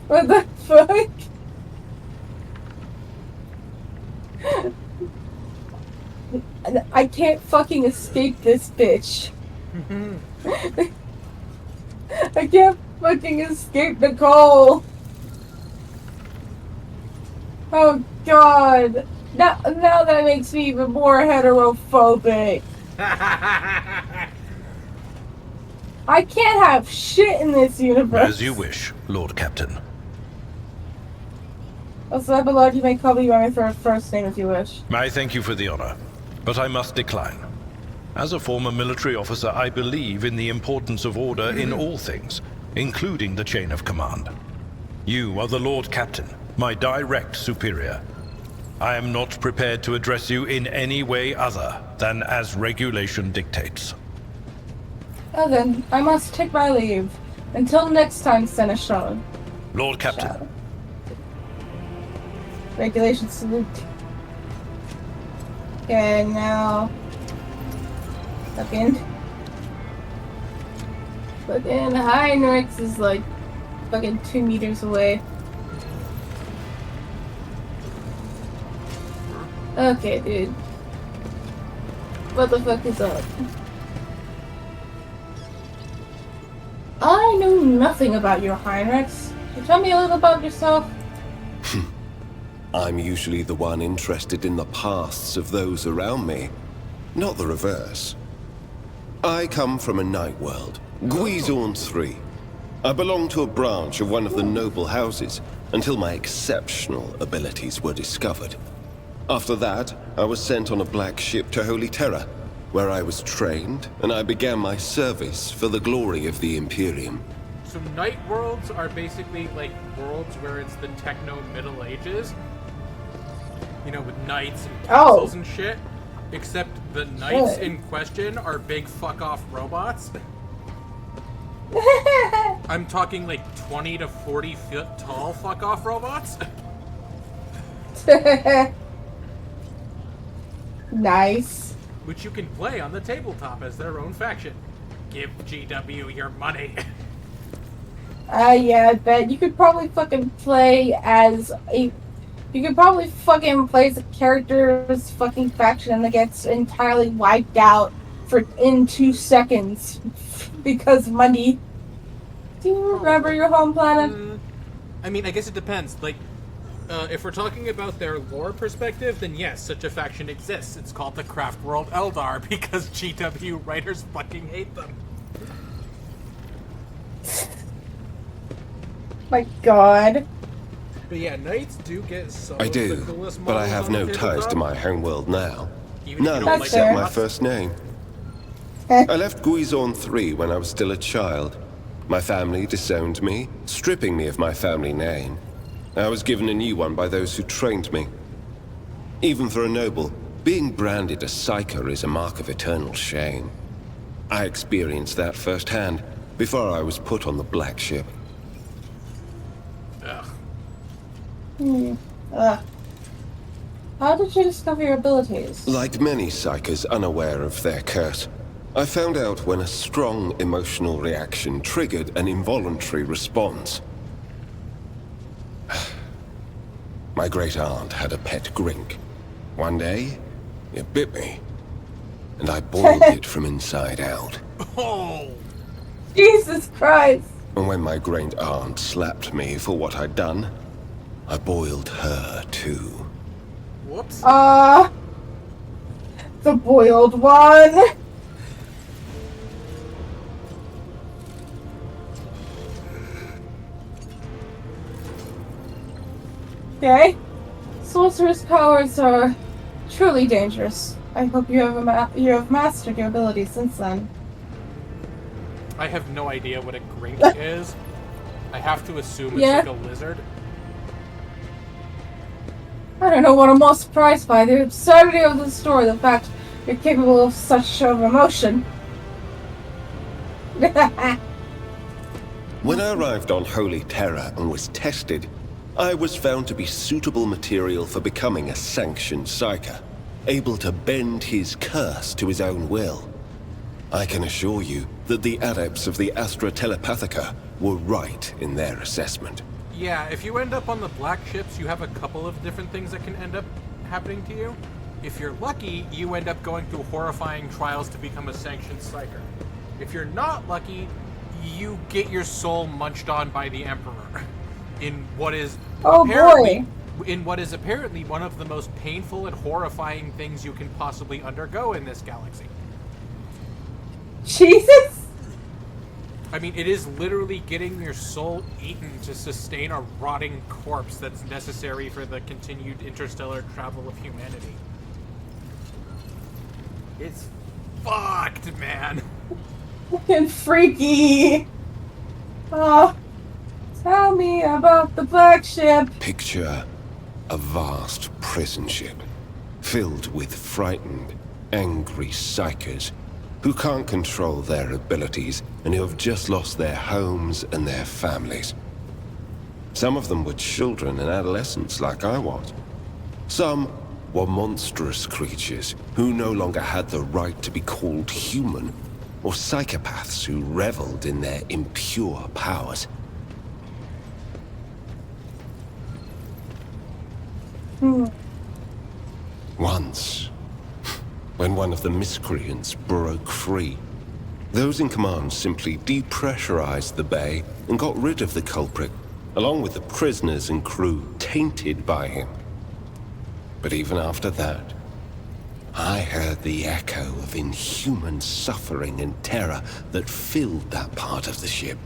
What the fuck? I can't fucking escape this bitch. I can't fucking escape Nicole. Oh god. Now that makes me even more heterophobic. I can't have shit in this universe. As you wish, Lord Captain. Also, my lord, you may call me by my first name if you wish. I thank you for the honor, but I must decline. As a former military officer, I believe in the importance of order in all things, including the chain of command. You are the Lord Captain, my direct superior. I am not prepared to address you in any way other than as regulation dictates. Well then, I must take my leave. Until next time, Seneschal. Lord Captain. Regulation salute. Okay, now... Fucking Heinrichs is like fucking 2 meters away. Okay, dude. What the fuck is up? I know nothing about your Heinrichs. Can you tell me a little about yourself? I'm usually the one interested in the pasts of those around me, not the reverse. I come from a night world, Guizorn 3. I belong to a branch of one of the noble houses until my exceptional abilities were discovered. After that, I was sent on a black ship to Holy Terra, where I was trained, and I began my service for the glory of the Imperium. So night worlds are basically like worlds where it's the techno Middle Ages. You know, with knights and castles and shit. Except the knights in question are big fuck-off robots. I'm talking like 20 to 40 foot tall fuck-off robots. Nice. Which you can play on the tabletop as their own faction. Give GW your money. Yeah, I bet you could probably fucking play as a... You could probably fucking play as a character's fucking faction that gets entirely wiped out in 2 seconds because money. Do you remember your home planet? I mean, I guess it depends. Like, if we're talking about their lore perspective, then yes, such a faction exists. It's called the Craft World Eldar because GW writers fucking hate them. My god. But yeah, knights do get some I of do, the coolest but I models have on no the ties tabletop. to my homeworld now. Even if you None don't like except my robots. first name. I left Guizorn 3 when I was still a child. My family disowned me, stripping me of my family name. I was given a new one by those who trained me. Even for a noble, being branded a psyker is a mark of eternal shame. I experienced that firsthand before I was put on the Black Ship. How did you discover your abilities? Like many psychers unaware of their curse, I found out when a strong emotional reaction triggered an involuntary response. My great-aunt had a pet grink. One day, it bit me, and I boiled it from inside out. Oh! Jesus Christ! And when my great-aunt slapped me for what I'd done, I boiled her too. Whoops. The boiled one! Okay. Sorcerer's powers are truly dangerous. I hope you have mastered your abilities since then. I have no idea what a grink is. I have to assume it's Yeah. like a lizard. I don't know what I'm most surprised by. The absurdity of the story, the fact you're capable of such of emotion. When I arrived on Holy Terra and was tested, I was found to be suitable material for becoming a sanctioned psyker, able to bend his curse to his own will. I can assure you that the adepts of the Astra Telepathica were right in their assessment. Yeah, if you end up on the black ships, you have a couple of different things that can end up happening to you. If you're lucky, you end up going through horrifying trials to become a sanctioned psyker. If you're not lucky, you get your soul munched on by the Emperor in what is apparently one of the most painful and horrifying things you can possibly undergo in this galaxy. Jesus! I mean, it is literally getting your soul eaten to sustain a rotting corpse that's necessary for the continued interstellar travel of humanity. It's fucked, man. Fucking freaky! Tell me about the black ship. Picture a vast prison ship, filled with frightened, angry psychers who can't control their abilities and who have just lost their homes and their families. Some of them were children and adolescents like I was. Some were monstrous creatures who no longer had the right to be called human, or psychopaths who reveled in their impure powers. Once, when one of the miscreants broke free, those in command simply depressurized the bay and got rid of the culprit, along with the prisoners and crew tainted by him. But even after that, I heard the echo of inhuman suffering and terror that filled that part of the ship.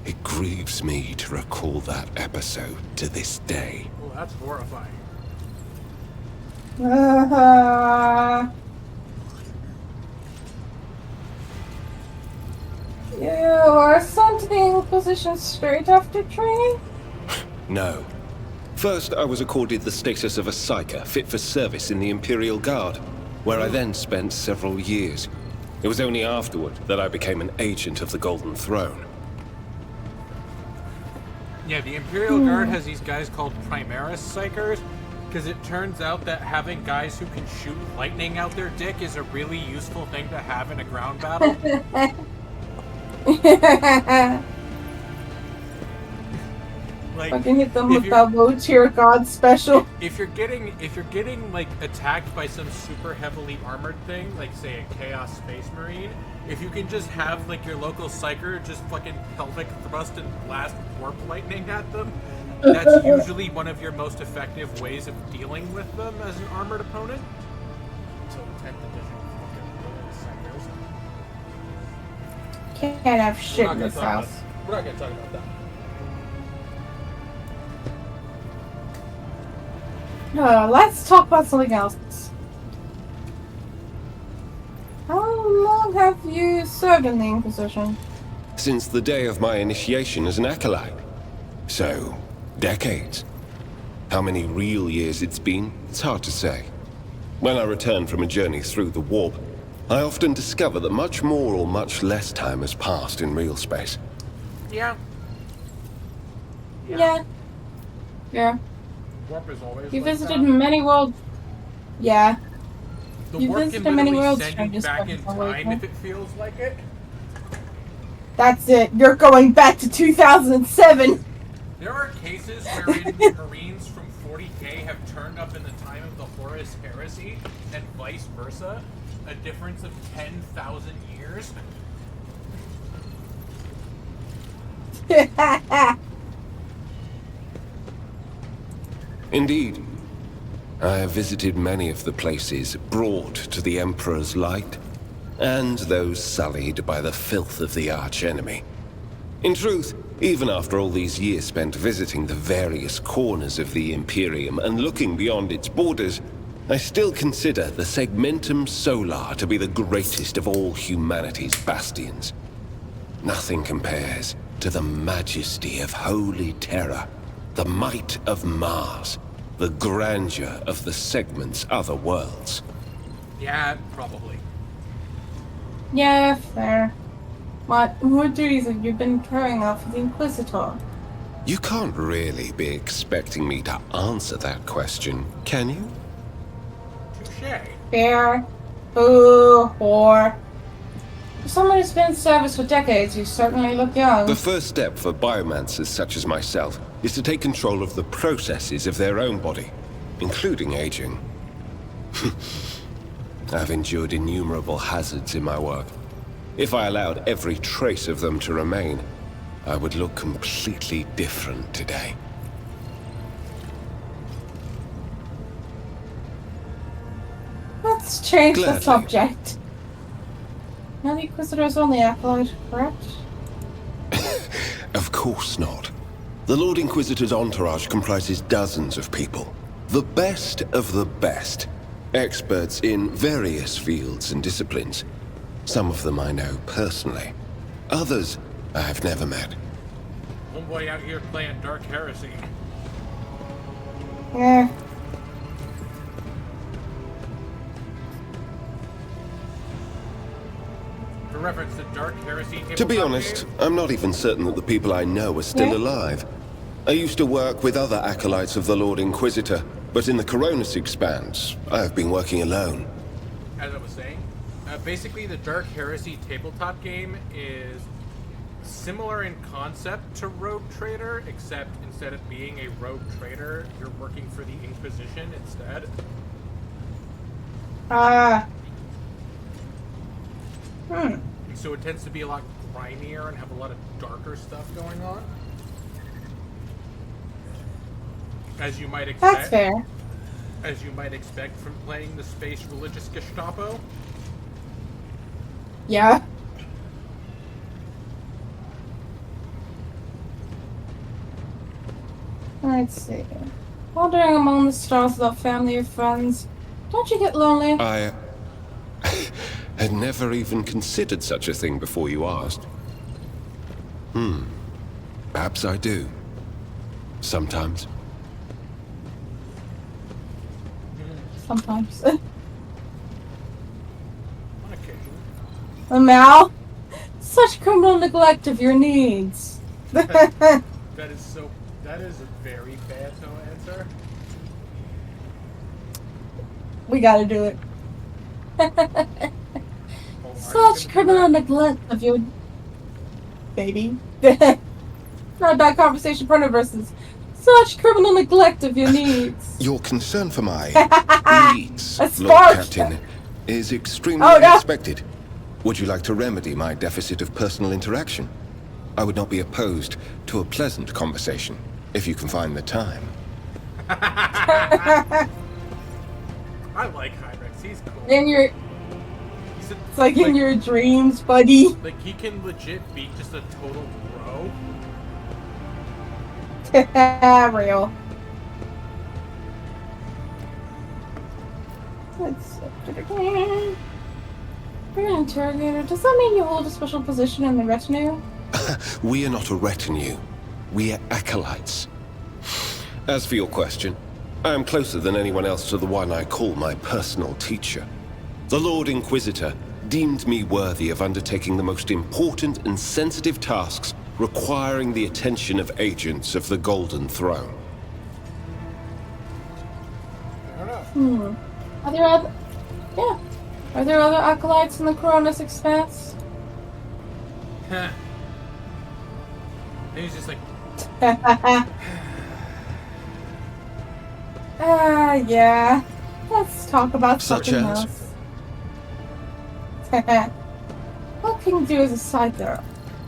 It grieves me to recall that episode to this day. Well, that's horrifying. You are sent to the Inquisition straight after training? No. First, I was accorded the status of a psyker fit for service in the Imperial Guard, where I then spent several years. It was only afterward that I became an agent of the Golden Throne. Yeah, the Imperial Guard has these guys called Primaris Psychers, because it turns out that having guys who can shoot lightning out their dick is a really useful thing to have in a ground battle. Like, fucking hit them with that low tier god special. If you're getting like attacked by some super heavily armored thing, like say a Chaos Space Marine, if you can just have like your local psyker just fucking pelvic thrust and blast warp lightning at them, that's usually one of your most effective ways of dealing with them as an armored opponent. So 10th edition psychers. Can't have shit in this house. We're not gonna talk about that. Let's talk about something else. How long have you served in the Inquisition? Since the day of my initiation as an acolyte. So, decades. How many real years it's been, it's hard to say. When I return from a journey through the warp, I often discover that much more or much less time has passed in real space. Yeah. Yeah. Warp is always You like visited that. many worlds. Yeah. The You warp can visited many literally worlds. send you back in time if it feels like it. That's it. You're going back to 2007. There are cases wherein Marines from 40K have turned up in the time of the Horus Heresy, and vice versa. A difference of 10,000 years. Indeed. I have visited many of the places brought to the Emperor's light, and those sullied by the filth of the archenemy. In truth, even after all these years spent visiting the various corners of the Imperium and looking beyond its borders, I still consider the Segmentum Solar to be the greatest of all humanity's bastions. Nothing compares to the majesty of Holy Terror, the might of Mars, the grandeur of the Segment's other worlds. Yeah, probably. Yeah, fair. What duties have you been carrying out for the Inquisitor? You can't really be expecting me to answer that question, can you? Touché. Fair. Boo. Whore. For someone who's been in service for decades, you certainly look young. The first step for biomancers such as myself is to take control of the processes of their own body, including aging. I've endured innumerable hazards in my work. If I allowed every trace of them to remain, I would look completely different today. Let's change the Gladly. subject. Now the Inquisitor's only acolyte, correct? Of course not. The Lord Inquisitor's entourage comprises dozens of people. The best of the best. Experts in various fields and disciplines. Some of them I know personally. Others I've never met. Homeboy out here playing Dark Heresy. Yeah. For reference, the Dark Heresy. To be honest, I'm not even certain that the people I know are still alive. I used to work with other acolytes of the Lord Inquisitor, but in the Coronis Expanse, I have been working alone. As I was saying, basically the Dark Heresy tabletop game is similar in concept to Rogue Trader, except instead of being a Rogue Trader, you're working for the Inquisition instead. So it tends to be a lot grimier and have a lot of darker stuff going on. As you might expect. That's fair. As you might expect from playing the space religious Gestapo. Yeah. Let's see. Wandering among the stars without family or friends. Don't you get lonely? I had never even considered such a thing before you asked. Perhaps I do. Sometimes. Sometimes. On occasion. Mal, such criminal neglect of your needs. That is so That is a very bad no answer. We gotta do it. Such criminal neglect of your baby. Not a bad conversation partner versus such criminal neglect of your needs. Your concern for my needs, A Lord spark. Captain, is extremely Oh, no. unexpected. Would you like to remedy my deficit of personal interaction? I would not be opposed to a pleasant conversation, if you can find the time. I like Hybrex. He's cool. In your, He's it's like in your dreams, buddy. Like, he can legit be just a total bro. Real. Let's. You're an interrogator. Does that mean you hold a special position in the retinue? We are not a retinue. We are acolytes. As for your question, I am closer than anyone else to the one I call my personal teacher. The Lord Inquisitor deemed me worthy of undertaking the most important and sensitive tasks requiring the attention of agents of the Golden Throne. Are there other... Yeah. Are there other acolytes in the Coronis Expanse? Huh. And he's just like, yeah. Let's talk about Such something as? else. What can you do as a side there?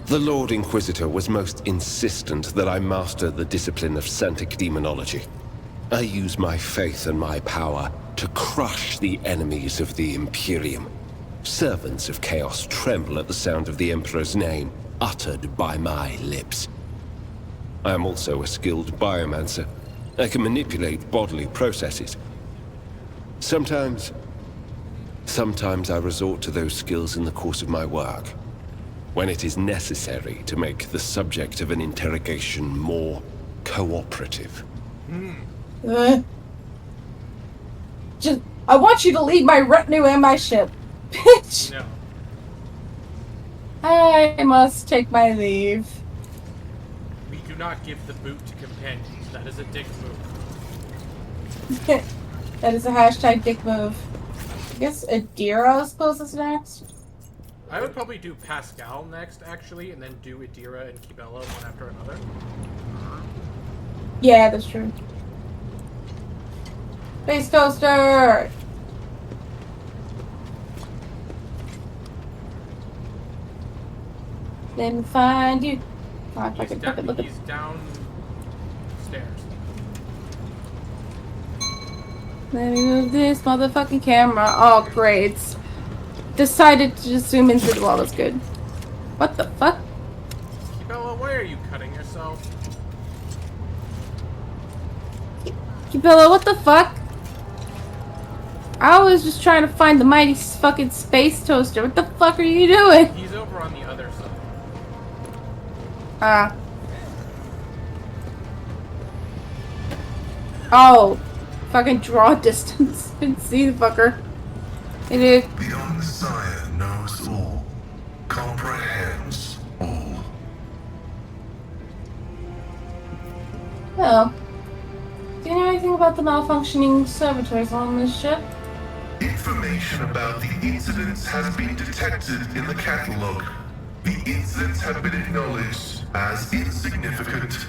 The Lord Inquisitor was most insistent that I master the discipline of Santic Demonology. I use my faith and my power to crush the enemies of the Imperium. Servants of Chaos tremble at the sound of the Emperor's name, uttered by my lips. I am also a skilled biomancer. I can manipulate bodily processes. Sometimes I resort to those skills in the course of my work, when it is necessary to make the subject of an interrogation more cooperative. Just, I want you to lead my retinue and my ship. Bitch! no. I must take my leave. We do not give the boot to companions. That is a dick move. That is a hashtag dick move. I guess Adira, I suppose, is next. I would probably do Pascal next, actually, and then do Adira and Kibella one after another. Yeah, that's true. Space Toaster! Then find you. Oh, if I He's, could fucking look at. he's downstairs. Let me move this motherfucking camera. Oh, great. It's decided to just zoom into the wall. That's good. What the fuck? Kibella, why are you cutting yourself? Kibella, what the fuck? I was just trying to find the mighty fucking Space Toaster. What the fuck are you doing? He's over on the other side. Oh. Fucking draw distance. Didn't see the fucker. It is. The Omnissiah knows all, comprehends all. Well. Do you know anything about the malfunctioning servitors on this ship? Information about the incidents has been detected in the catalog. The incidents have been acknowledged as insignificant.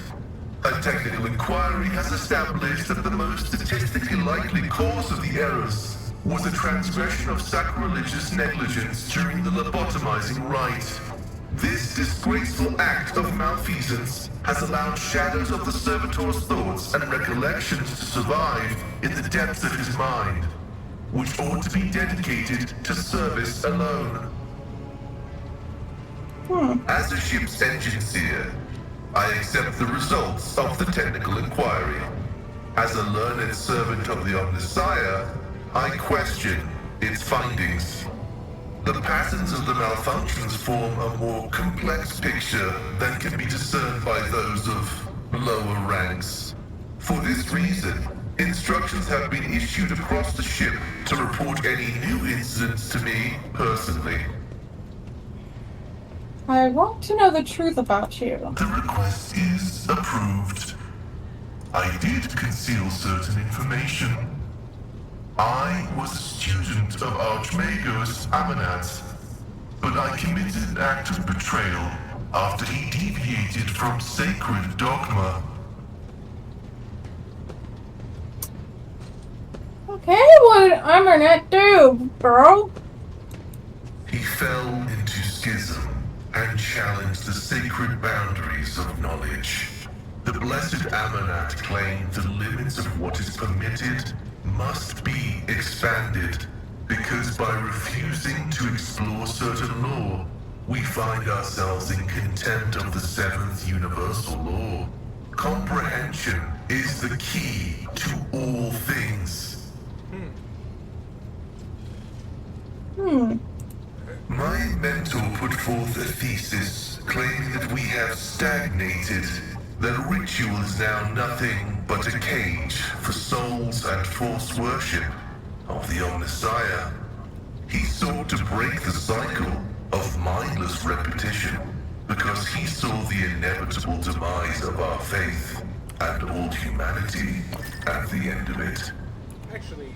A technical inquiry has established that the most statistically likely cause of the errors was a transgression of sacrilegious negligence during the lobotomizing rite. This disgraceful act of malfeasance has allowed shadows of the servitor's thoughts and recollections to survive in the depths of his mind, which ought to be dedicated to service alone. As a ship's engine seer, I accept the results of the technical inquiry. As a learned servant of the Omnissiah, I question its findings. The patterns of the malfunctions form a more complex picture than can be discerned by those of lower ranks. For this reason, instructions have been issued across the ship to report any new incidents to me personally. I want to know the truth about you. The request is approved. I did conceal certain information. I was a student of Archmagos Amanat, but I committed an act of betrayal after he deviated from sacred dogma. Okay, what did Amarnet do, bro? He fell into schism and challenged the sacred boundaries of knowledge. The blessed Amanat claimed the limits of what is permitted must be expanded, because by refusing to explore certain law, we find ourselves in contempt of the seventh universal law. Comprehension is the key to all things. My mentor put forth a thesis claiming that we have stagnated, that ritual is now nothing but a cage for souls and false worship of the Omnissiah. He sought to break the cycle of mindless repetition because he saw the inevitable demise of our faith and all humanity at the end of it. Actually,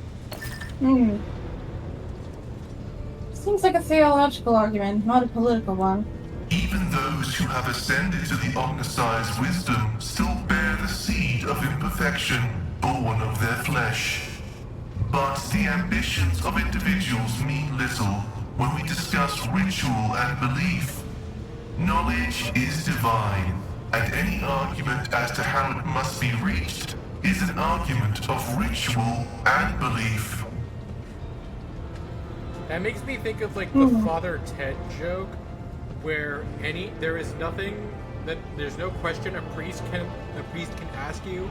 Seems like a theological argument, not a political one. Even those who have ascended to the Omnissiah's wisdom still bear the seed of imperfection born of their flesh. But the ambitions of individuals mean little when we discuss ritual and belief. Knowledge is divine, and any argument as to how it must be reached is an argument of ritual and belief. that makes me think of like the Father Ted joke, where there is nothing that there's no question a priest can ask you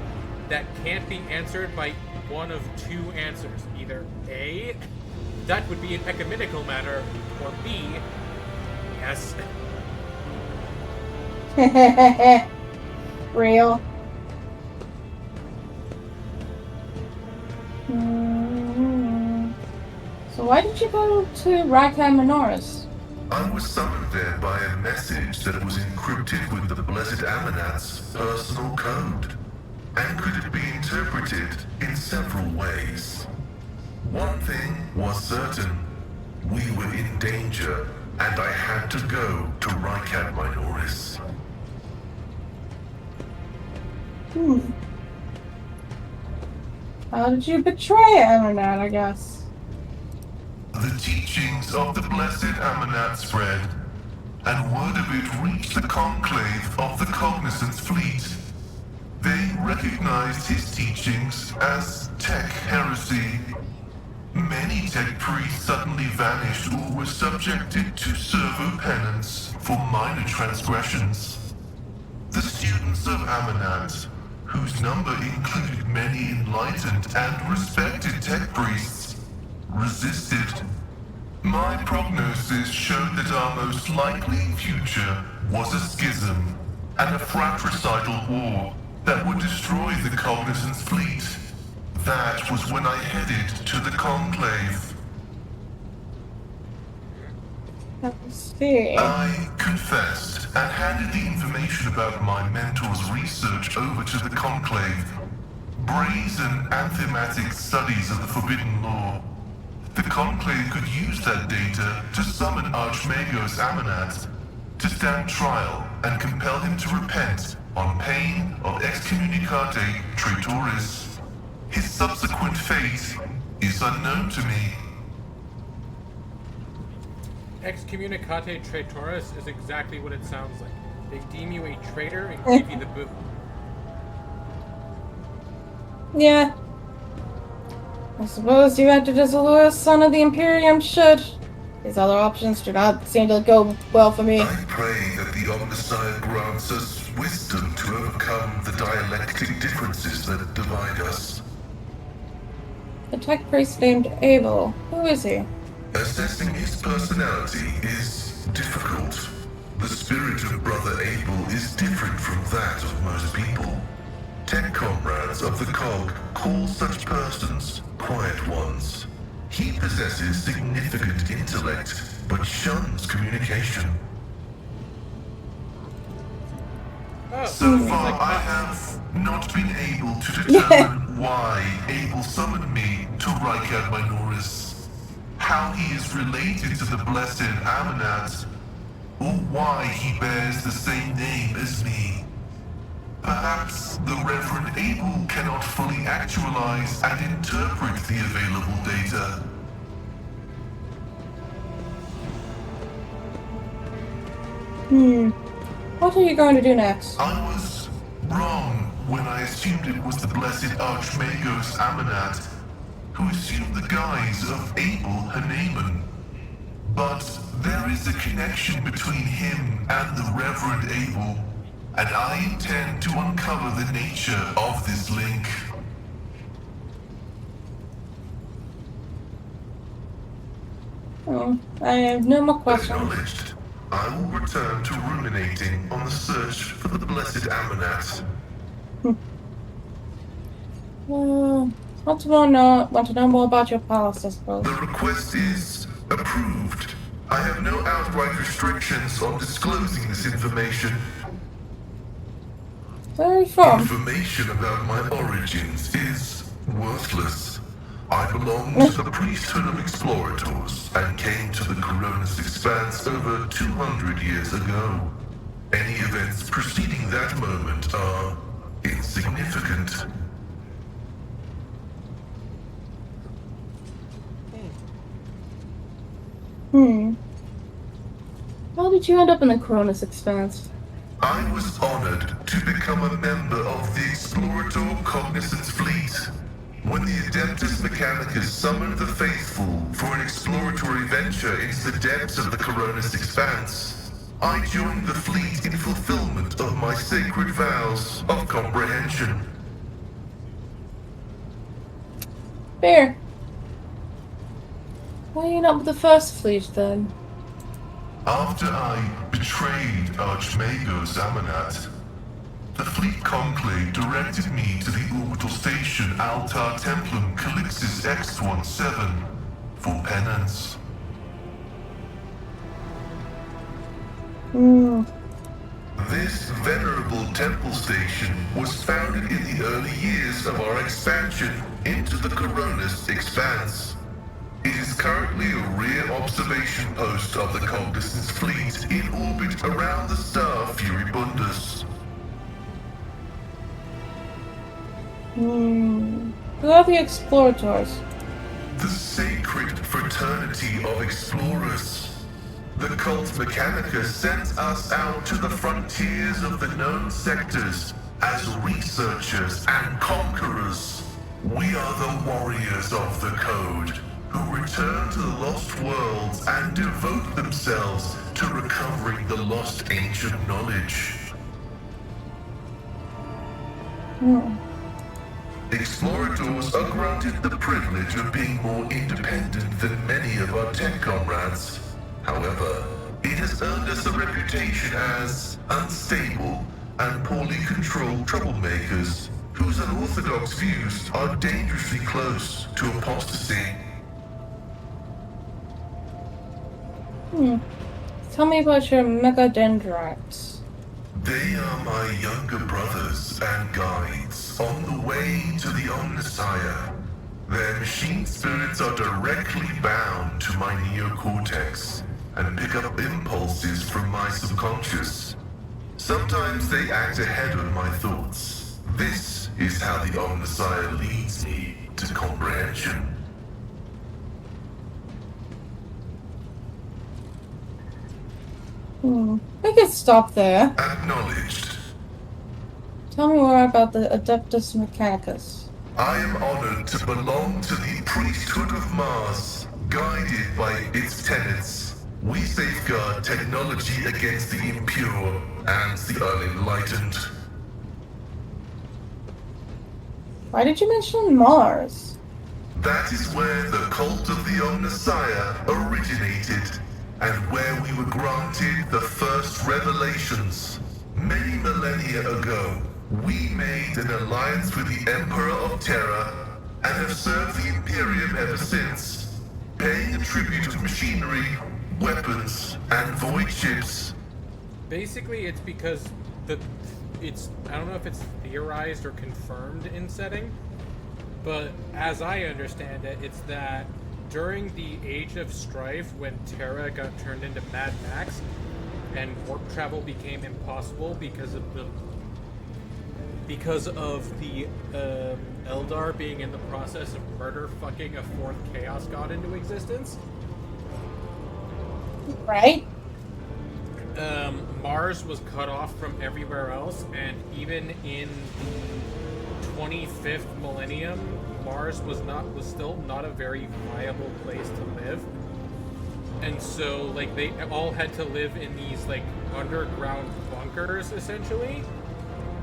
that can't be answered by one of two answers. Either A, that would be an ecumenical matter, or B, yes. Real. So why did you go to Raikai Minoris? I was summoned there by a message that was encrypted with the Blessed Amanat's personal code, and could be interpreted in several ways. One thing was certain: we were in danger, and I had to go to Raikai Minoris. How did you betray Amanat, I guess? The teachings of the Blessed Amanat spread, and word of it reached the conclave of the Cognizance Fleet. They recognized his teachings as tech heresy. Many tech priests suddenly vanished or were subjected to servo penance for minor transgressions. The students of Amanat, whose number included many enlightened and respected tech priests, resisted. My prognosis showed that our most likely future was a schism and a fratricidal war that would destroy the Cognizance Fleet. That was when I headed to the Conclave. Let's see. I confessed and handed the information about my mentor's research over to the Conclave. Brazen anthematic studies of the Forbidden Law. The Conclave could use that data to summon Archmagos Amanat to stand trial and compel him to repent on pain of excommunicate traitoris. His subsequent fate is unknown to me. Excommunicate traitoris is exactly what it sounds like. They deem you a traitor and give you the boot. Yeah. I suppose you acted as a loyal son of the Imperium should. These other options do not seem to go well for me. I pray that the Omnissiah grants us wisdom to overcome the dialectic differences that divide us. The tech priest named Abel. Who is he? Assessing his personality is difficult. The spirit of Brother Abel is different from that of most people. Tech comrades of the Cog call such persons quiet ones. He possesses significant intellect, but shuns communication. So far, I have not been able to determine why Abel summoned me to Rykad Minoris, how he is related to the Blessed Amanat, or why he bears the same name as me. Perhaps the Reverend Abel cannot fully actualize and interpret the available data. What are you going to do next? I was wrong when I assumed it was the Blessed Archmagos Amanat, who assumed the guise of Abel Haneman. But there is a connection between him and the Reverend Abel, and I intend to uncover the nature of this link. Oh, I have no more questions. Acknowledged. I will return to ruminating on the search for the Blessed Amanat. Want to know more about your past, I suppose. The request is approved. I have no outright restrictions on disclosing this information. Where are you from? Information about my origins is worthless. I belong to the priesthood of explorators and came to the Coronis Expanse over 200 years ago. Any events preceding that moment are insignificant. How did you end up in the Coronis Expanse? I was honored to become a member of the Explorator Cognizance Fleet. When the Adeptus Mechanicus summoned the faithful for an exploratory venture into the depths of the Coronis Expanse, I joined the fleet in fulfillment of my sacred vows of comprehension. Fair. Why are you not with the first fleet then? After I betrayed Archmagos Amanat, the fleet conclave directed me to the orbital station Altar Templum Calixis X-17 for penance. This venerable temple station was founded in the early years of our expansion into the Coronis Expanse. It is currently a rear observation post of the Cognizance Fleet in orbit around the star Furibundus. Who are the explorators? The sacred fraternity of explorers. The cult Mechanica sent us out to the frontiers of the known sectors as researchers and conquerors. We are the warriors of the Code, who return to the lost worlds and devote themselves to recovering the lost ancient knowledge. Explorators are granted the privilege of being more independent than many of our tech comrades. However, it has earned us a reputation as unstable and poorly controlled troublemakers whose unorthodox views are dangerously close to apostasy. Tell me about your megadendrites. They are my younger brothers and guides on the way to the Omnissiah. Their machine spirits are directly bound to my neocortex and pick up impulses from my subconscious. Sometimes they act ahead of my thoughts. This is how the Omnissiah leads me to comprehension. We could stop there. Acknowledged. Tell me more about the Adeptus Mechanicus. I am honored to belong to the priesthood of Mars, guided by its tenets. We safeguard technology against the impure and the unenlightened. Why did you mention Mars? That is where the cult of the Omnissiah originated, and where we were granted the first revelations. Many millennia ago, we made an alliance with the Emperor of Terra, and have served the Imperium ever since, paying a tribute of machinery, weapons, and void ships. Basically, it's because the I don't know if it's theorized or confirmed in setting, but as I understand it, it's that during the Age of Strife, when Terra got turned into Mad Max, and warp travel became impossible because of the Eldar being in the process of murder fucking a fourth Chaos God into existence. Right? Mars was cut off from everywhere else, and even in the 25th millennium, Mars was still not a very viable place to live. And so, like, they all had to live in these, like, underground bunkers, essentially,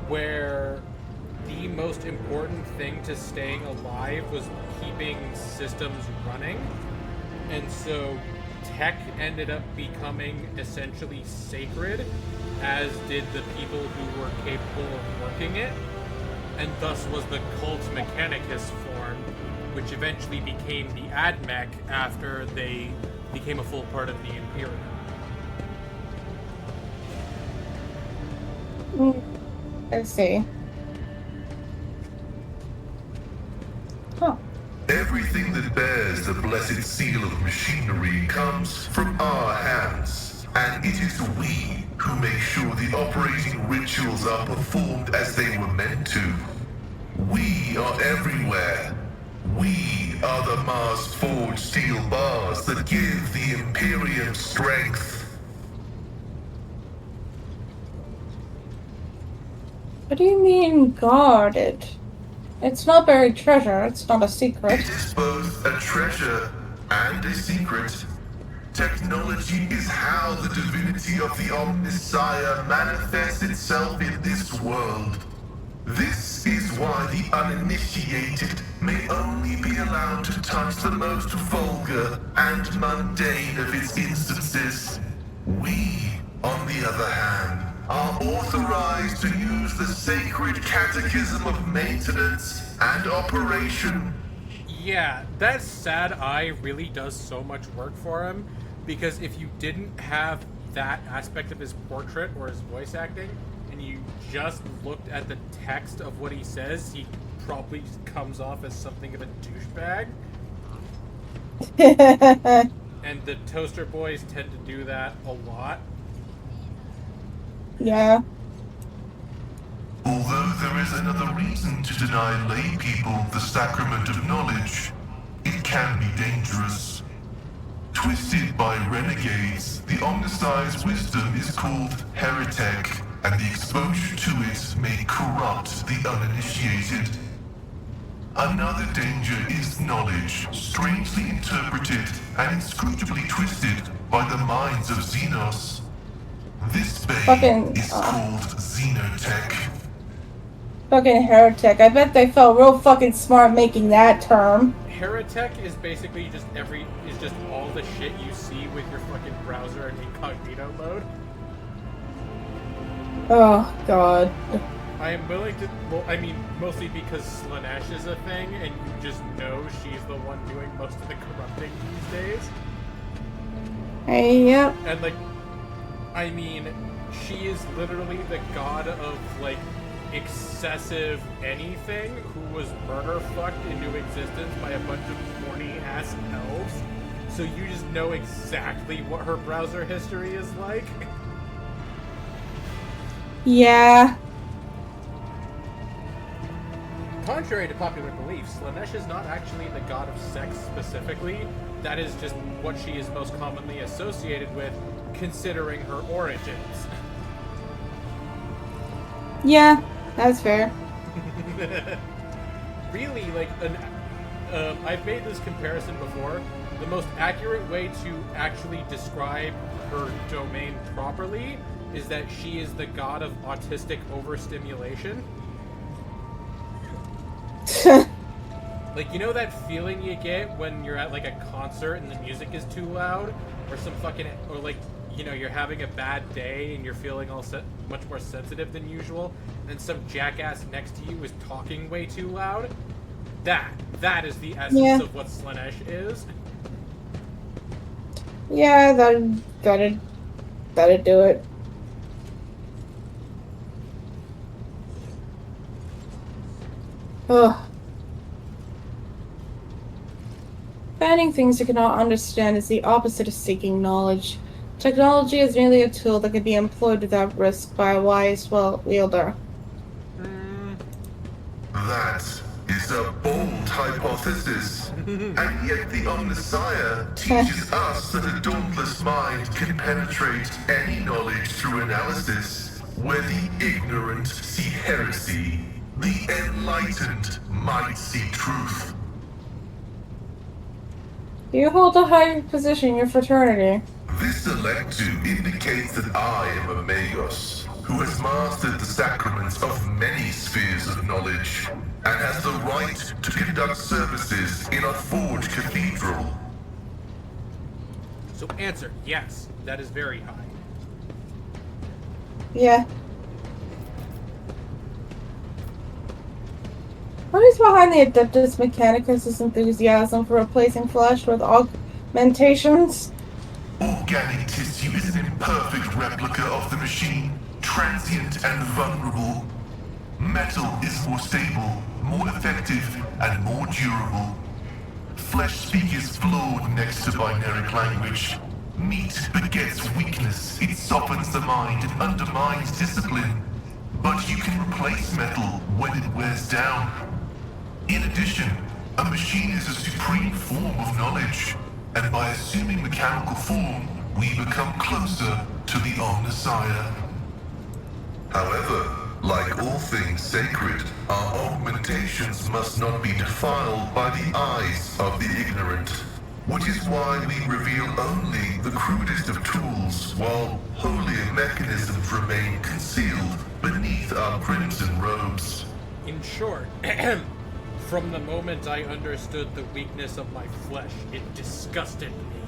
where the most important thing to staying alive was keeping systems running. And so tech ended up becoming essentially sacred, as did the people who were capable of working it, and thus was the cult Mechanicus formed, which eventually became the AdMech after they became a full part of the Imperium. I see. Huh. Everything that bears the blessed seal of machinery comes from our hands, and it is we who make sure the operating rituals are performed as they were meant to. We are everywhere. We are the Mars-forged steel bars that give the Imperium strength. What do you mean, guarded? It's not buried treasure, it's not a secret. It is both a treasure and a secret. Technology is how the divinity of the Omnissiah manifests itself in this world. This is why the uninitiated may only be allowed to touch the most vulgar and mundane of its instances. We, on the other hand, are authorized to use the sacred catechism of maintenance and operation. Yeah, that sad eye really does so much work for him, because if you didn't have that aspect of his portrait or his voice acting, and you just looked at the text of what he says, he probably comes off as something of a douchebag. And the Toaster Boys tend to do that a lot. Yeah. Although there is another reason to deny lay people the sacrament of knowledge, it can be dangerous. Twisted by renegades, the Omnissiah's wisdom is called heretic, and the exposure to it may corrupt the uninitiated. Another danger is knowledge, strangely interpreted and inscrutably twisted by the minds of Xenos. This bane is called Xenotech. Fucking heretic. I bet they felt real fucking smart making that term. Heretic is basically just all the shit you see with your fucking browser and incognito mode. Oh, God. I am willing to, well, I mean, mostly because Slaanesh is a thing, and you just know she's the one doing most of the corrupting these days. Hey, yep. And, like, I mean, she is literally the god of, like, excessive anything who was murder-fucked into existence by a bunch of horny-ass elves. So you just know exactly what her browser history is like. Yeah. Contrary to popular belief, Slaanesh is not actually the god of sex specifically. That is just what she is most commonly associated with, considering her origins. Yeah, that's fair. Really, like, I've made this comparison before. The most accurate way to actually describe her domain properly is that she is the god of autistic overstimulation. Like, you know that feeling you get when you're at, like, a concert and the music is too loud? Or like, you know, you're having a bad day and you're feeling much more sensitive than usual, and some jackass next to you is talking way too loud? That is the essence of what Slaanesh is. Yeah, that'd do it. Ugh. Banning things you cannot understand is the opposite of seeking knowledge. Technology is merely a tool that can be employed without risk by a wise, wielder. That is a bold hypothesis. And yet the Omnissiah teaches us that a dauntless mind can penetrate any knowledge through analysis, where the ignorant see heresy, the enlightened might see truth. You hold a high position in your fraternity. This electu indicates that I am a Magos, who has mastered the sacraments of many spheres of knowledge, and has the right to conduct services in a forged cathedral. So answer, yes, that is very high. Yeah. What is behind the Adeptus Mechanicus' enthusiasm for replacing flesh with augmentations? Organic tissue is an imperfect replica of the machine, transient and vulnerable. Metal is more stable, more effective, and more durable. Flesh speak is flawed next to binaric language. Meat begets weakness, it softens the mind and undermines discipline. But you can replace metal when it wears down. In addition, a machine is a supreme form of knowledge, and by assuming mechanical form, we become closer to the Omnissiah. However, like all things sacred, our augmentations must not be defiled by the eyes of the ignorant, which is why we reveal only the crudest of tools, while holier mechanisms remain concealed beneath our crimson robes. In short, from the moment I understood the weakness of my flesh, it disgusted me.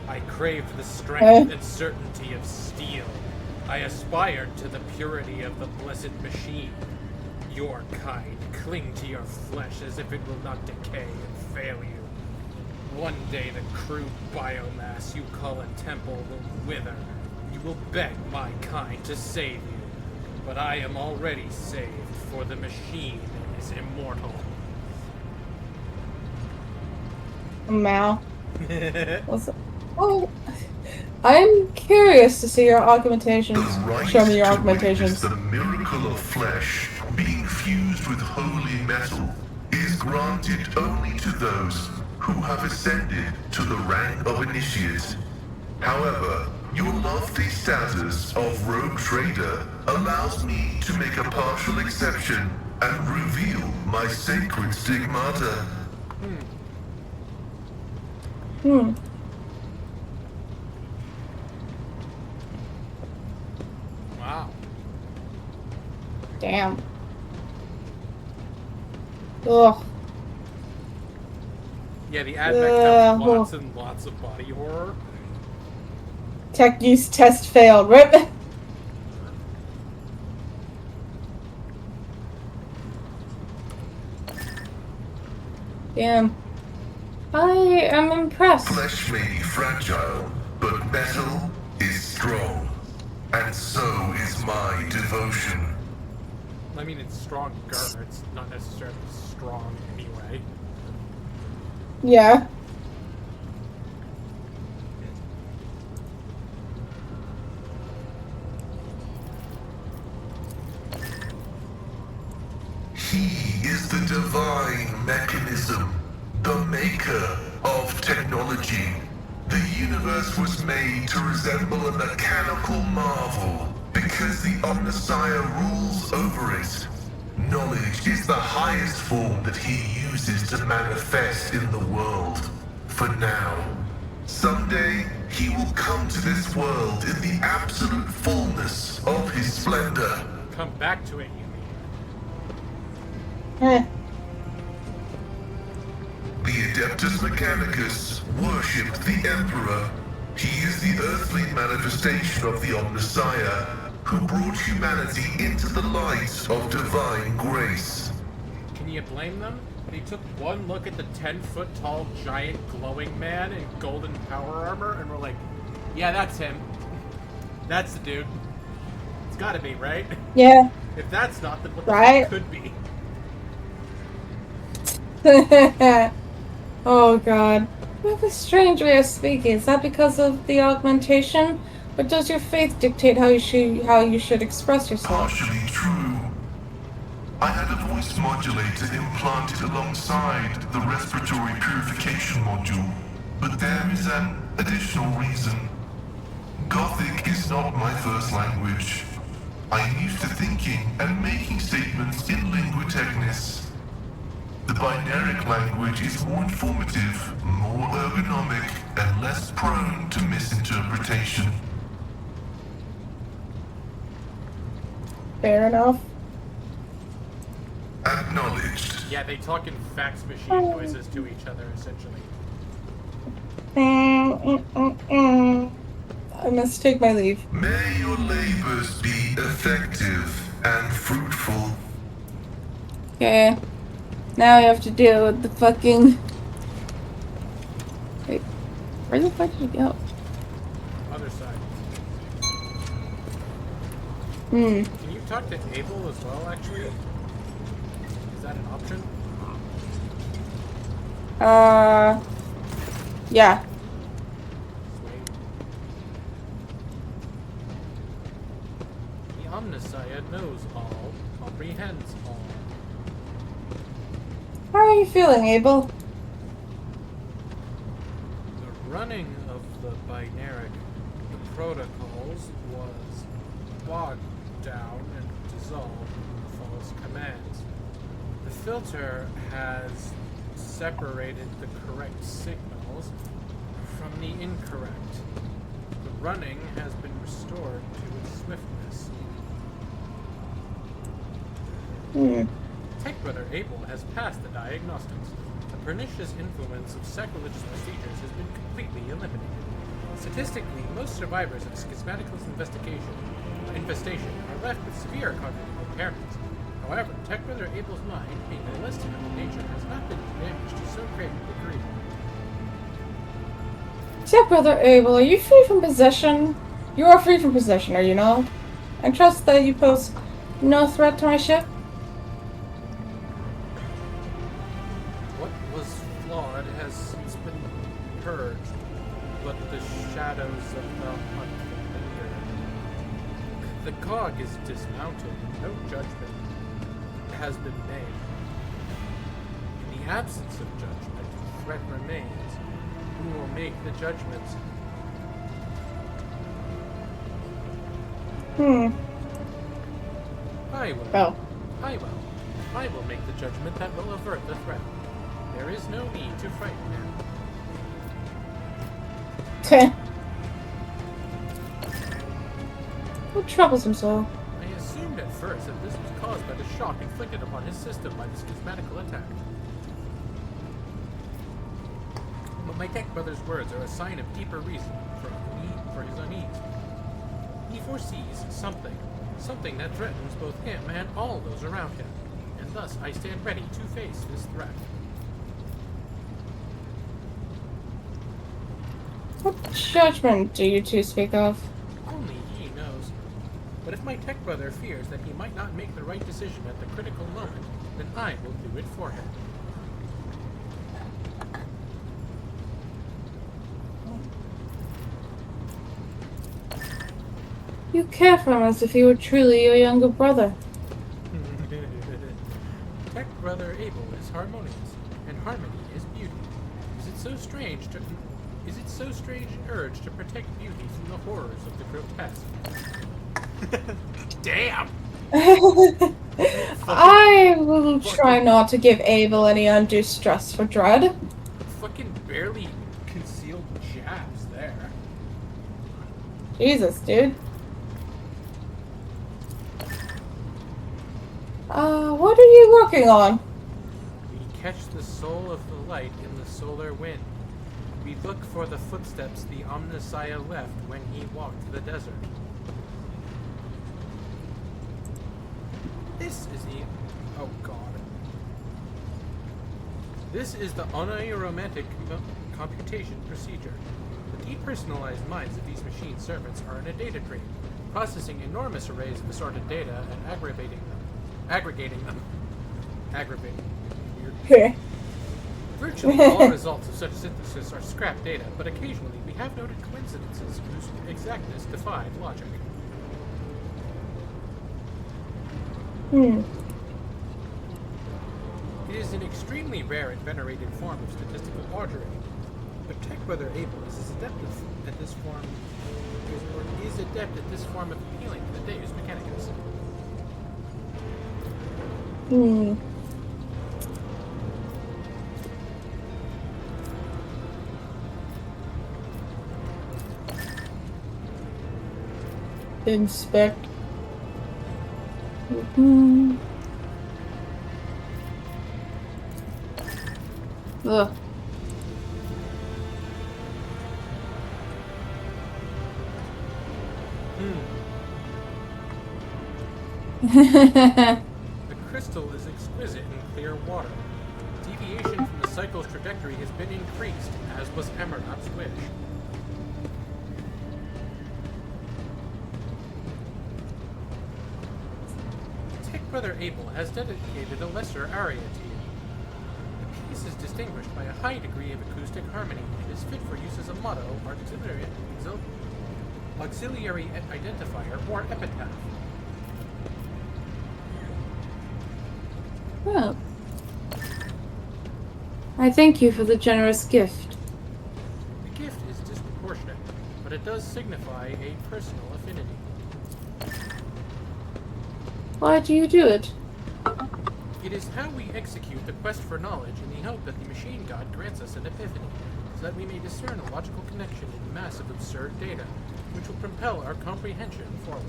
I craved the strength and certainty of steel. I aspired to the purity of the blessed machine. Your kind cling to your flesh as if it will not decay and fail you. One day the crude biomass you call a temple will wither. You will beg my kind to save you. But I am already saved, for the machine is immortal. Mal. Oh, I'm curious to see your augmentations. Right Show me your augmentations. The miracle of flesh being fused with holy metal is granted only to those who have ascended to the rank of initiate. However, your lofty status of rogue trader allows me to make a partial exception and reveal my sacred stigmata. Wow. Damn. Ugh. Yeah, the advent has lots and lots of body horror. Tech use test failed. Rip. Damn. I am impressed. Flesh may be fragile, but metal is strong. And so is my devotion. I mean, it's stronger. It's not necessarily strong anyway. Yeah. He is the divine mechanism, the maker of technology. The universe was made to resemble a mechanical marvel because the Omnissiah rules over it. Knowledge is the highest form that he uses to manifest in the world. For now. Someday, he will come to this world in the absolute fullness of his splendor. Come back to it, you Eh. The Adeptus Mechanicus worshipped the Emperor. He is the earthly manifestation of the Omnissiah, who brought humanity into the light of divine grace. Can you blame them? They took one look at the 10-foot-tall giant glowing man in golden power armor and were like, yeah, that's him. That's the dude. It's gotta be, right? Yeah. If that's not, then what the Right. fuck could be? Oh god. You have a strange way of speaking. Is that because of the augmentation? Or does your faith dictate how you should express yourself? Partially true. I had a voice modulator implanted alongside the respiratory purification module, but there is an additional reason. Gothic is not my first language. I am used to thinking and making statements in lingua technis. The binaric language is more informative, more ergonomic, and less prone to misinterpretation. Fair enough. Acknowledged. Yeah, they talk in fax machine noises to each other, essentially. I must take my leave. May your labors be effective and fruitful. Okay. Now we have to deal with the fucking... Wait. Where the fuck did you go? Other side. Hmm. Can you talk to Abel as well, actually? Is that an option? Yeah. Sweet. The Omnissiah knows all, comprehends all. How are you feeling, Abel? The running of the binaric, the protocols, was bogged down and dissolved in false commands. The filter has separated the correct signals from the incorrect. The running has been restored to its swiftness. Tech Brother Abel has passed the diagnostics. The pernicious influence of sacrilegious procedures has been completely eliminated. Statistically, most survivors of schismaticalist infestation are left with severe cognitive impairments. However, Tech Brother Abel's mind, being holistic in nature, has not been damaged to so great a degree. Tech Brother Abel, are you free from possession? You are free from possession, are you not? I trust that you pose no threat to my ship? What was flawed has since been purged, but the shadows of the hunt linger. The cog is dismounted, no judgment has been made. In the absence of judgment, threat remains. Who will make the judgment? I will. Oh. I will. I will make the judgment that will avert the threat. There is no need to frighten him. What troubles him so? I assumed at first that this was caused by the shock inflicted upon his system by the schismatical attack. But my Tech Brother's words are a sign of deeper reason for his unease. He foresees something that threatens both him and all those around him, and thus I stand ready to face this threat. What judgment do you two speak of? Only he knows. But if my Tech Brother fears that he might not make the right decision at the critical moment, then I will do it for him. You care for him as if he were truly your younger brother. Tech Brother Abel is harmonious, and harmony is beauty. Is it so strange an urge to protect beauty from the horrors of the grotesque? Damn! I will try not to give Abel any undue stress for dread. Fucking barely concealed jabs there. Jesus, dude. What are you working on? We catch the soul of the light in the solar wind. We look for the footsteps the Omnissiah left when he walked the desert. This is the... oh god. This is the oniromantic computation procedure. The depersonalized minds of these machine servants are in a data dream, processing enormous arrays of assorted data and aggregating them. Aggravating. Weird. Virtually all results of such synthesis are scrap data, but occasionally we have noted coincidences whose exactness defied logic. It is an extremely rare and venerated form of statistical ordering, but check whether Abel is adept at this form, or is adept at this form of appealing to the Deus Mechanicus. Inspect. Ugh. The crystal is exquisite in clear water. Deviation from the cycle's trajectory has been increased, as was Emmernacht's wish. Check whether Abel has dedicated a lesser aria to you. The piece is distinguished by a high degree of acoustic harmony and is fit for use as a motto, auxiliary identifier, or epitaph. Well, I thank you for the generous gift. The gift is disproportionate, but it does signify a personal affinity. Why do you do it? It is how we execute the quest for knowledge in the hope that the machine god grants us an epiphany, so that we may discern a logical connection in the mass of absurd data, which will propel our comprehension forward.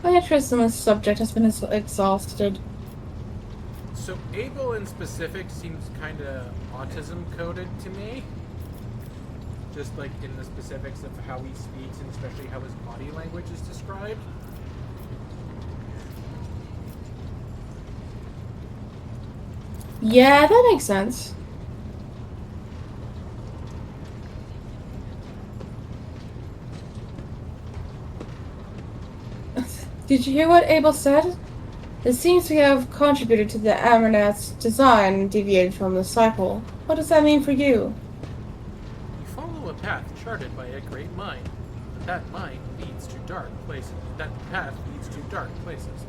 My interest in this subject has been exhausted. So Abel in specific seems kind of autism-coded to me. Just like in the specifics of how he speaks and especially how his body language is described. Yeah, that makes sense. Did you hear what Abel said? It seems to have contributed to the Amernat's design and deviated from the cycle. What does that mean for you? You follow a path charted by a great mind, but that mind leads to dark places. That path leads to dark places.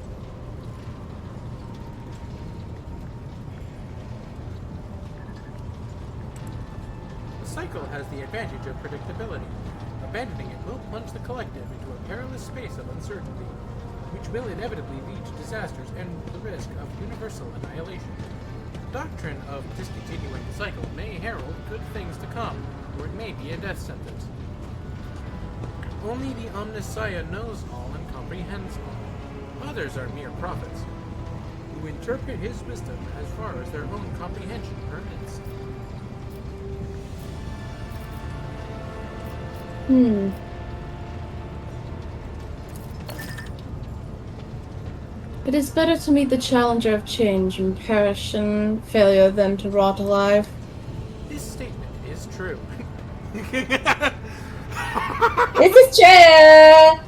The cycle has the advantage of predictability. Abandoning it will plunge the collective into a perilous space of uncertainty, which will inevitably lead to disasters and the risk of universal annihilation. The doctrine of discontinuing the cycle may herald good things to come, or it may be a death sentence. Only the Omnissiah knows all and comprehends all. Others are mere prophets, who interpret his wisdom as far as their own comprehension permits. It is better to meet the challenger of change and perish in failure than to rot alive. This statement is true. This is true!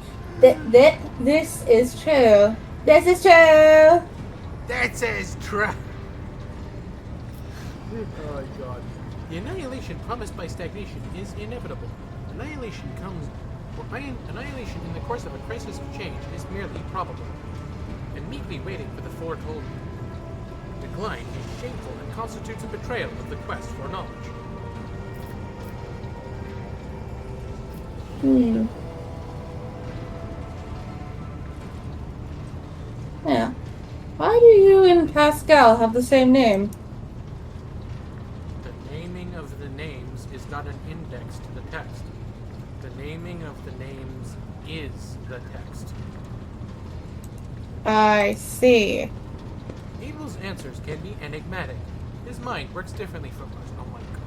This is true. This is true! That says true. Oh my god. The annihilation promised by stagnation is inevitable. Annihilation in the course of a crisis of change is merely probable. And meekly waiting for the foretold decline is shameful and constitutes a betrayal of the quest for knowledge. Yeah. Why do you and Pascal have the same name? The naming of the names is not an index to the text. The naming of the names is the text. I see. Abel's answers can be enigmatic. His mind works differently from ours. Oh my god.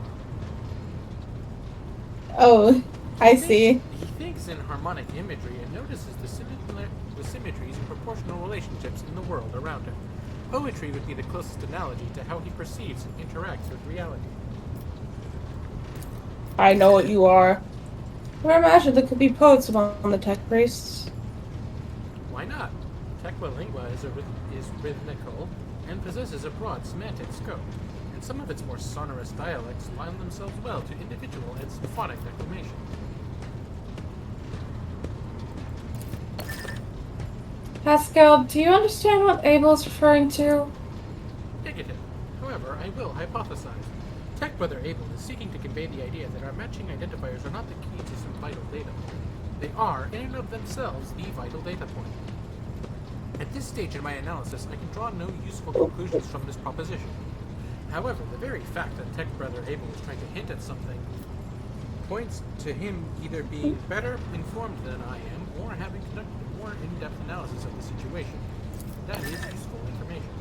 Oh, I see. He thinks in harmonic imagery and notices the symmetries and proportional relationships in the world around him. Poetry would be the closest analogy to how he perceives and interacts with reality. I know what you are. I imagine there could be poets among the tech priests. Why not? Tequilingua is rhythmical and possesses a broad semantic scope, and some of its more sonorous dialects lend themselves well to individual and symphonic declamation. Pascal, do you understand what Abel is referring to? Negative. However, I will hypothesize. Tech Brother Abel is seeking to convey the idea that our matching identifiers are not the key to some vital data. They are, in and of themselves, the vital data point. At this stage in my analysis, I can draw no useful conclusions from this proposition. However, the very fact that Tech Brother Abel is trying to hint at something points to him either being better informed than I am, or having conducted a more in-depth analysis of the situation. That is useful information.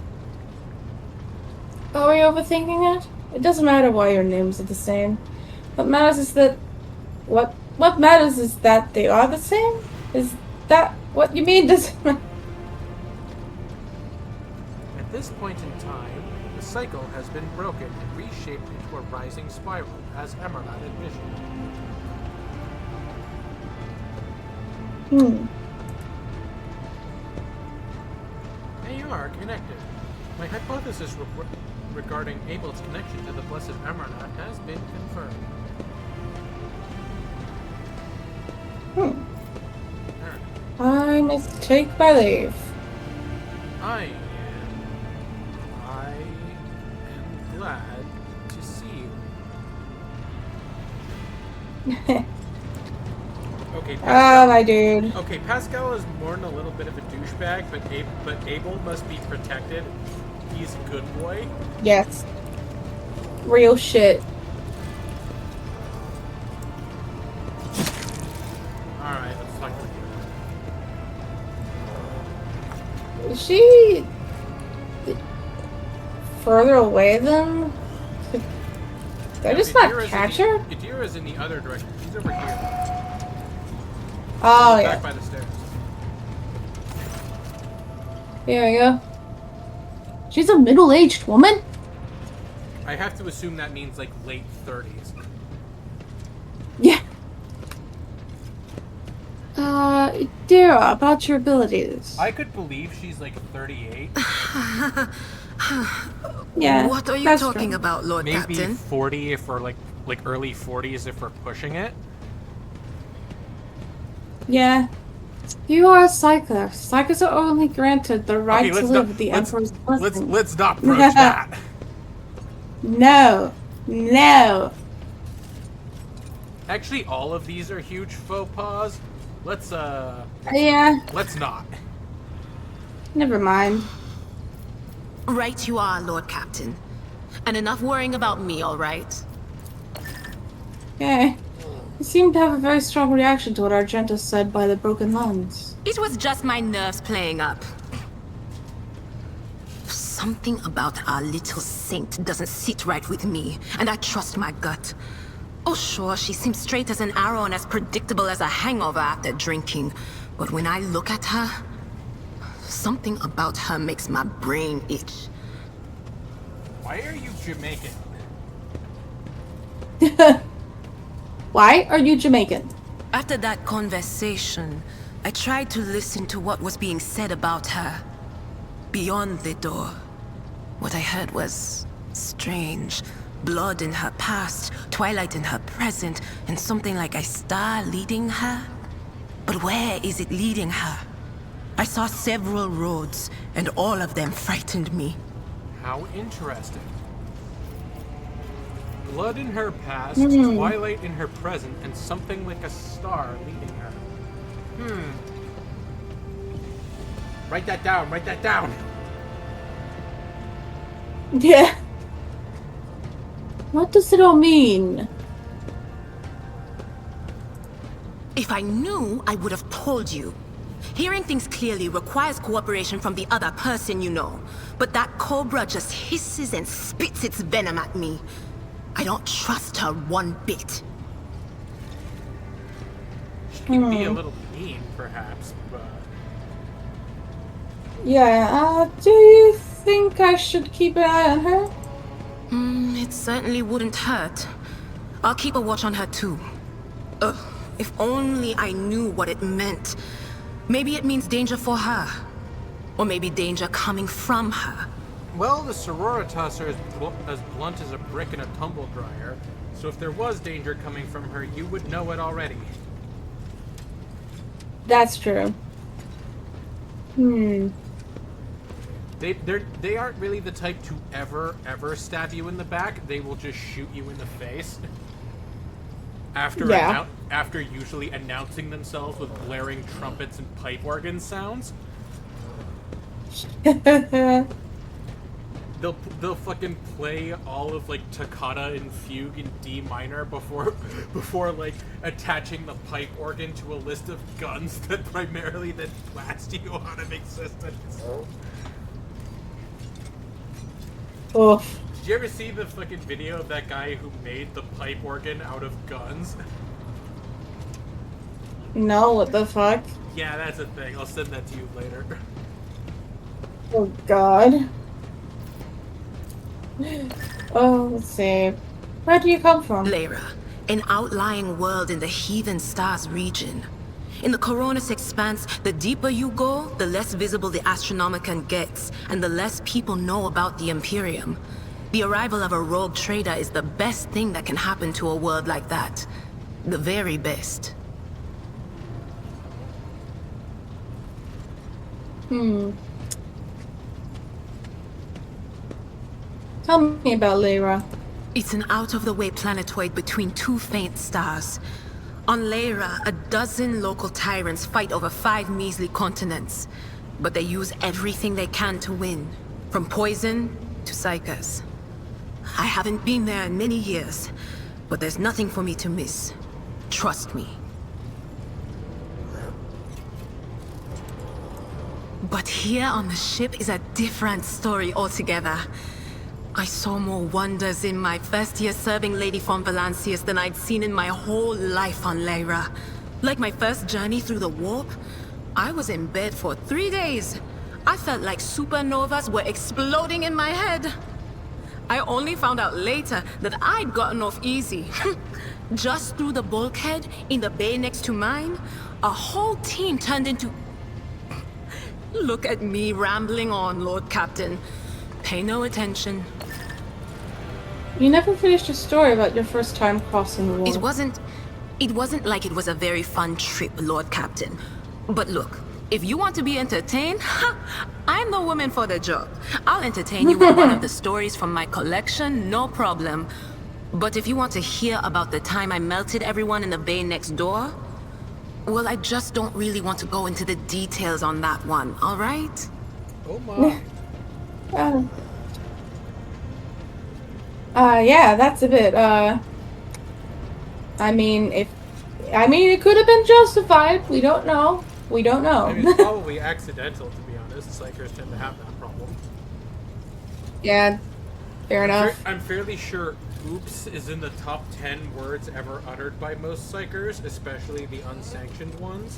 Are we overthinking it? It doesn't matter why your names are the same. What matters is that... What matters is that they are the same? Is that what you mean? Doesn't matter? At this point in time, the cycle has been broken and reshaped into a rising spiral, as Emerald envisioned. They are connected. My hypothesis regarding Abel's connection to the Blessed Emerald has been confirmed. I must take my leave. I am glad to see you. Okay, Pascal, my dude. Okay, Pascal is more than a little bit of a douchebag, but Abel must be protected. He's a good boy. Yes. Real shit. Alright, let's talk to you. Is she further away then? Did I just not catch her? Adira's in the other direction. She's over here. Oh, Back by the stairs. Here we go. She's a middle-aged woman? I have to assume that means like late 30s. Yeah. Dara, about your abilities. I could believe she's like 38. Yeah. What are you talking about, Lord Maybe Captain? 40 if we're like early 40s if we're pushing it. Yeah. You are a cycler. Cyclers are only granted the right to live with the Emperor's blessing. Let's not broach that. No. No. Actually, all of these are huge faux pas. Let's Yeah. Let's not. Never mind. Right you are, Lord Captain. And enough worrying about me, alright? Okay. You seem to have a very strong reaction to what Argenta said by the broken lens. It was just my nerves playing up. Something about our little saint doesn't sit right with me, and I trust my gut. Oh sure, she seems straight as an arrow and as predictable as a hangover after drinking. But when I look at her, something about her makes my brain itch. Why are you Jamaican? Why are you Jamaican? After that conversation, I tried to listen to what was being said about her. Beyond the door, what I heard was strange. Blood in her past, twilight in her present, and something like a star leading her. But where is it leading her? I saw several roads, and all of them frightened me. How interesting. Blood in her past, twilight in her present, and something like a star leading her. Write that down, write that down. Yeah. What does it all mean? If I knew, I would have told you. Hearing things clearly requires cooperation from the other person, you know. But that cobra just hisses and spits its venom at me. I don't trust her one bit. She can be a little mean, perhaps, but... Yeah, do you think I should keep an eye on her? It certainly wouldn't hurt. I'll keep a watch on her too. If only I knew what it meant. Maybe it means danger for her. Or maybe danger coming from her. Well, the Sororitas are as blunt as a brick in a tumble dryer, so if there was danger coming from her, you would know it already. That's true. They aren't really the type to ever stab you in the back. They will just shoot you in the face. After usually announcing themselves with blaring trumpets and pipe organ sounds. They'll fucking play all of like toccata and fugue in D minor before like attaching the pipe organ to a list of guns that primarily then blast you out of existence. Oh. Did you ever see the fucking video of that guy who made the pipe organ out of guns? No, what the fuck? Yeah, that's a thing. I'll send that to you later. Oh god. Oh, let's see. Where do you come from? Lyra, an outlying world in the Heathen Stars region. In the Coronis Expanse, the deeper you go, the less visible the Astronomicon gets, and the less people know about the Imperium. The arrival of a rogue trader is the best thing that can happen to a world like that. The very best. Tell me about Lyra. It's an out-of-the-way planetoid between two faint stars. On Lyra, a dozen local tyrants fight over 5 measly continents. But they use everything they can to win. From poison to psychers. I haven't been there in many years, but there's nothing for me to miss. Trust me. But here on the ship is a different story altogether. I saw more wonders in my first year serving Lady von Valancius than I'd seen in my whole life on Lyra. Like my first journey through the warp, I was in bed for 3 days. I felt like supernovas were exploding in my head. I only found out later that I'd gotten off easy. Just through the bulkhead in the bay next to mine, a whole team turned into... Look at me rambling on, Lord Captain. Pay no attention. You never finished a story about your first time crossing the wall. It wasn't like it was a very fun trip, Lord Captain. But look, if you want to be entertained, I'm the woman for the job. I'll entertain you with one of the stories from my collection, no problem. But if you want to hear about the time I melted everyone in the bay next door, well, I just don't really want to go into the details on that one, all right? Oh my. Yeah, that's a bit, I mean, it could have been justified. We don't know. We don't know. I mean, it's probably accidental, to be honest. Psychers tend to have that problem. Yeah, fair enough. I'm fairly sure oops is in the top 10 words ever uttered by most psychers, especially the unsanctioned ones.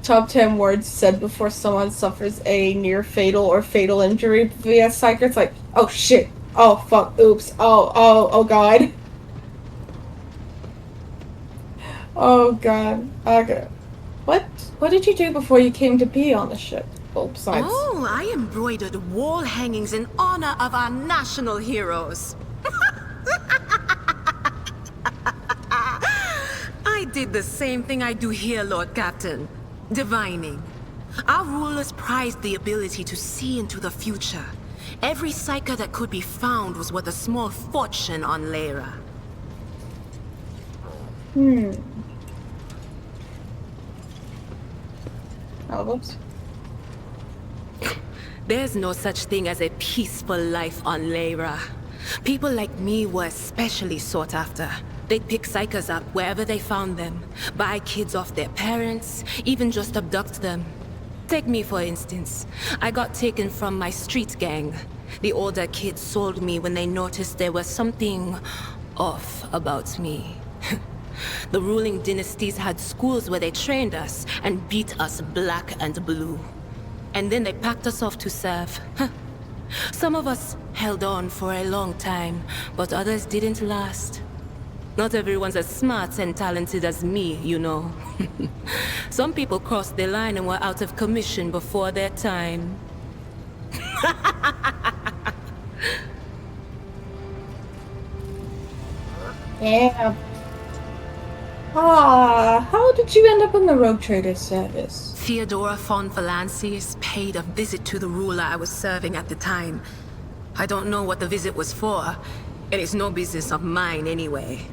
Top 10 words said before someone suffers a near fatal or fatal injury via psyker. It's like, oh shit, oh fuck, oops, oh god. Oh god. Okay. What did you do before you came to be on the ship? Well, besides... Oh, I embroidered wall hangings in honor of our national heroes. I did the same thing I do here, Lord Captain. Divining. Our rulers prized the ability to see into the future. Every psyker that could be found was worth a small fortune on Lyra. Oh, whoops. There's no such thing as a peaceful life on Lyra. People like me were especially sought after. They'd pick psychers up wherever they found them, buy kids off their parents, even just abduct them. Take me for instance. I got taken from my street gang. The older kids sold me when they noticed there was something off about me. The ruling dynasties had schools where they trained us and beat us black and blue. And then they packed us off to serve. Some of us held on for a long time, but others didn't last. Not everyone's as smart and talented as me, you know. Some people crossed the line and were out of commission before their time. Yeah. How did you end up in the Rogue Trader service? Theodora von Valancius paid a visit to the ruler I was serving at the time. I don't know what the visit was for, and it's no business of mine anyway.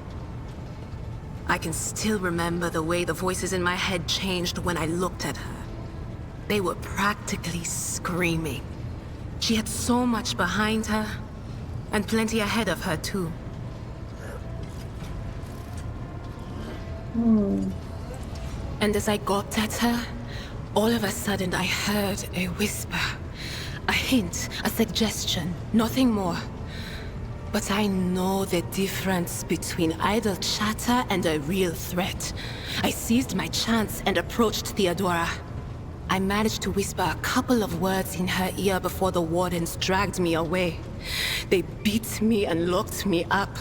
I can still remember the way the voices in my head changed when I looked at her. They were practically screaming. She had so much behind her, and plenty ahead of her too. And as I gawped at her, all of a sudden I heard a whisper. A hint, a suggestion, nothing more. But I know the difference between idle chatter and a real threat. I seized my chance and approached Theodora. I managed to whisper a couple of words in her ear before the wardens dragged me away. They beat me and locked me up.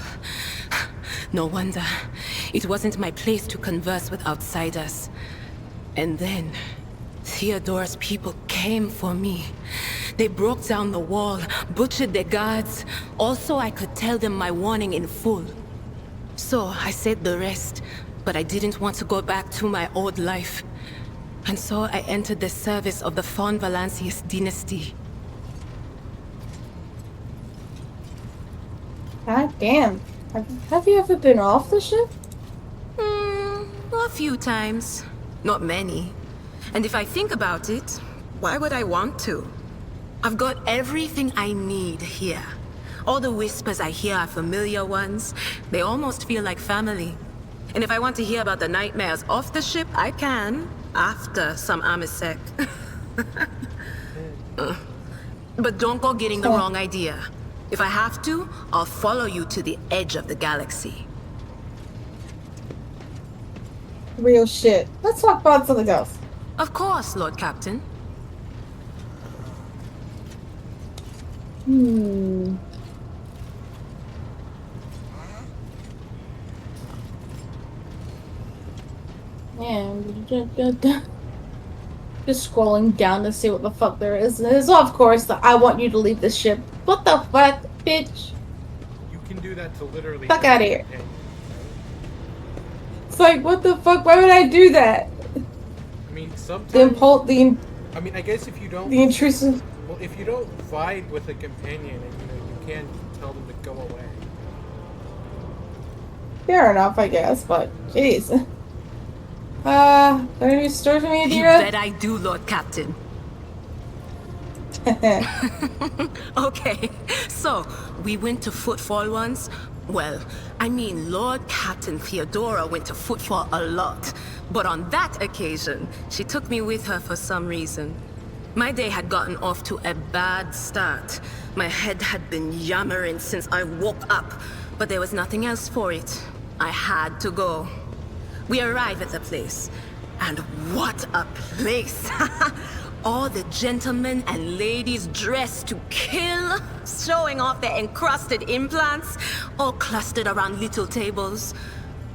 No wonder. It wasn't my place to converse with outsiders. And then, Theodora's people came for me. They broke down the wall, butchered the guards. Also, I could tell them my warning in full. So, I said the rest, but I didn't want to go back to my old life. And so I entered the service of the von Valancius dynasty. God damn. Have you ever been off the ship? A few times. Not many. And if I think about it, why would I want to? I've got everything I need here. All the whispers I hear are familiar ones. They almost feel like family. And if I want to hear about the nightmares off the ship, I can. After some Amisec. But don't go getting the wrong idea. If I have to, I'll follow you to the edge of the galaxy. Real shit. Let's talk about something else. Of course, Lord Captain. Yeah. Just scrolling down to see what the fuck there is. And there's, of course, the I want you to leave the ship. What the fuck, bitch? You can do that to literally... Fuck out of here. It's like, what the fuck? Why would I do that? I mean, sometimes... I mean, I guess if you don't... The intrusive... Well, if you don't vibe with a companion, and you can tell them to go away. Fair enough, I guess, but jeez. Got any new story for me, Adira? You bet I do, Lord Captain. Okay, so we went to Footfall once. Well, I mean, Lord Captain Theodora went to Footfall a lot. But on that occasion, she took me with her for some reason. My day had gotten off to a bad start. My head had been yammering since I woke up, but there was nothing else for it. I had to go. We arrived at the place, and what a place! All the gentlemen and ladies dressed to kill, showing off their encrusted implants, all clustered around little tables.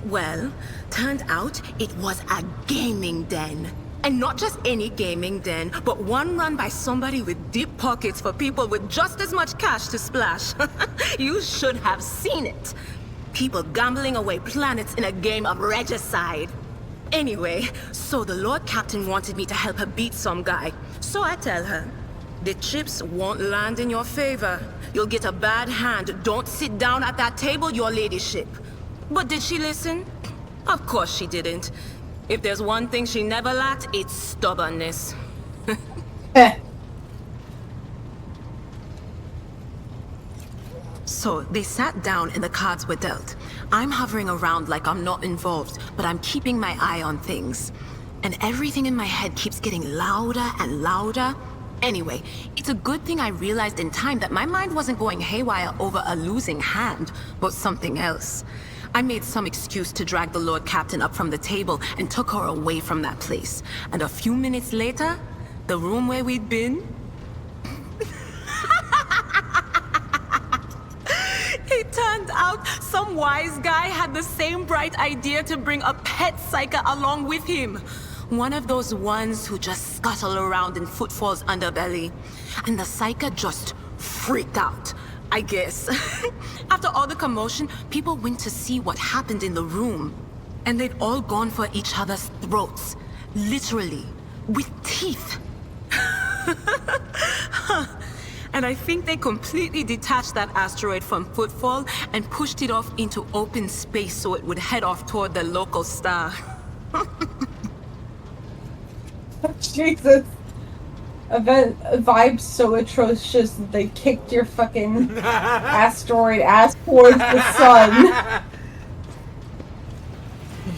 Well, turned out it was a gaming den. And not just any gaming den, but one run by somebody with deep pockets for people with just as much cash to splash. You should have seen it. People gambling away planets in a game of regicide. Anyway, so the Lord Captain wanted me to help her beat some guy. So I tell her, the chips won't land in your favor. You'll get a bad hand. Don't sit down at that table, your ladyship. But did she listen? Of course she didn't. If there's one thing she never lacked, it's stubbornness. So they sat down and the cards were dealt. I'm hovering around like I'm not involved, but I'm keeping my eye on things. And everything in my head keeps getting louder and louder. Anyway, it's a good thing I realized in time that my mind wasn't going haywire over a losing hand, but something else. I made some excuse to drag the Lord Captain up from the table and took her away from that place. And a few minutes later, the room where we'd been... It turned out out some wise guy had the same bright idea to bring a pet psyker along with him. One of those ones who just scuttle around in Footfall's underbelly. And the psyker just freaked out, I guess. After all the commotion, people went to see what happened in the room. And they'd all gone for each other's throats. Literally. With teeth. And I think they completely detached that asteroid from Footfall and pushed it off into open space so it would head off toward the local star. Jesus. Vibes so atrocious that they kicked your fucking asteroid ass towards the sun.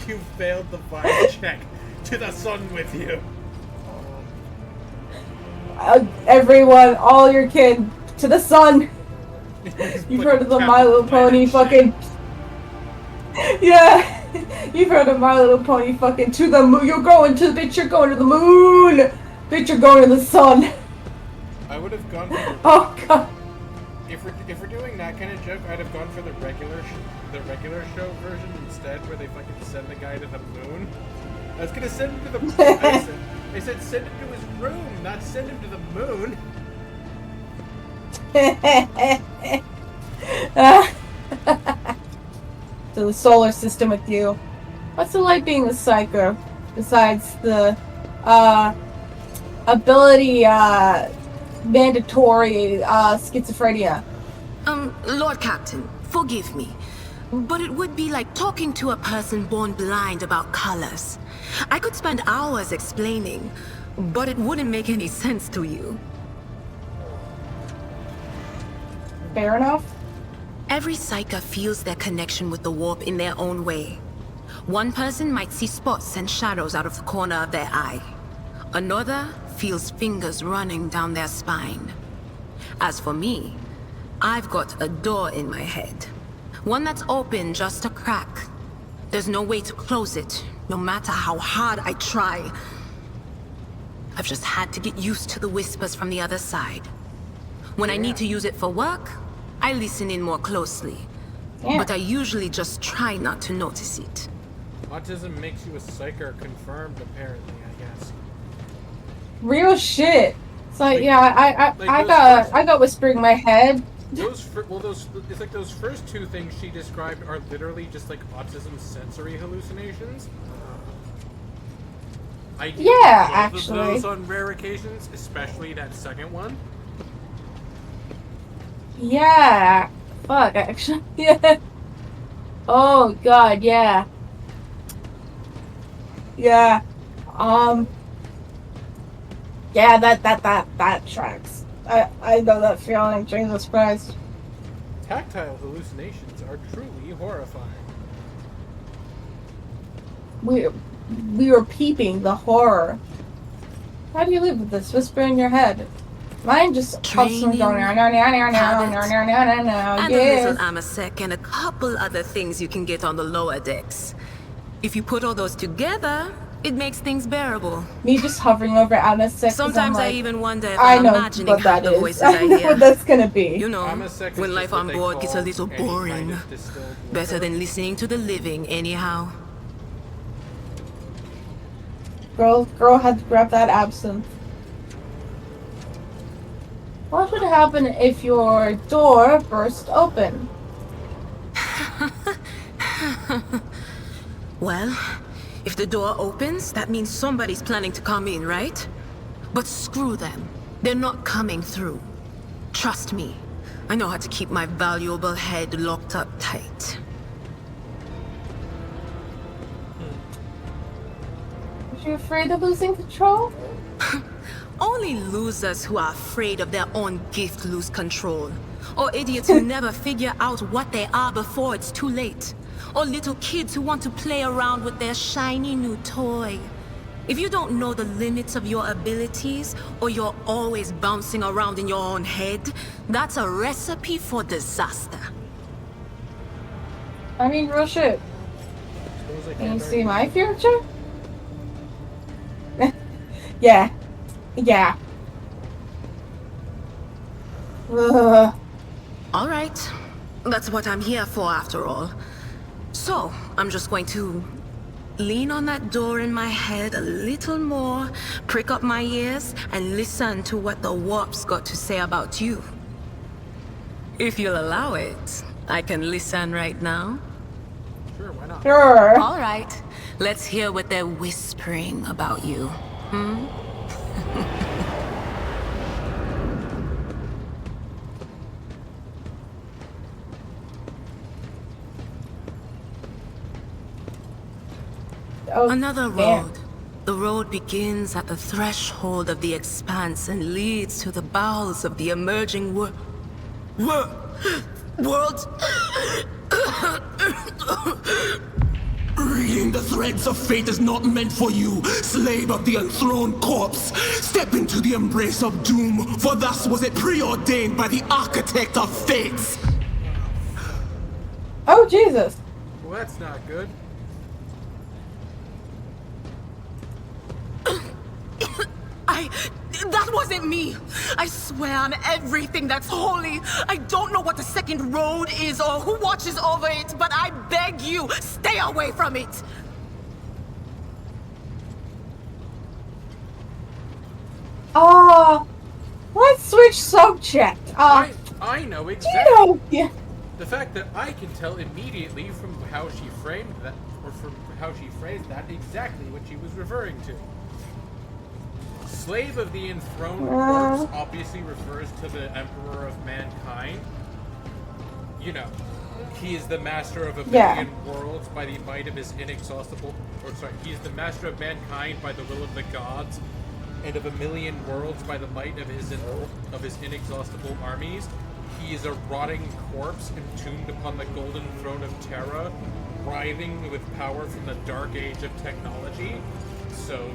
You failed the vibe check. To the sun with you. Everyone, all your kin, to the sun. You've heard of the My Little Pony fucking... Yeah. You've heard of My Little Pony fucking to the moon. You're going to the moon. Bitch, you're going to the sun. I would have gone for the... Oh, God. If we're doing that kind of joke, I'd have gone for the regular show version instead, where they fucking send the guy to the moon. I was gonna send him to the... I said send him to his room, not send him to the moon. To the solar system with you. What's it like being a psycho? Besides the, ability, mandatory, schizophrenia. Lord Captain, forgive me. But it would be like talking to a person born blind about colors. I could spend hours explaining, but it wouldn't make any sense to you. Fair enough. Every psyker feels their connection with the warp in their own way. One person might see spots and shadows out of the corner of their eye. Another feels fingers running down their spine. As for me, I've got a door in my head. One that's open just a crack. There's no way to close it, no matter how hard I try. I've just had to get used to the whispers from the other side. When I need to use it for work, I listen in more closely. But I usually just try not to notice it. Autism makes you a psyker confirmed, apparently, I guess. Real shit. It's like, yeah, I got whispering in my head. It's like those first two things she described are literally just like autism sensory hallucinations. I do both actually. of those on rare occasions, especially that second one. Yeah. Fuck, actually. Yeah. Oh, God, yeah. Yeah. Yeah, that tracks. I know that feeling, Jesus Christ. Tactile hallucinations are truly horrifying. We were peeping the horror. How do you live with this whisper in your head? Mine just comes from going and a little amasec and a couple other things you can get on the lower decks. If you put all those together, it makes things bearable. Me just hovering over amasec. Sometimes I even wonder if I'm imagining half the voices I know hear. what that's gonna be. You know, when life on board gets a little boring. Better than listening to the living, anyhow. Girl had to grab that absinthe. What would happen if your door burst open? Well, if the door opens, that means somebody's planning to come in, right? But screw them. They're not coming through. Trust me. I know how to keep my valuable head locked up tight. Are you afraid of losing control? Only losers who are afraid of their own gift lose control. Or idiots who never figure out what they are before it's too late. Or little kids who want to play around with their shiny new toy. If you don't know the limits of your abilities, or you're always bouncing around in your own head, that's a recipe for disaster. I mean, real shit. Can you see my future? Yeah. Yeah. All right. That's what I'm here for, after all. So, I'm just going to lean on that door in my head a little more, prick up my ears, and listen to what the warp's got to say about you. If you'll allow it, I can listen right now. Sure, why not? Sure. All right, let's hear what they're whispering about you. Hmm? Oh, Another damn. road. The road begins at the threshold of the expanse and leads to the bowels of the emerging world. Reading the threads of fate is not meant for you, slave of the enthroned corpse. Step into the embrace of doom, for thus was it preordained by the architect of fates. Oh, Jesus. Well, that's not good. That wasn't me! I swear on everything that's holy! I don't know what the second road is or who watches over it, but I beg you, stay away from it! Let's switch subject. I know exactly. You know, yeah. The fact that I can tell immediately from how she framed that, or from how she phrased that, exactly what she was referring to. Slave of the enthroned corpse obviously refers to the Emperor of Mankind. You know, he is the master of a million worlds by the might of his inexhaustible... he is the master of mankind by the will of the gods, and of a million worlds by the might of his inexhaustible armies. He is a rotting corpse entombed upon the golden throne of Terra, writhing with power from the dark age of technology. So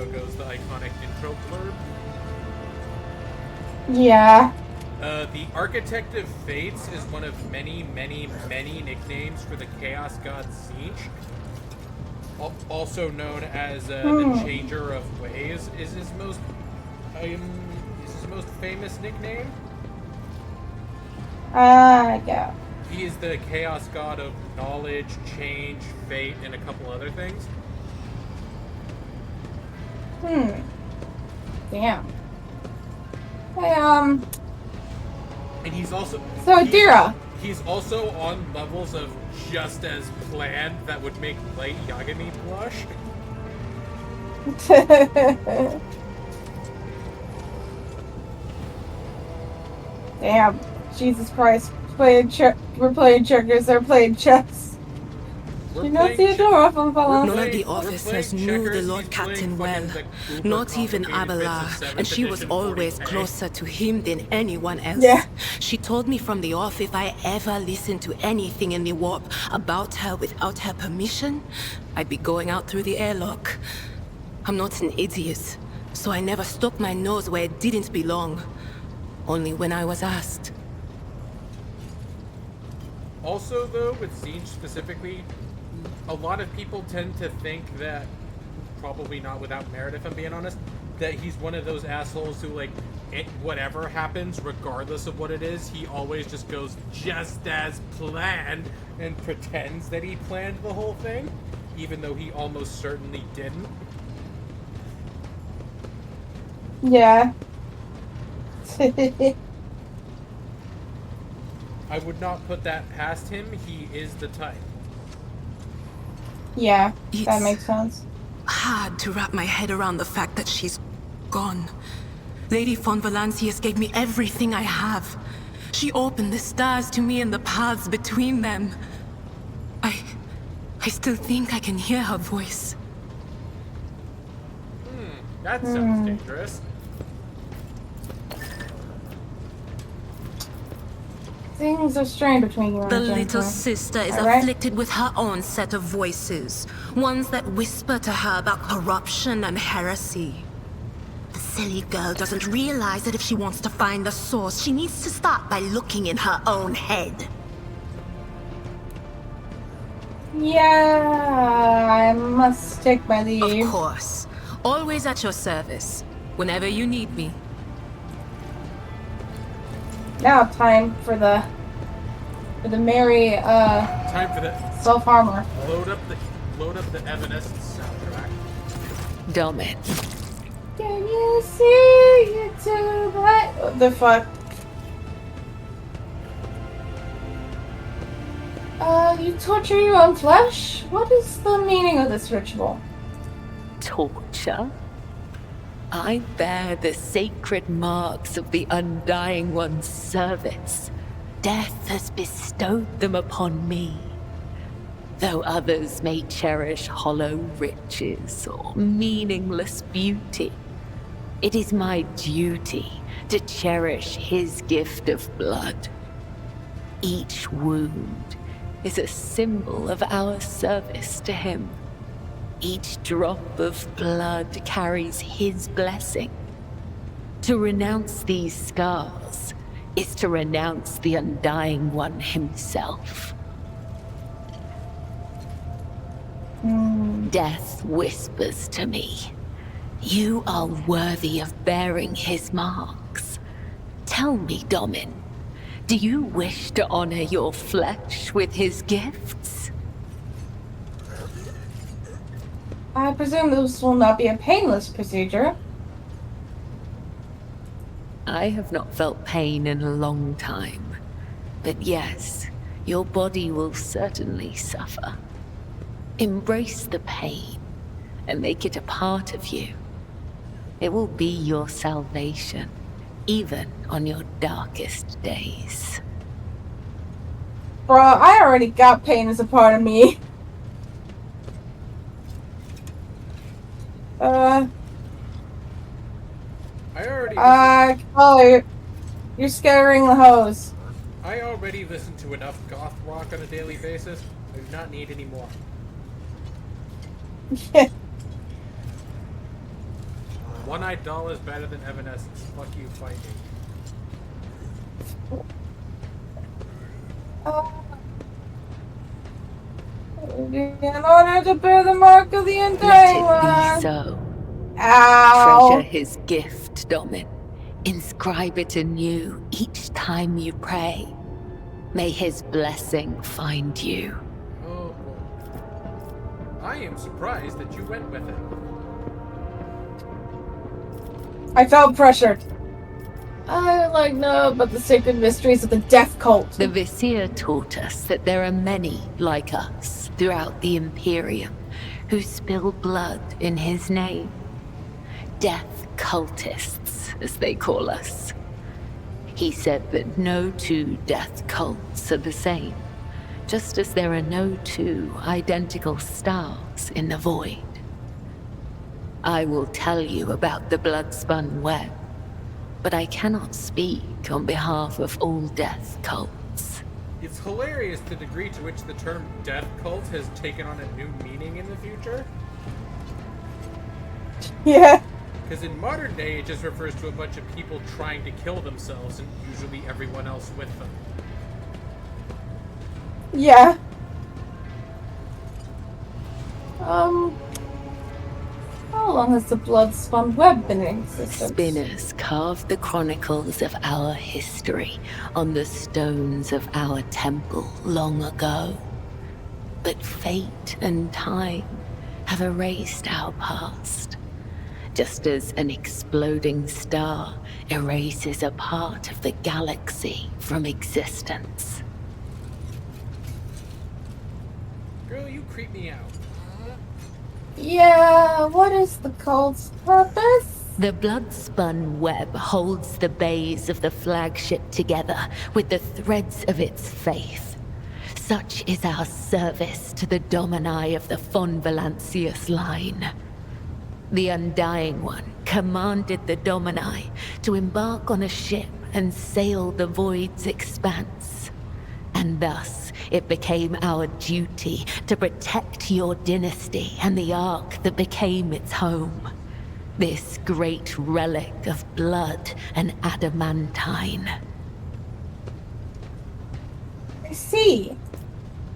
goes the iconic intro blurb. Yeah. The Architect of Fates is one of many, many, many nicknames for the Chaos God Siege. Also known as the Changer of Ways is his most famous nickname. Yeah. He is the Chaos God of knowledge, change, fate, and a couple other things. Damn. Hey, And he's also... So, Adira. He's also on levels of just as planned that would make Light Yagami blush. Damn. Jesus Christ. We're playing checkers, they're playing chess. You know Theodora from Valhalla. None of the officers knew the Lord Captain well, not even Abela, and she was always closer to him than anyone else. Yeah. She told me from the off if I ever listened to anything in the warp about her without her permission, I'd be going out through the airlock. I'm not an idiot, so I never stuck my nose where it didn't belong, only when I was asked. Also, though, with Siege specifically, a lot of people tend to think that, probably not without merit if I'm being honest, that he's one of those assholes who, like, whatever happens, regardless of what it is, he always just goes just as planned and pretends that he planned the whole thing, even though he almost certainly didn't. Yeah. I would not put that past him. He is the type. Yeah, that makes sense. Hard to wrap my head around the fact that she's gone. Lady von Valancius gave me everything I have. She opened the stars to me and the paths between them. I still think I can hear her voice. That sounds dangerous. Things are strained between you and The Jennifer. little sister is All right? afflicted with her own set of voices. Ones that whisper to her about corruption and heresy. The silly girl doesn't realize that if she wants to find the source, she needs to start by looking in her own head. Yeah, I must take my leave. Of course. Always at your service. Whenever you need me. Now time for the merry Time for the self-harmer. load up the Evanescence soundtrack. Domin. Can you see it too? What the fuck? You torture your own flesh? What is the meaning of this ritual? Torture? I bear the sacred marks of the Undying One's service. Death has bestowed them upon me. Though others may cherish hollow riches or meaningless beauty, it is my duty to cherish his gift of blood. Each wound is a symbol of our service to him. Each drop of blood carries his blessing. To renounce these scars is to renounce the Undying One himself. Death whispers to me, you are worthy of bearing his marks. Tell me, Domin, do you wish to honor your flesh with his gifts? I presume this will not be a painless procedure. I have not felt pain in a long time. But yes, your body will certainly suffer. Embrace the pain and make it a part of you. It will be your salvation, even on your darkest days. Bruh, I already got pain as a part of me. You're scattering the hose. I already listen to enough goth rock on a daily basis. I do not need any more. One-eyed doll is better than Evanescence. Fuck you, fight me. In order to bear the mark of the Undying One. Let it be so. Ow. Treasure his gift, Domin. Inscribe it anew each time you pray. May his blessing find you. Oh boy. I am surprised that you went with it. I felt pressured. I like know about the sacred mysteries of the death cult. The Vizier taught us that there are many like us throughout the Imperium who spill blood in his name. Death cultists, as they call us. He said that no two death cults are the same, just as there are no two identical stars in the void. I will tell you about the blood-spun web, but I cannot speak on behalf of all death cults. It's hilarious the degree to which the term death cult has taken on a new meaning in the future. Yeah. Because in modern day, it just refers to a bunch of people trying to kill themselves and usually everyone else with them. Yeah. How long has the blood-spun web been in existence? Spinners carved the chronicles of our history on the stones of our temple long ago. But fate and time have erased our past. Just as an exploding star erases a part of the galaxy from existence. Girl, you creep me out. Yeah, what is the cult's purpose? The blood-spun web holds the bays of the flagship together with the threads of its faith. Such is our service to the Domini of the von Valancius line. The Undying One commanded the Domini to embark on a ship and sail the void's expanse. And thus, it became our duty to protect your dynasty and the Ark that became its home. This great relic of blood and adamantine. I see.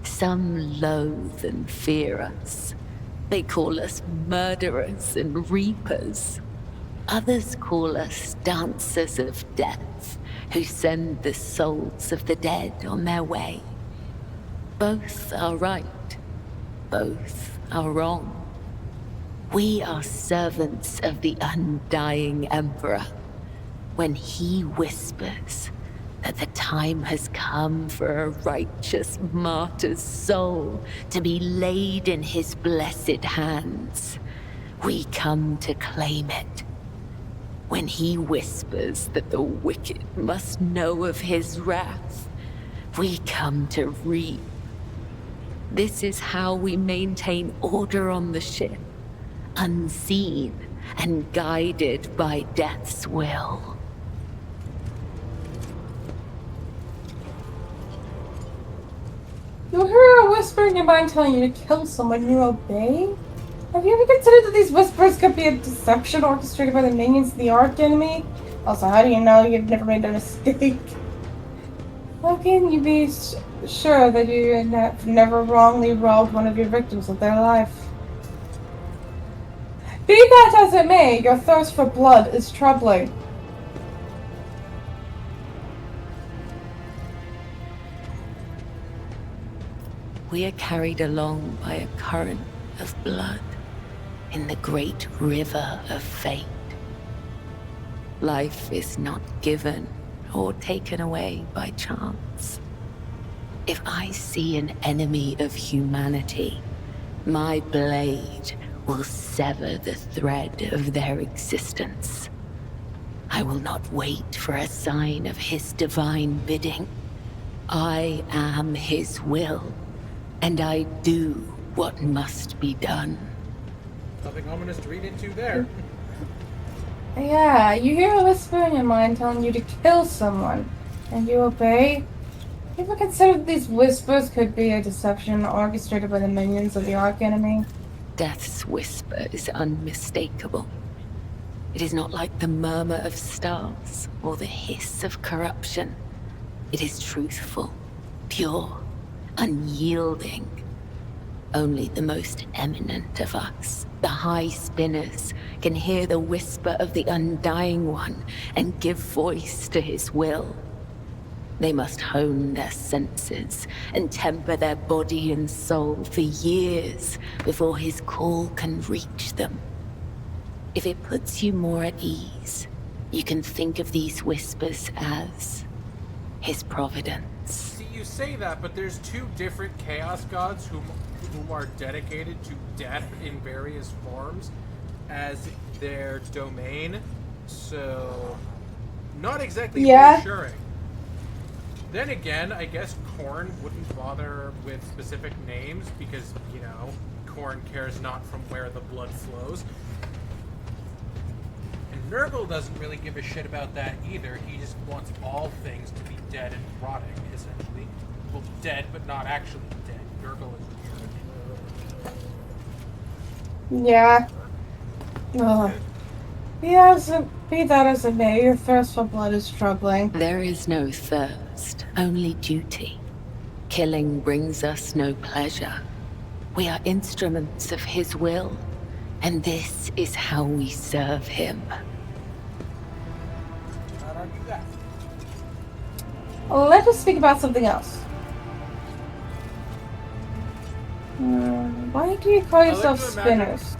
Some loathe and fear us. They call us murderers and reapers. Others call us dancers of death, who send the souls of the dead on their way. Both are right. Both are wrong. We are servants of the undying Emperor. When he whispers that the time has come for a righteous martyr's soul to be laid in his blessed hands, we come to claim it. When he whispers that the wicked must know of his wrath, we come to reap. This is how we maintain order on the ship, unseen and guided by death's will. You hear a whisper in your mind telling you to kill someone, you obey? Have you ever considered that these whispers could be a deception orchestrated by the minions of the Arch Enemy? Also, how do you know you've never made a mistake? How can you be sure that you have never wrongly robbed one of your victims of their life? Be that as it may, your thirst for blood is troubling. We are carried along by a current of blood in the great river of fate. Life is not given or taken away by chance. If I see an enemy of humanity, my blade will sever the thread of their existence. I will not wait for a sign of his divine bidding. I am his will, and I do what must be done. Nothing ominous to read into there. Yeah, you hear a whisper in your mind telling you to kill someone, and you obey? You ever considered these whispers could be a deception orchestrated by the minions of the Arch Enemy? Death's whisper is unmistakable. It is not like the murmur of stars or the hiss of corruption. It is truthful, pure, unyielding. Only the most eminent of us, the High Spinners, can hear the whisper of the Undying One and give voice to his will. They must hone their senses and temper their body and soul for years before his call can reach them. If it puts you more at ease, you can think of these whispers as his providence. See, you say that, but there's two different Chaos Gods who are dedicated to death in various forms as their domain, so not exactly reassuring. Then again, I guess Korn wouldn't bother with specific names because, you know, Korn cares not from where the blood flows. And Nurgle doesn't really give a shit about that either. He just wants all things to be dead and rotting, essentially. Well, dead, but not actually dead. Nurgle is weird. Yeah. Ugh. Be that as it may, your thirst for blood is troubling. There is no thirst, only duty. Killing brings us no pleasure. We are instruments of his will, and this is how we serve him. Not argue that. Let us speak about something else. Why do you call yourself Spinners?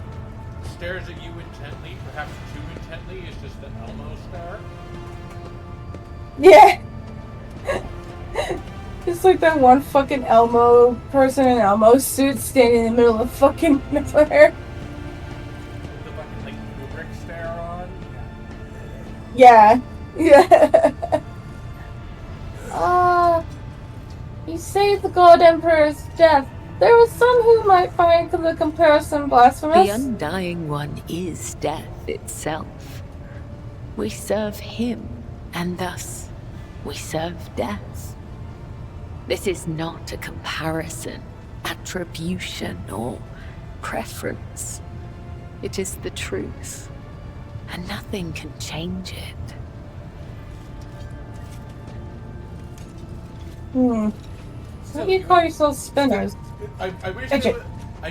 Stares at you intently, perhaps too intently, is just the Elmo stare. Yeah! It's like that one fucking Elmo person in Elmo suit standing in the middle of fucking nowhere. With the fucking, like, Kubrick stare on. Yeah. Yeah. You saved the God Emperor's death. There are some who might find the comparison blasphemous. The Undying One is death itself. We serve him, and thus we serve death. This is not a comparison, attribution, or preference. It is the truth, and nothing can change it. So you call yourselves Spinners? I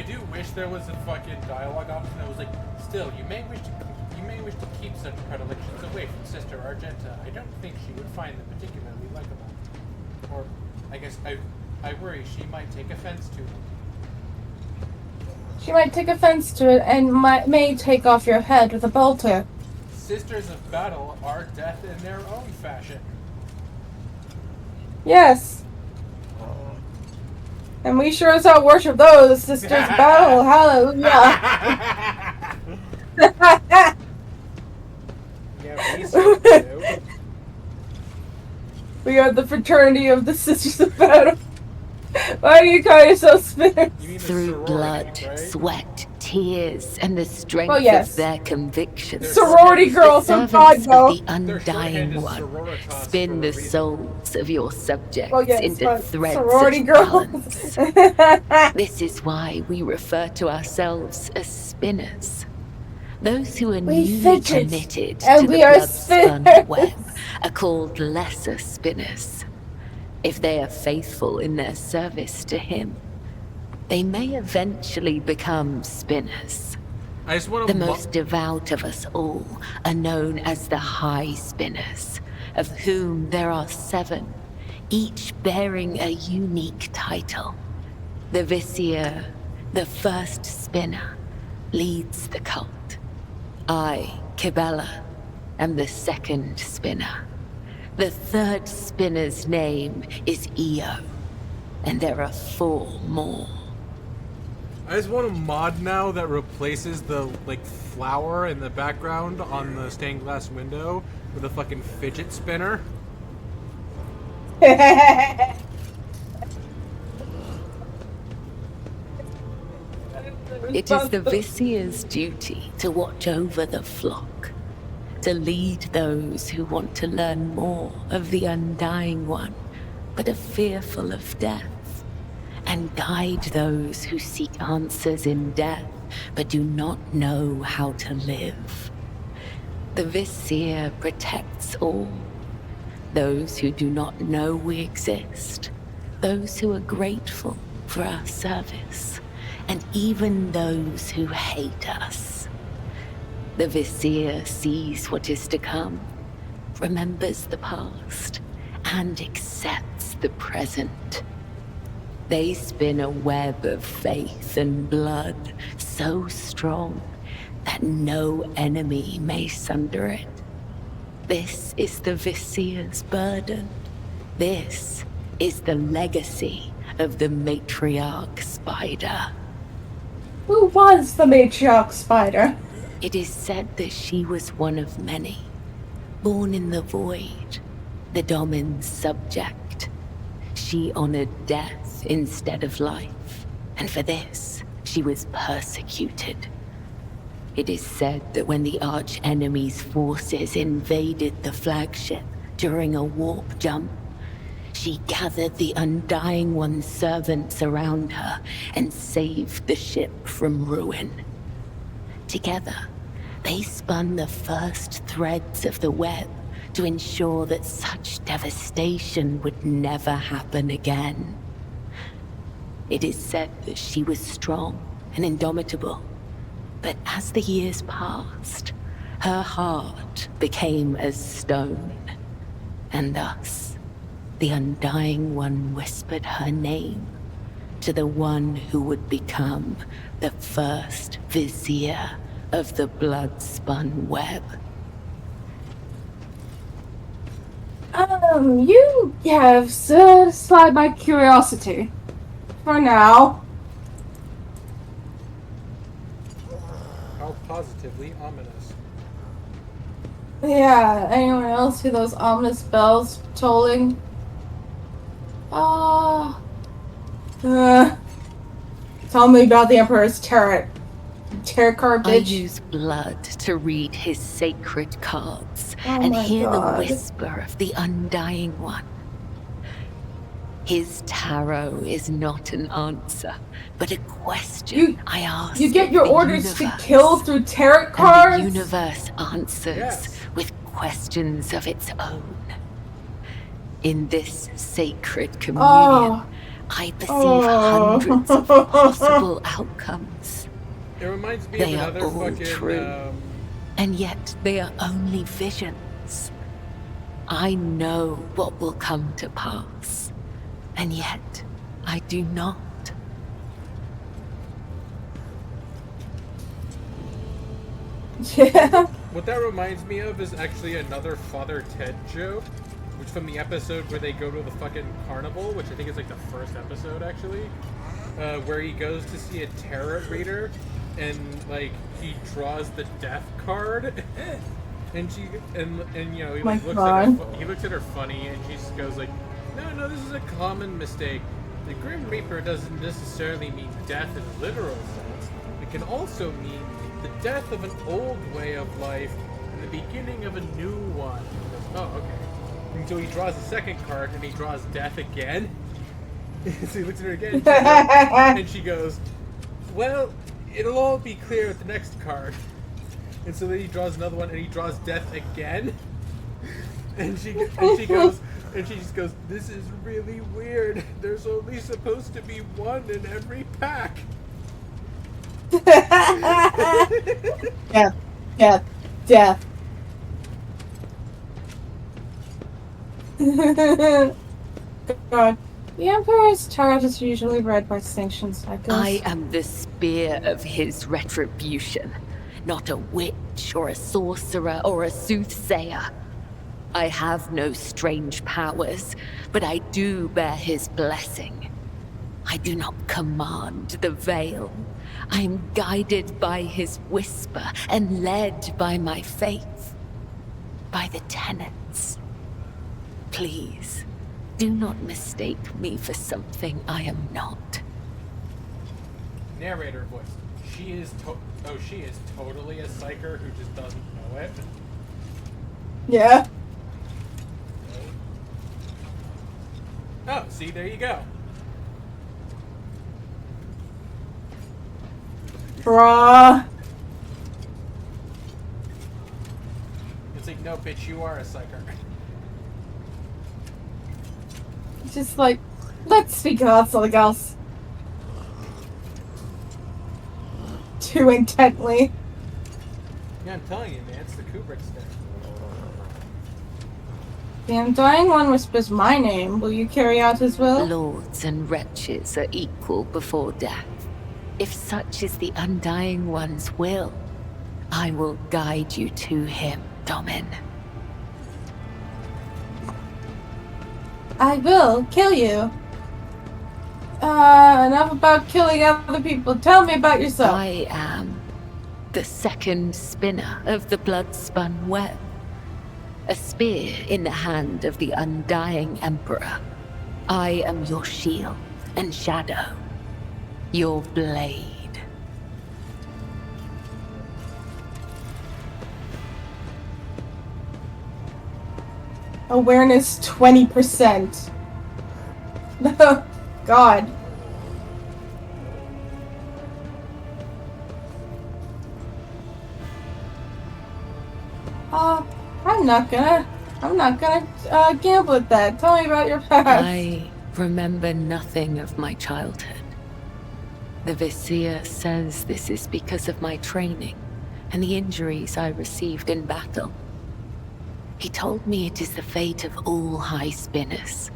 do wish there was a fucking dialogue option that was like, still, you may wish to keep such predilections away from system sister, Argenta. I don't think she would find them particularly likable. Or, I guess, I worry she might take offense to them. She might take offense to it and may take off your head with a bolter. Sisters of battle are death in their own fashion. Yes. And we sure as hell worship those sisters of battle. Hallelujah. Yeah, we certainly do. We are the fraternity of the sisters of battle. Why do you call yourself spinners? Through blood, right? sweat, tears, and the strength yes. of their convictions, Sorority girls the of God, servants no. of the undying one spin the souls of your subjects yes, into threads sorority of girls. balance. This is why we refer to ourselves as spinners. Those who are newly committed to the blood-spun web are called lesser spinners. If they are faithful in their service to him, they may eventually become spinners. I just want The most devout of us all are known as the High Spinners, of whom there are 7, each bearing a unique title. The Vizier, the first spinner, leads the cult. I, Kibella, am the second spinner. The third spinner's name is Io, and there are 4 more. I just want a mod now that replaces the, like, flower in the background on the stained glass window with a fucking fidget spinner. It is the Vizier's duty to watch over the flock, to lead those who want to learn more of the Undying One, but are fearful of death, and guide those who seek answers in death, but do not know how to live. The Vizier protects all, those who do not know we exist, those who are grateful for our service, and even those who hate us. The Vizier sees what is to come, remembers the past, and accepts the present. They spin a web of faith and blood so strong that no enemy may sunder it. This is the Vizier's burden. This is the legacy of the matriarch spider. Who was the matriarch spider? It is said that she was one of many, born in the void, the Domin's subject. She honored death instead of life, and for this, she was persecuted. It is said that when the arch-enemy's forces invaded the flagship during a warp jump, she gathered the Undying One's servants around her and saved the ship from ruin. Together, they spun the first threads of the web to ensure that such devastation would never happen again. It is said that she was strong and indomitable, but as the years passed, her heart became as stone, and thus, the Undying One whispered her name to the one who would become the first Vizier of the blood-spun web. You have satisfied my curiosity. For now. How positively ominous. Yeah, anyone else hear those ominous bells tolling? Tell me about the Emperor's tarot card, bitch. I use blood to read his sacred cards and hear the whisper of the Undying One. His tarot is not an answer, but a question I ask. You get your orders universe, to kill through tarot cards? And the universe answers with questions of its own. In this sacred communion, I perceive hundreds of possible outcomes. It reminds me They of are another all fucking, true, and yet they are only visions, I know what will come to pass, and yet I do not. Yeah. What that reminds me of is actually another Father Ted joke, which from the episode where they go to the fucking carnival, which I think is like the first episode actually, where he goes to see a tarot reader, and like he draws the death card, and she and you know he like, looks at her funny, and she just goes like, no, this is a common mistake. The Grim Reaper doesn't necessarily mean death in a literal sense. It can also mean the death of an old way of life and the beginning of a new one. He goes, oh, okay. And so he draws a second card, and he draws death again. So he looks at her again, and she goes, well, it'll all be clear with the next card. And so then he draws another one, and he draws death again. And she just goes, this is really weird. There's only supposed to be one in every pack. Death. God. The Emperor's tarot is usually read by sanctioned cycles. I am the spear of his retribution, not a witch or a sorcerer or a soothsayer. I have no strange powers, but I do bear his blessing. I do not command the veil. I am guided by his whisper and led by my faith, by the tenets. Please, do not mistake me for something I am not. Narrator voice. She is totally a psyker who just doesn't know it. Yeah. Oh, see, there you go. Bruh. It's like, no, bitch, you are a psyker. Just like, let's speak about something else. Too intently. Yeah, I'm telling you, man, it's the Kubrick stick. The Undying One whispers my name. Will you carry out his will? Lords and wretches are equal before death. If such is the Undying One's will, I will guide you to him, Domin. I will kill you. Enough about killing other people. Tell me about yourself. I am the second spinner of the blood-spun web. A spear in the hand of the Undying Emperor. I am your shield and shadow. Your blade. Awareness 20%. God. I'm not gonna gamble at that. Tell me about your past. I remember nothing of my childhood. The Vizier says this is because of my training and the injuries I received in battle. He told me it is the fate of all high spinners.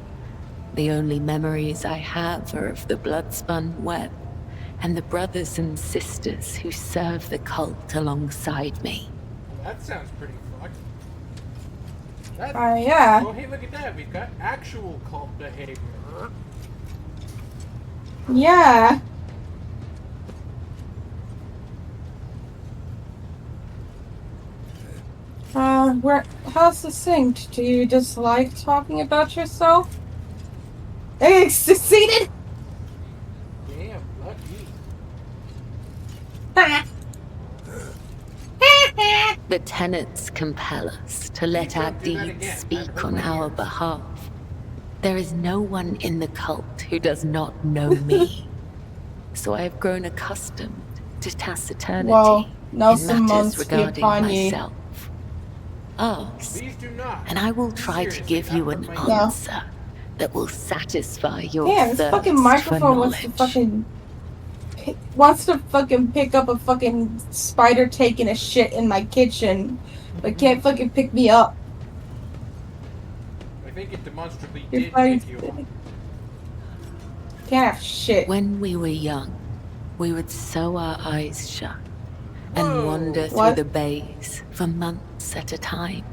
The only memories I have are of the blood-spun web and the brothers and sisters who serve the cult alongside me. That sounds pretty fucked. Yeah. Well, hey, look at that. We've got actual cult behavior. Yeah. How's succinct? Do you dislike talking about yourself? Hey, succeeded! Damn, lucky. The tenets compel us to let our deeds speak on our behalf. There is no one in the cult who does not know me. So I have grown accustomed to taciturnity in matters regarding myself. Ask, and I will try to give you an answer that will satisfy your thirst this fucking microphone wants to fucking pick up a fucking spider taking a shit in my kitchen, but can't fucking pick me up. think it demonstrably Your did body's pick you big. up. Can't have shit. When we were young, we would sew our eyes shut and Whoa. wander through What? the bays for months at a time.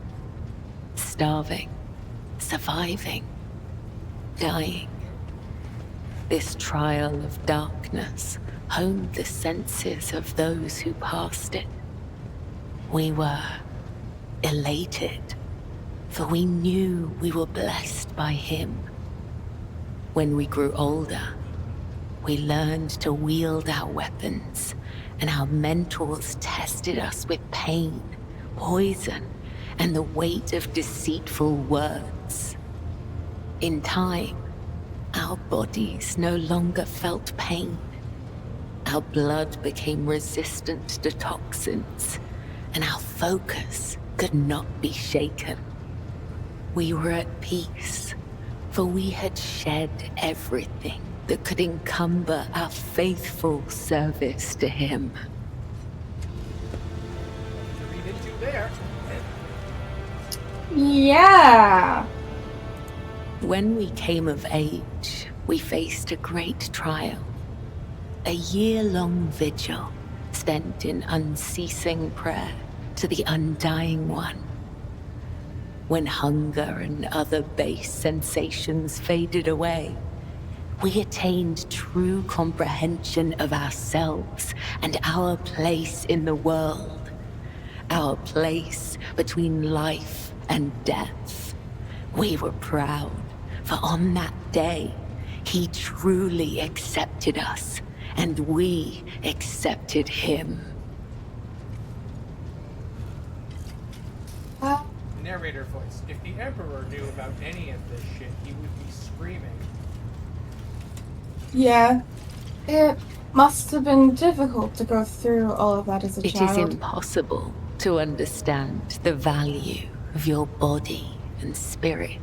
Starving, surviving, dying. This trial of darkness honed the senses of those who passed it. We were elated, for we knew we were blessed by him. When we grew older, we learned to wield our weapons, and our mentors tested us with pain, poison, and the weight of deceitful words. In time, our bodies no longer felt pain. Our blood became resistant to toxins, and our focus could not be shaken. We were at peace, for we had shed everything that could encumber our faithful service to him. Read into there. Yeah. When we came of age, we faced a great trial. A year-long vigil spent in unceasing prayer to the Undying One. When hunger and other base sensations faded away, we attained true comprehension of ourselves and our place in the world. Our place between life and death. We were proud, for on that day, he truly accepted us, and we accepted him. Narrator voice. If the Emperor knew about any of this shit, he would be screaming. Yeah. It must have been difficult to go through all of that as a It child. is impossible to understand the value of your body and spirit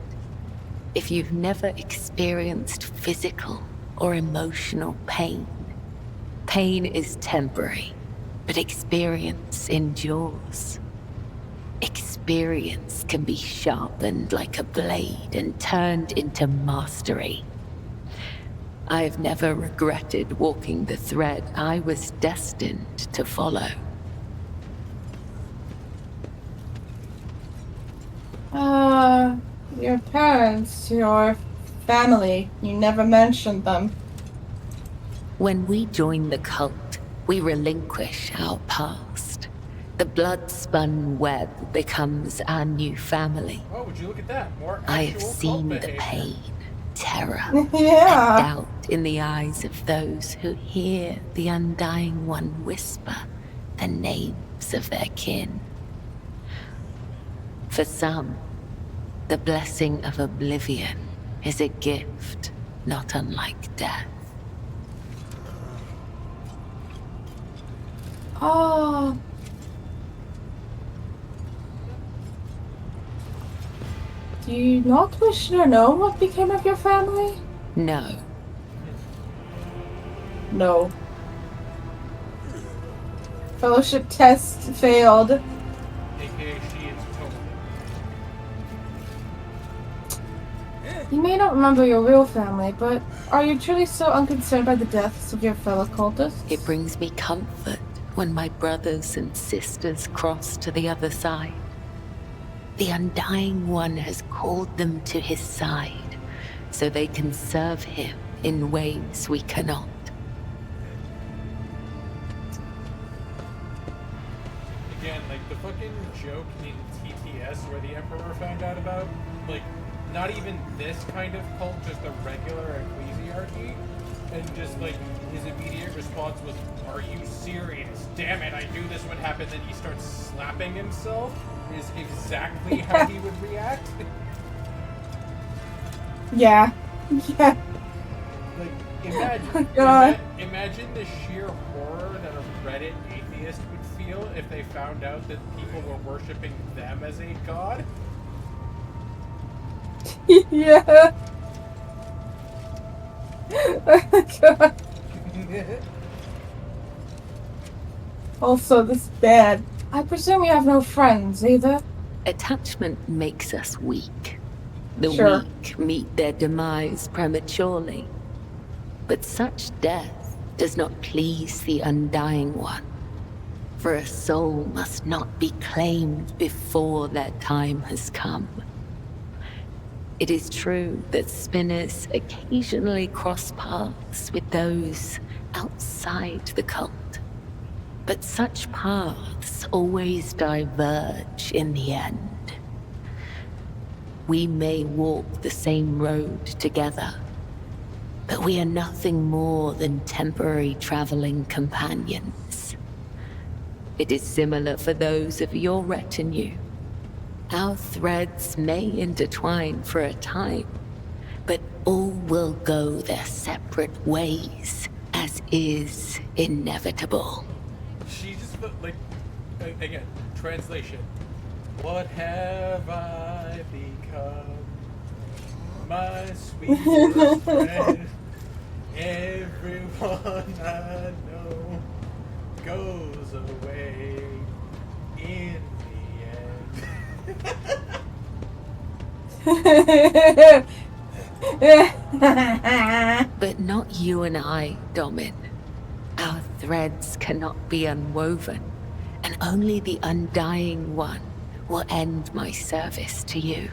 if you've never experienced physical or emotional pain. Pain is temporary, but experience endures. Experience can be sharpened like a blade and turned into mastery. I've never regretted walking the thread I was destined to follow. Your parents, your family, you never mentioned them. When we join the cult, we relinquish our past. The blood-spun web becomes our new family. Oh, would you look at that? More actual I have seen cult the behavior. pain, terror, Yeah. and doubt in the eyes of those who hear the Undying One whisper the names of their kin. For some, the blessing of oblivion is a gift not unlike death. Oh. Do you not wish to know what became of your family? No. No. Fellowship test failed. AKA she is totally. You may not remember your real family, but are you truly so unconcerned by the deaths of your fellow cultists? It brings me comfort when my brothers and sisters cross to the other side. The Undying One has called them to his side, so they can serve him in ways we cannot. Again, like the fucking joke in TTS where the Emperor found out about, like, not even this kind of cult, just a regular ecclesiarchy, and just like his immediate response was, "Are you serious? Damn it, I knew this would happen." Then he starts slapping himself, is exactly how he would react. Yeah. Yeah. Like, imagine, God. imagine the sheer horror that a Reddit atheist would feel if they found out that people were worshipping them as a god. Yeah. Oh my god. Also, this is bad. I presume you have no friends either? Attachment makes us weak. The Sure. weak meet their demise prematurely. But such death does not please the Undying One. For a soul must not be claimed before their time has come. It is true that spinners occasionally cross paths with those outside the cult. But such paths always diverge in the end. We may walk the same road together, but we are nothing more than temporary traveling companions. It is similar for those of your retinue. Our threads may intertwine for a time, but all will go their separate ways, as is inevitable. She just felt like, again, translation. What have I become? My sweetest friend. Everyone I know goes away in the end. But not you and I, Domin. Our threads cannot be unwoven, and only the Undying One will end my service to you.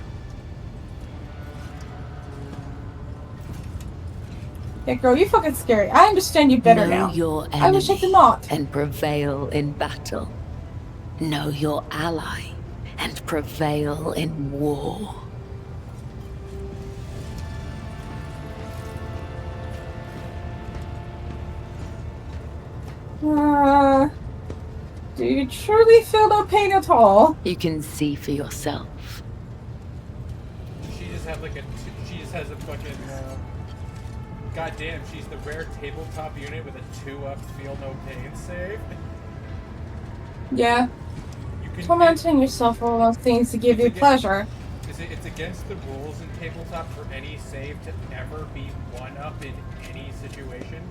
Yeah, girl, you fucking scary. I understand you better know now. Your enemy I wish I did not. And prevail in battle. Know your ally and prevail in war. Do you truly feel no pain at all? You can see for yourself. She just has like she just has a fucking, goddamn, she's the rare tabletop unit with a 2-up feel no pain save. Yeah. Tormenting yourself for all those things to give you pleasure. It's against the rules in tabletop for any save to ever be 1-up in any situation.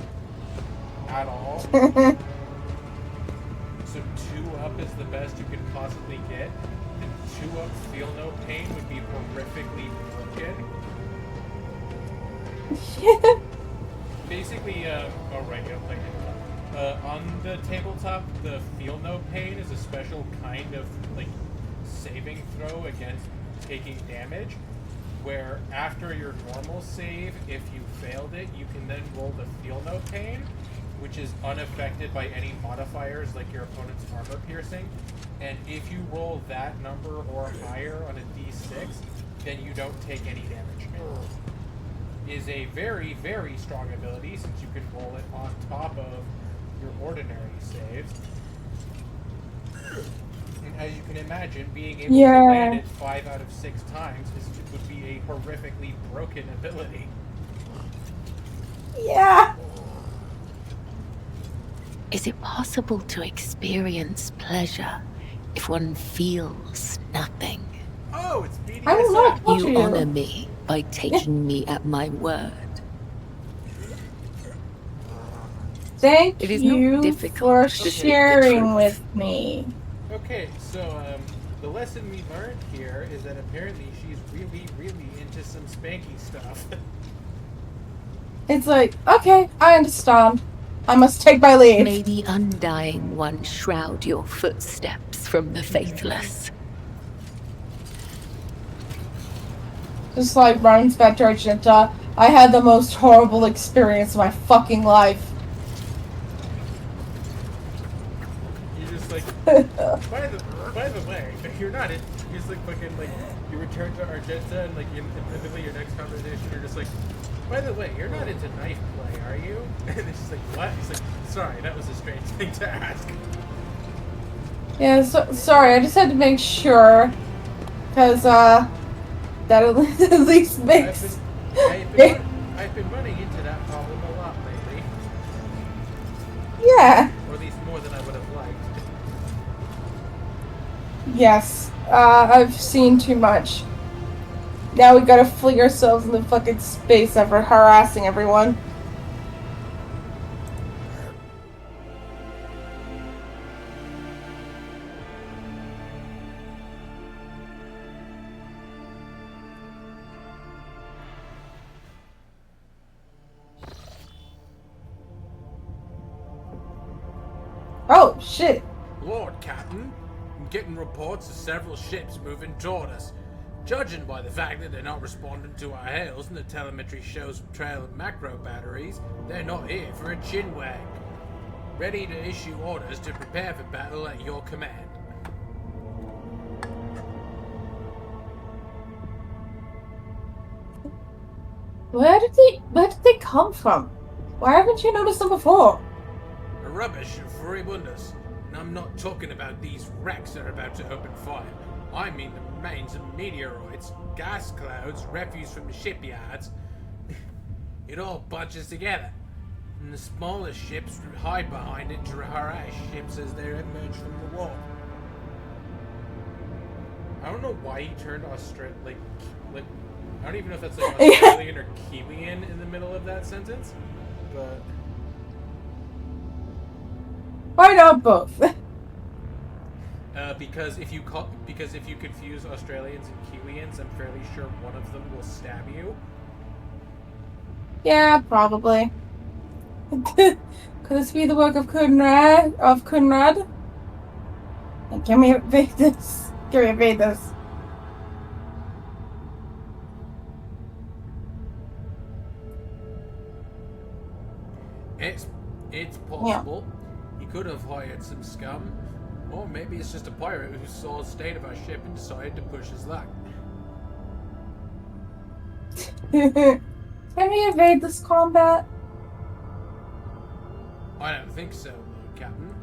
At all. So 2-up is the best you can possibly get. And 2-up feel no pain would be horrifically broken. Basically, on the tabletop, the feel no pain is a special kind of like saving throw against taking damage, where after your normal save, if you failed it, you can then roll the feel no pain, which is unaffected by any modifiers like your opponent's armor piercing. And if you roll that number or higher on a d6, then you don't take any damage. Is a very, very strong ability since you can roll it on top of your ordinary saves. And as you can imagine, being able to land it 5 out of 6 times would be a horrifically broken ability. Yeah. Is it possible to experience pleasure if one feels nothing? Oh, it's BDSM. I don't know. You honor me by taking me at my word. Thank It is you not difficult for to speak the sharing truth. with me. Okay, so the lesson we learned here is that apparently she's really, really into some spanky stuff. It's like, okay, I understand. I must take my leave. May the Undying One shroud your footsteps from the faithless. Just like runs back to Argenta, I had the most horrible experience of my fucking life. You're just like, by the way, you're not in. You're just like fucking like you return to Argenta and like in the middle of your next conversation, you're just like, by the way, you're not into knife play, are you? And it's just like, what? He's like, sorry, that was a strange thing to ask. Yeah, sorry, I just had to make sure. Because, that at least makes... I've been running into that problem a lot lately. Yeah. Or at least more than I would have liked. Yes. I've seen too much. Now we gotta fling ourselves in the fucking space after harassing everyone. Oh, shit. Lord Captain, I'm getting reports of several ships moving toward us. Judging by the fact that they're not responding to our hails and the telemetry shows them trailing macro batteries, they're not here for a chinwag. Ready to issue orders to prepare for battle at your command. Where did they come from? Why haven't you noticed them before? A rubbish of furibundas. And I'm not talking about these wrecks that are about to open fire. I mean the remains of meteoroids, gas clouds, refuse from the shipyards. It all bunches together. And the smallest ships hide behind it to harass ships as they emerge from the war. I don't know why he turned Australian, like I don't even know if that's like Australian or Kiwian in the middle of that sentence, but Why not both? because if you confuse Australians and Kiwians, I'm fairly sure one of them will stab you. Yeah, probably. Could this be the work of Kunrad? Can we evade this? Can we evade this? It's possible. Yeah. He could have hired some scum, or maybe it's just a pirate who saw the state of our ship and decided to push his luck. Can we evade this combat? I don't think so, Captain.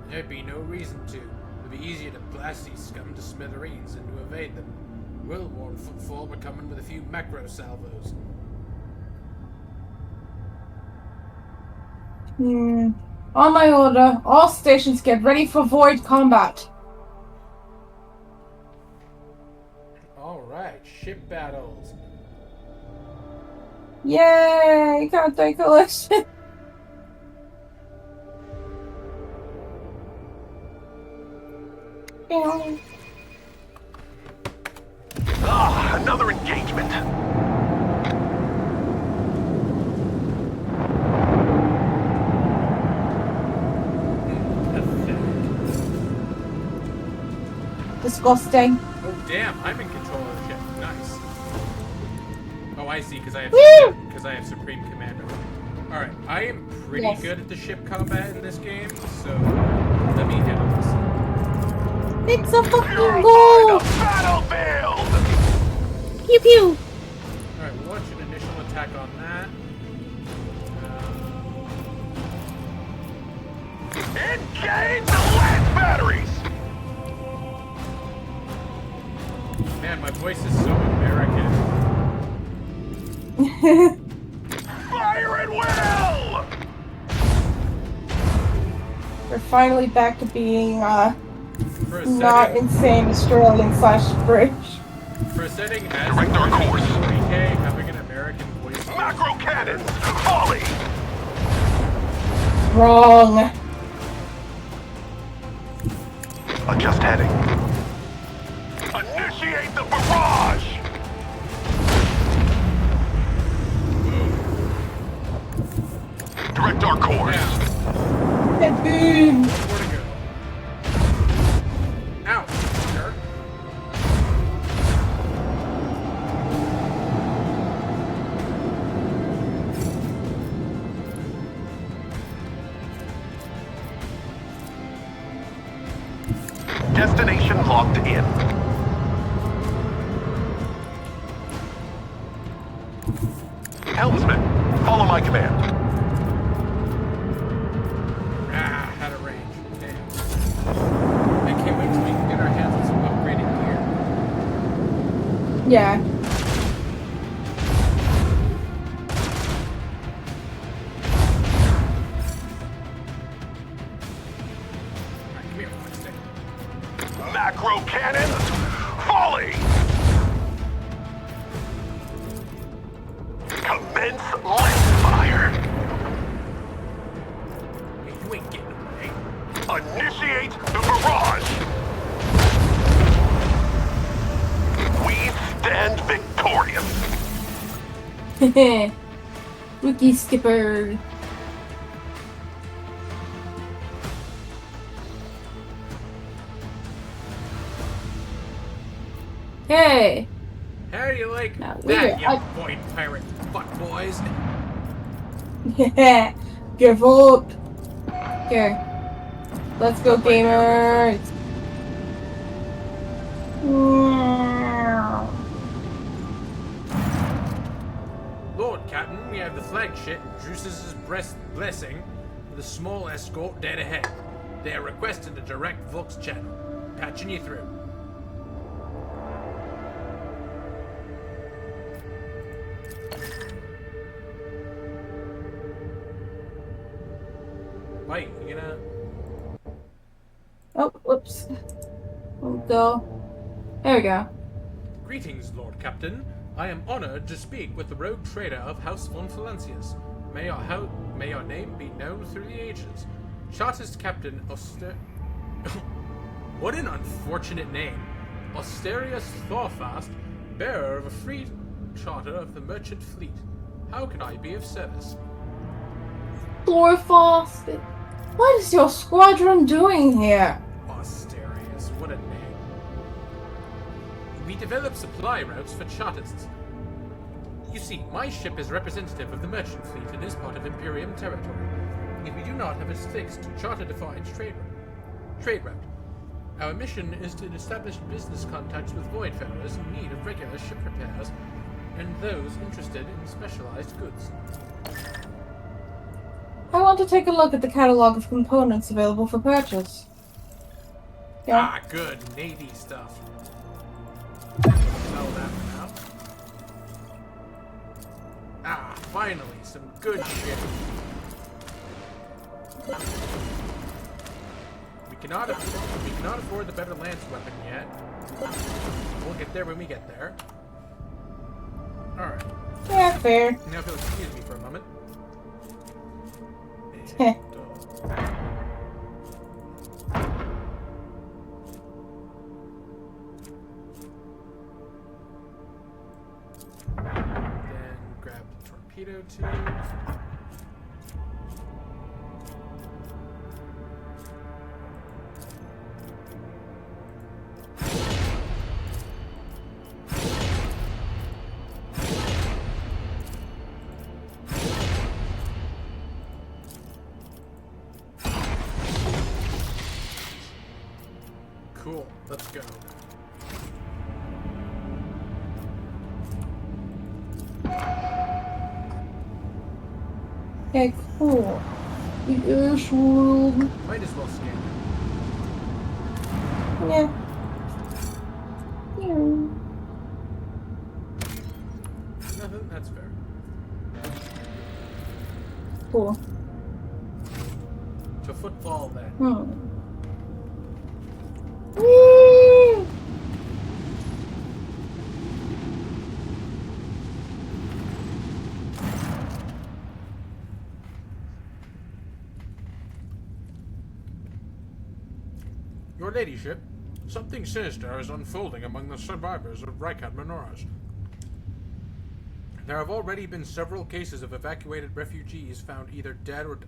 There'd be no reason to. It'd be easier to blast these scum to smithereens than to evade them. We'll warn footfall we're coming with a few macro salvos. On my order, all stations get ready for void combat. Alright, ship battles. Yay! Counter collision. Another engagement. Disgusting. Oh damn! I'm in control of the ship. Nice. Oh, I see. Because I have Supreme Commander. All right, I am pretty good at the ship combat in this game, so let me handle this. It's a fucking goal! Battlefield! Pew pew! Alright, we'll launch an initial attack on that. Engage the last batteries! Man, my voice is so American. Fire at will! We're finally back to being, not insane Australian/British. For a setting as direct our course. 40K, having an American voice. Macro cannons! Volley! Wrong. Adjust heading. Initiate the barrage! Direct our course. And boom! Where to go? Ow! Jerk. Destination locked in. Helmsman, follow my command. Ah, out of range. Damn. I can't wait till we can get our hands on some upgraded gear. Yeah. Alright, come here, Winston. Macro cannon, volley! Commence left fire. Hey, you ain't getting away. Initiate the barrage. We stand victorious. Rookie skipper. Okay. How do you like Now that, you void pirate fuckboys? Yeah. Give up. Okay. Let's go, gamers. Lord Captain, we have the flagship Drusus's blessing with a small escort dead ahead. They are requesting a direct Vox channel. Patching you through. Wait, you gonna... Oh, whoops. We'll go. There we go. Greetings, Lord Captain. I am honored to speak with the rogue trader of House von Valancius. May your name be known through the ages. Chartist Captain Oster... What an unfortunate name. Osterius Thorfast, bearer of a free charter of the merchant fleet. How can I be of service? Thorfast? What is your squadron doing here? Osterius, what a name. We develop supply routes for chartists. You see, my ship is representative of the merchant fleet and is part of Imperium territory. If we do not have a fixed, charter-defined trade route. Our mission is to establish business contacts with voidfarers in need of regular ship repairs and those interested in specialized goods. I want to take a look at the catalog of components available for purchase. Yeah. Ah, good. Navy stuff. Sell that one out. Ah, finally, some good shit. We cannot afford the better lance weapon yet. We'll get there when we get there. Alright. Yeah, fair. Now if you'll excuse me for a moment. Heh. Then grab the torpedo tubes. Cool, let's go. Okay, cool. The Earth world. Might as well scan Yeah. Yeah. Nothing, that's fair. Cool. To football then. Whee! Your ladyship, something sinister is unfolding among the survivors of Reichard Menorahs. There have already been several cases of evacuated refugees found either dead or...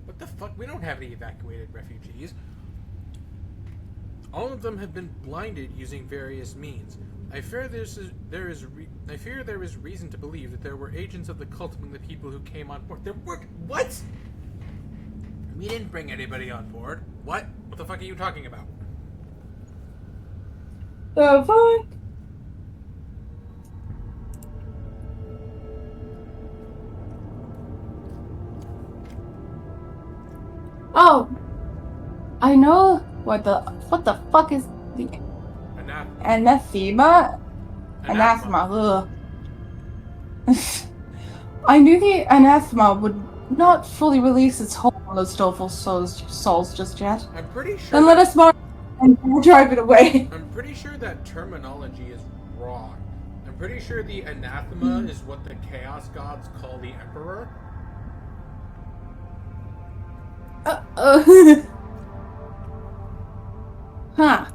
What the fuck? We don't have any evacuated refugees. All of them have been blinded using various means. I fear there is reason to believe that there were agents of the cult among the people who came on board. There were... What? We didn't bring anybody on board. What? What the fuck are you talking about? The fuck? Oh, I know what the fuck is the anathema? Anathema. Ugh. I knew the anathema would not fully release its hold on those doleful souls just yet. I'm pretty sure. Then let us mark and drive it away. I'm pretty sure that terminology is wrong. I'm pretty sure the anathema is what the chaos gods call the emperor. Huh.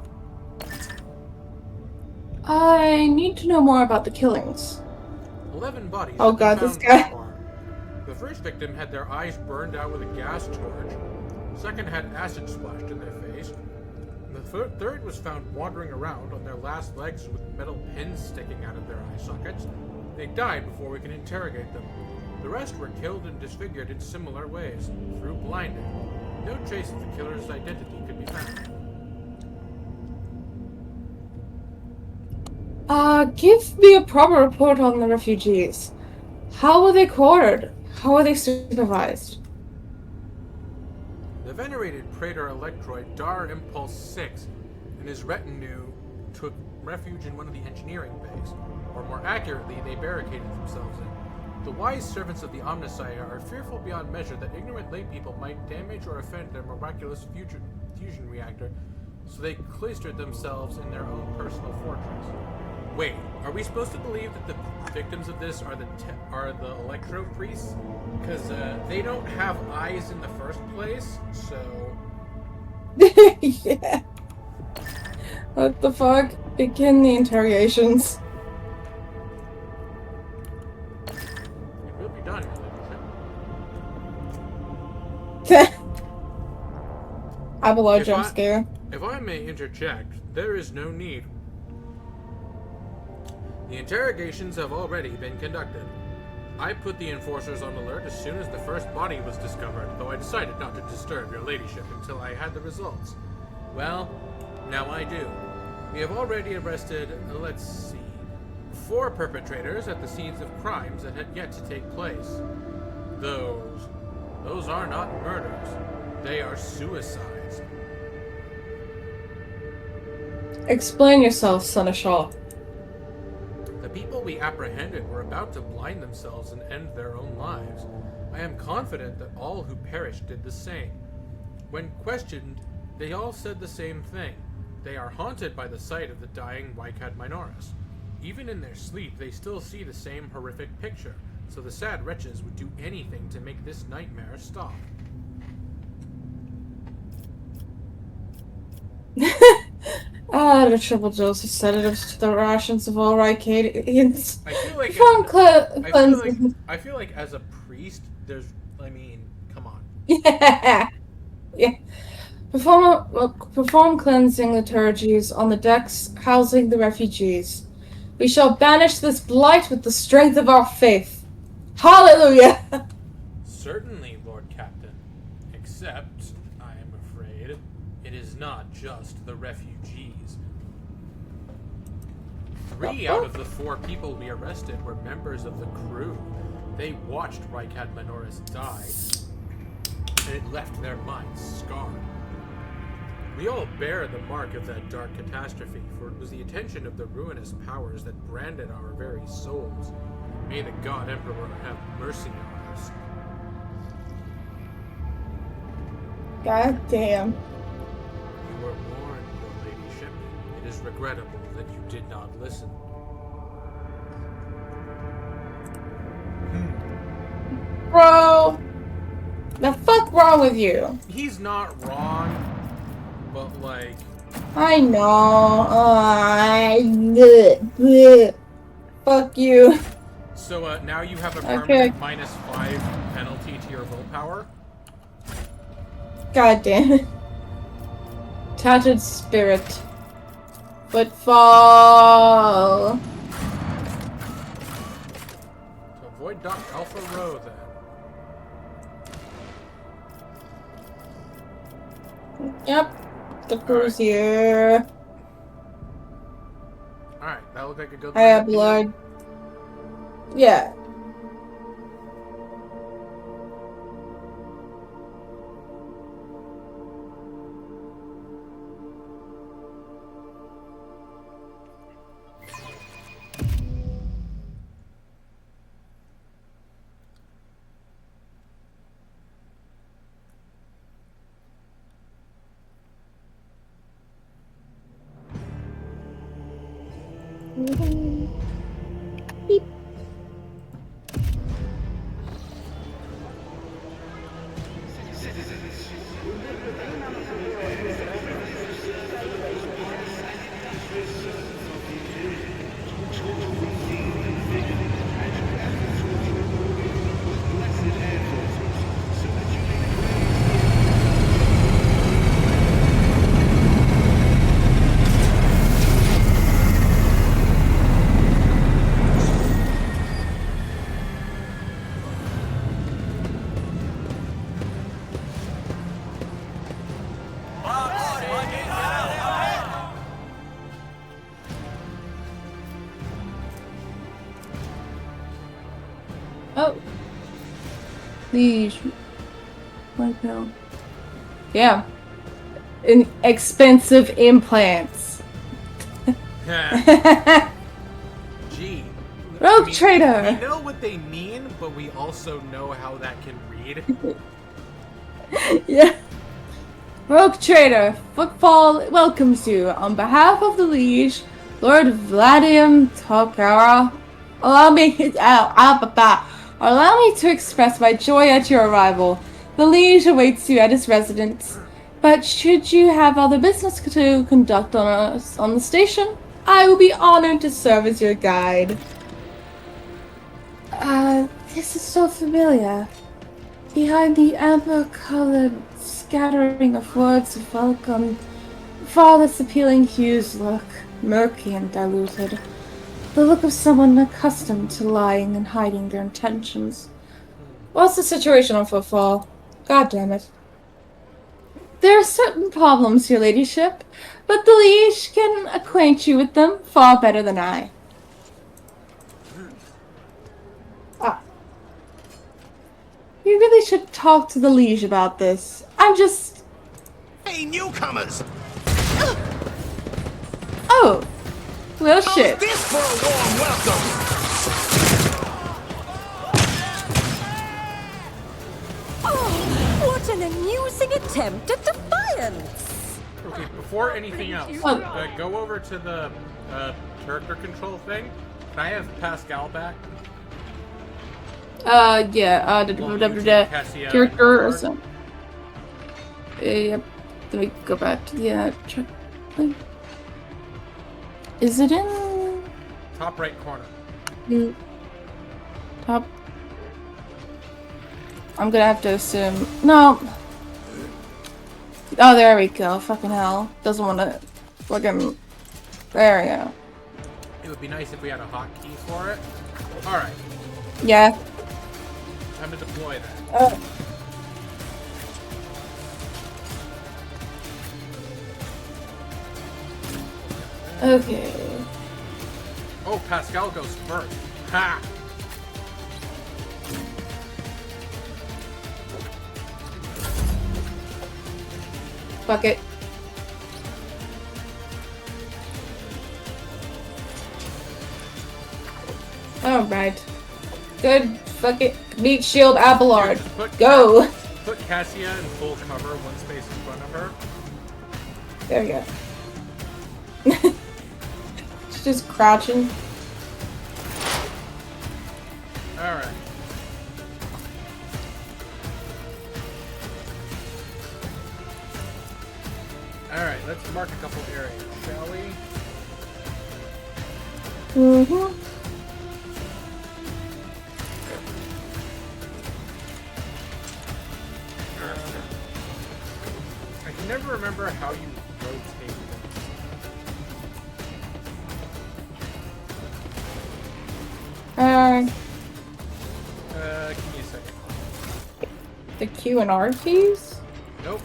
I need to know more about the killings. 11 bodies. Oh god, this guy. The first victim had their eyes burned out with a gas torch. The second had acid splashed in their face. The third was found wandering around on their last legs with metal pins sticking out of their eye sockets. They died before we could interrogate them. The rest were killed and disfigured in similar ways, through blinding. No trace of the killer's identity could be found. Give me a proper report on the refugees. How were they quartered? How were they supervised? The venerated Praetor Electroid Dar Impulse 6 and his retinue took refuge in one of the engineering bays, or more accurately, they barricaded themselves in. The wise servants of the Omnissiah are fearful beyond measure that ignorant laypeople might damage or offend their miraculous fusion reactor, so they cloistered themselves in their own personal fortress. Wait, are we supposed to believe that the victims of this are the Electro priests? Because they don't have eyes in the first place, so... Yeah. What the fuck? Begin the interrogations. It will be done, I will a jump scare. If I may interject, there is no need. The interrogations have already been conducted. I put the enforcers on alert as soon as the first body was discovered, though I decided not to disturb your ladyship until I had the results. Well, now I do. We have already arrested, let's see, 4 perpetrators at the scenes of crimes that had yet to take place. Those are not murders. They are suicides. Explain yourself, Seneschal. The people we apprehended were about to blind themselves and end their own lives. I am confident that all who perished did the same. When questioned, they all said the same thing. They are haunted by the sight of the dying Wycad Minoris. Even in their sleep, they still see the same horrific picture, so the sad wretches would do anything to make this nightmare stop. The triple dose of sedatives to the rations of all Rycadians. I feel like as a priest, come on. Yeah. Yeah. Perform cleansing liturgies on the decks housing the refugees. We shall banish this blight with the strength of our faith. Hallelujah! Certainly, Lord Captain. Except, I am afraid, it is not just the refugees. 3 out of the 4 people we arrested were members of the crew. They watched Rycad Minoris die, and it left their minds scarred. We all bear the mark of that dark catastrophe, for it was the attention of the ruinous powers that branded our very souls. May the God Emperor have mercy on us. God damn. You were warned, your ladyship. It is regrettable that you did not listen. Bro! The fuck wrong with you? He's not wrong, but like... I know. Fuck you. So now you have a permanent -5 penalty to your willpower? God damn it. Tattered spirit. Footfall. To avoid Doc Alpha Row, then. Yep. The crew's here. Alright, that looked like a good I have blood. Yeah. Beep. Oh. Liege. White pill. Yeah. Expensive implants. Gee. Rogue trader! We know what they mean, but we also know how that can read. Yeah. Rogue trader, Footfall welcomes you. On behalf of the Liege, Lord Vladim Tokara, allow me to express my joy at your arrival. The Liege awaits you at his residence. But should you have other business to conduct on the station, I will be honored to serve as your guide. This is so familiar. Behind the amber-colored scattering of words of welcome, flawless appealing hues look murky and diluted. The look of someone accustomed to lying and hiding their intentions. What's the situation on Footfall? God damn it. There are certain problems, your ladyship, but the Liege can acquaint you with them far better than I. You really should talk to the Liege about this. I'm just... Hey, newcomers! Oh! Well, shit. How's this for a warm welcome? Oh, what an amusing attempt at defiance! Okay, before anything else, go over to the character control thing. Can I have Pascal back? Yeah, character or something. Yep. Let me go back to the, check. Is it in? Top right corner. Top. I'm gonna have to assume. No. Oh, there we go. Fucking hell. Doesn't want to. Fucking. There we go. It would be nice if we had a hotkey for it. Alright. Yeah. Time to deploy that. Okay. Oh, Pascal goes first. Ha! Fuck it. Alright. Good. Fuck it. Meat shield Abelard. Go! Put Cassia in full cover, one space in front of her. There we go. She's just crouching. Alright. Alright, let's mark a couple areas, shall we? Mm-hmm. I can never remember how you rotate. Give me a second. The Q and R keys? Nope.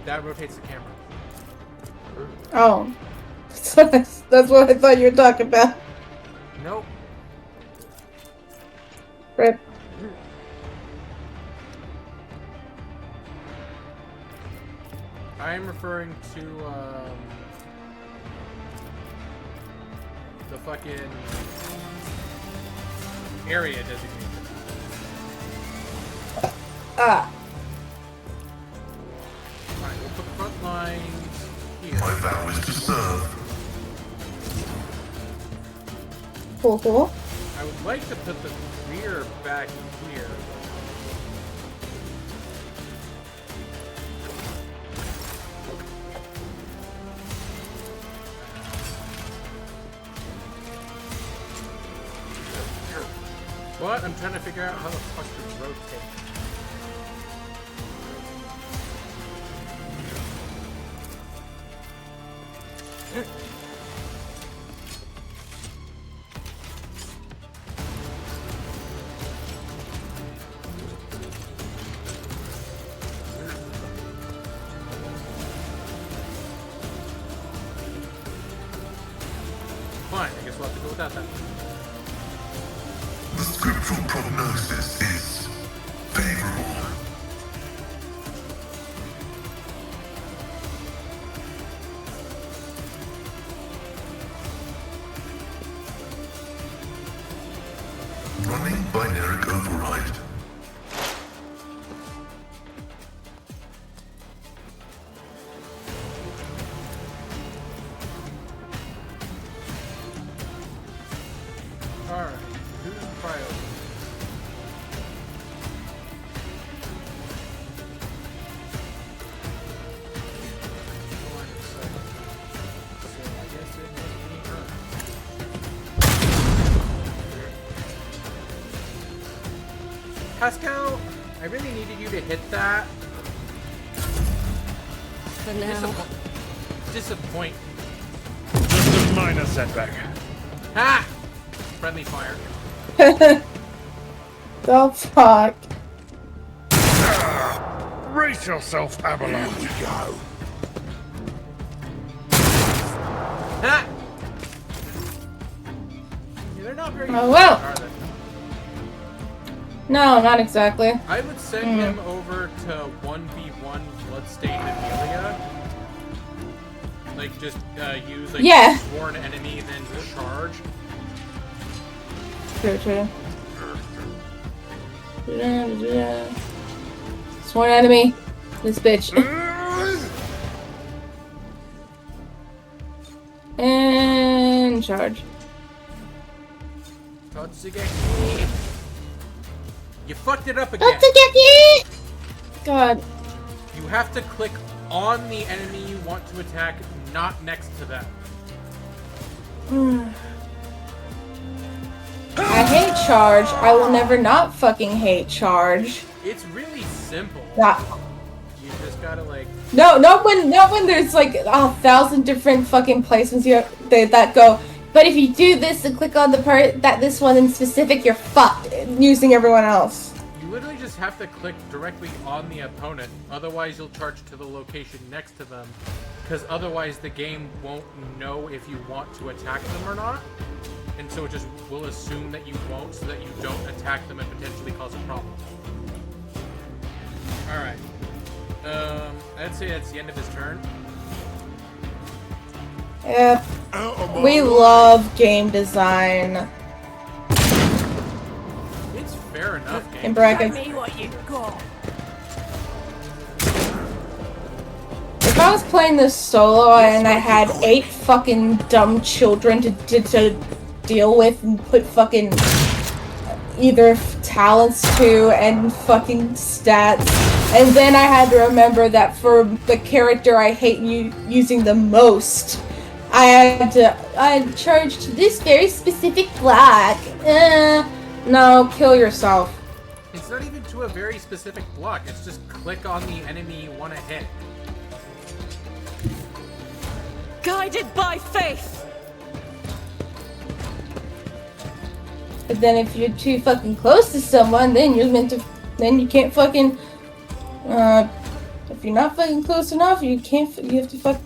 That rotates the camera. Oh. That's what I thought you were talking about. Nope. Rip. I am referring to, the fucking area designation. Ah. Alright, we'll put the front lines here. My vow is to serve. Cool. I would like to put the rear back here. What? I'm trying to figure out how the fuck to rotate. Fine, I guess we'll have to go without that. The scriptural prognosis is favorable. Running binary override. Alright, who's priority? So I guess it must be her. Pascal, I really needed you to hit that. For now. Disappoint. Just a minor setback. Ha! Friendly fire. The fuck? Brace yourself, Avalon. Here we go. Ha! Yeah, they're not very Oh, well. are they? No, not exactly. I would send him over to 1v1 Bloodstained Amelia. Like, just use like Yeah. sworn enemy and then charge. True. Sworn enemy. This bitch. And charge. Totsugeki. You fucked it up again. God. You have to click on the enemy you want to attack, not next to them. I hate charge. I will never not fucking hate charge. It's really simple. Yeah. You just gotta like. No, not when there's like 1,000 different fucking placements that go. But if you do this and click on the part that this one in specific, you're fucked using everyone else. You literally just have to click directly on the opponent. Otherwise, you'll charge to the location next to them. Because otherwise, the game won't know if you want to attack them or not. And so it just will assume that you won't, so that you don't attack them and potentially cause a problem. Alright. I'd say that's the end of his turn. Yeah. We love game design. It's fair enough, game. In brackets. Show me what you got. If I was playing this solo and I had 8 fucking dumb children to deal with and put fucking either talents to and fucking stats, and then I had to remember that for the character I hate using the most, I charged this very specific block. No, kill yourself. It's not even to a very specific block. It's just click on the enemy you want to hit. Guided by faith. But then if you're too fucking close to someone, then you can't fucking, if you're not fucking close enough, you have to fuck.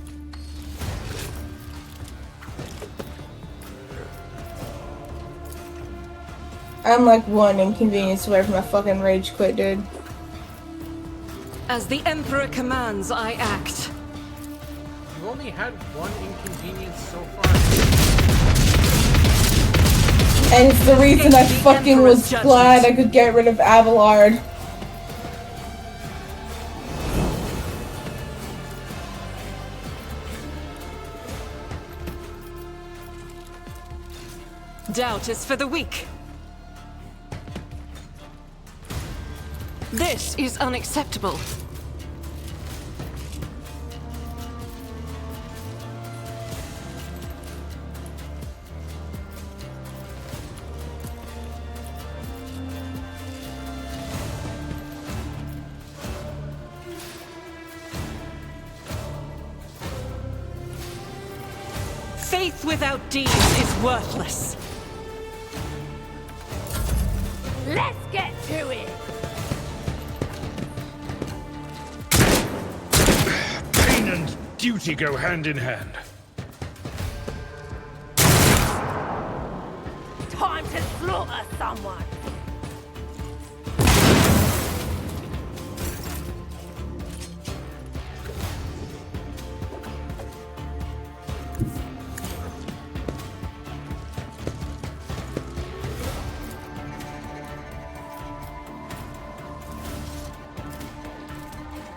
I'm like one inconvenience away from a fucking rage quit, dude. As the Emperor commands, I act. You've only had one inconvenience so far. And it's the reason I fucking was glad I could get rid of Abelard. Doubt is for the weak. This is unacceptable. Faith without deeds is worthless. Let's get to it. Pain and duty go hand in hand. Time to slaughter someone.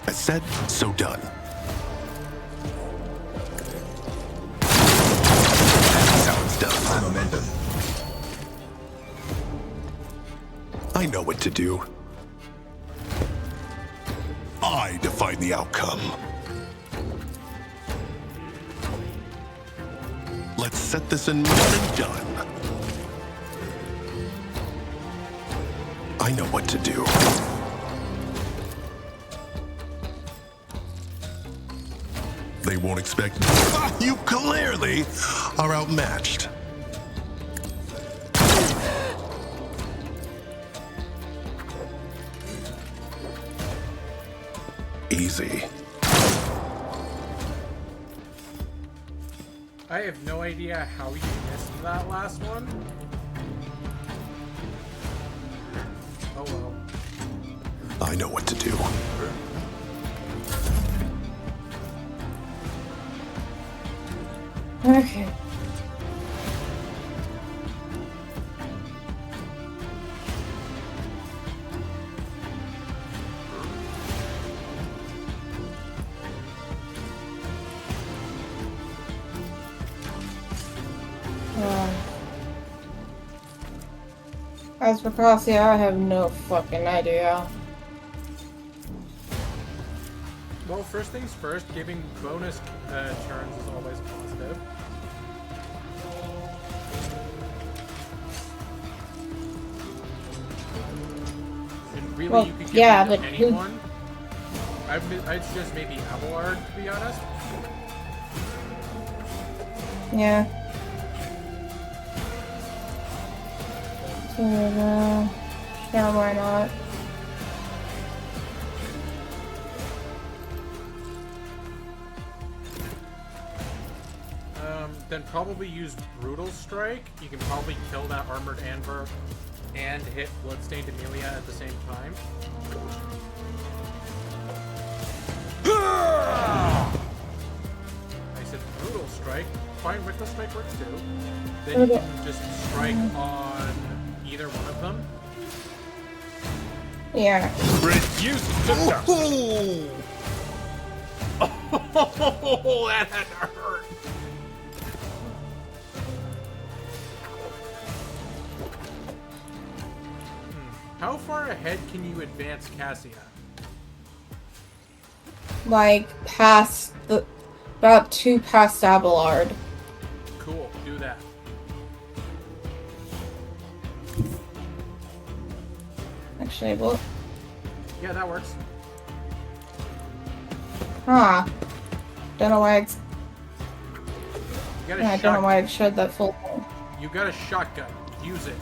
I said, so done. That's how it's done. Momentum. I know what to do. I define the outcome. Let's set this in one and done. I know what to do. They won't expect... You clearly are outmatched. Easy. I have no idea how you missed that last one. Oh well. I know what to do. Okay. As for Cassia, I have no fucking idea. Well, first things first, giving bonus turns is always positive. And really, Well, you could give yeah, it to but anyone. I'd suggest maybe Abelard, to be honest. Yeah. Sure, why not? Then probably use Brutal Strike. You can probably kill that Armored Anvil and hit Bloodstained Amelia at the same time. I said Brutal Strike. Fine, Reckless Strike works too. Then you can just strike on either one of them. Yeah. Reduce the Oh, that had to hurt. How far ahead can you advance Cassia? Like, past the... about 2 past Abelard. Cool, do that. Actually, well... Yeah, that works. Huh. Don't know why it's... You got a Yeah, I don't know why it showed that full thing. You got a shotgun. Use it.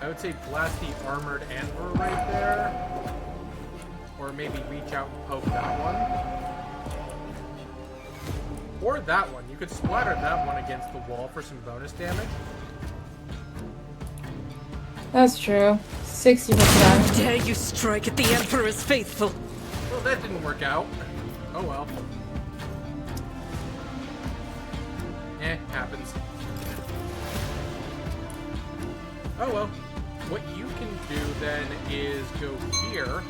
I would say blast the Armored Anvil right there. Or maybe reach out and poke that one. Or that one. You could splatter that one against the wall for some bonus damage. That's true. 60%. Dare you strike at the Emperor's faithful? Well, that didn't work out. Oh well. Happens. Oh well. What you can do then is go here.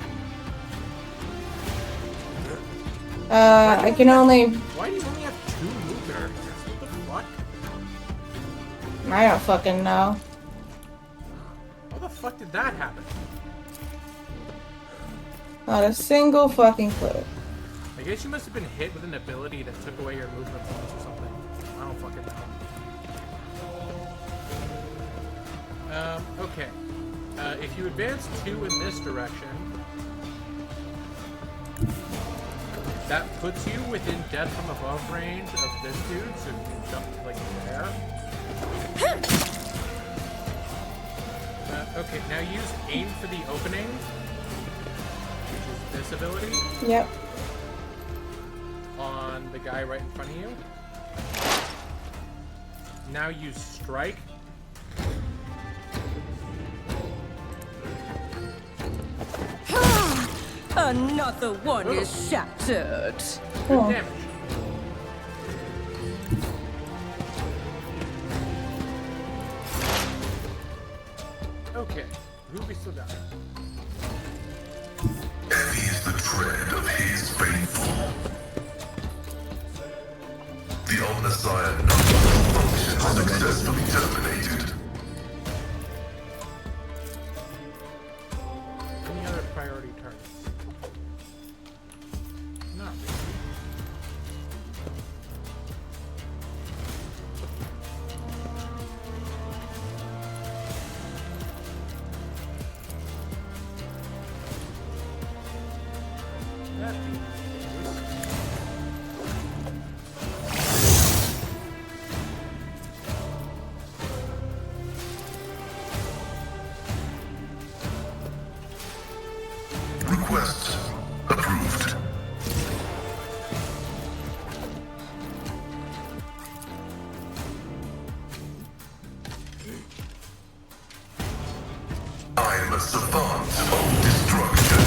I can only... Why do you only have 2 movement areas? What the fuck? I don't fucking know. How the fuck did that happen? Not a single fucking clue. I guess you must have been hit with an ability that took away your movement points or something. I don't fucking know. Okay. If you advance 2 in this direction, that puts you within death from above range of this dude, so you can jump like there. Okay, now use aim for the opening, which is this ability. Yep. On the guy right in front of you. Now use strike. Another one is shattered. Good damage. Okay, Ruby still got it. Heavy is the tread of his faithful. The Omnissiah function successfully terminated. Any other priority targets? Not really. That being Request approved. I am a savant of destruction.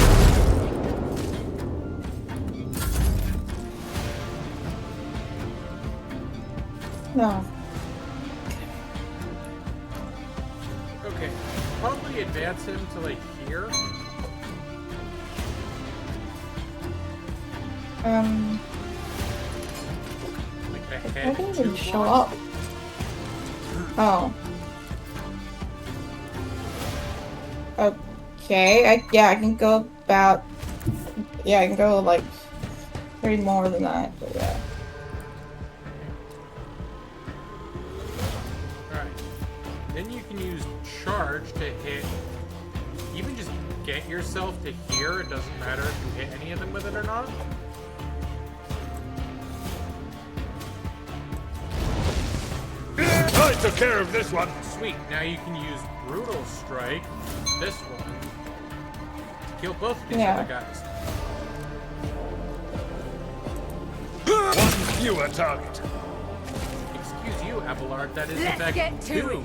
No. okay. Probably advance him to like here. Like the I head didn't two even show blocks. up. Oh. Okay, yeah, I can go about, yeah, I can go like 3 more than that, but yeah. Alright. Then you can use charge to hit. Even just get yourself to here. It doesn't matter if you hit any of them with it or not. I took care of this one. Sweet. Now you can use brutal strike. This one. To kill both of these other guys. One fewer target. Excuse you, Abelard. That is in Let's fact get to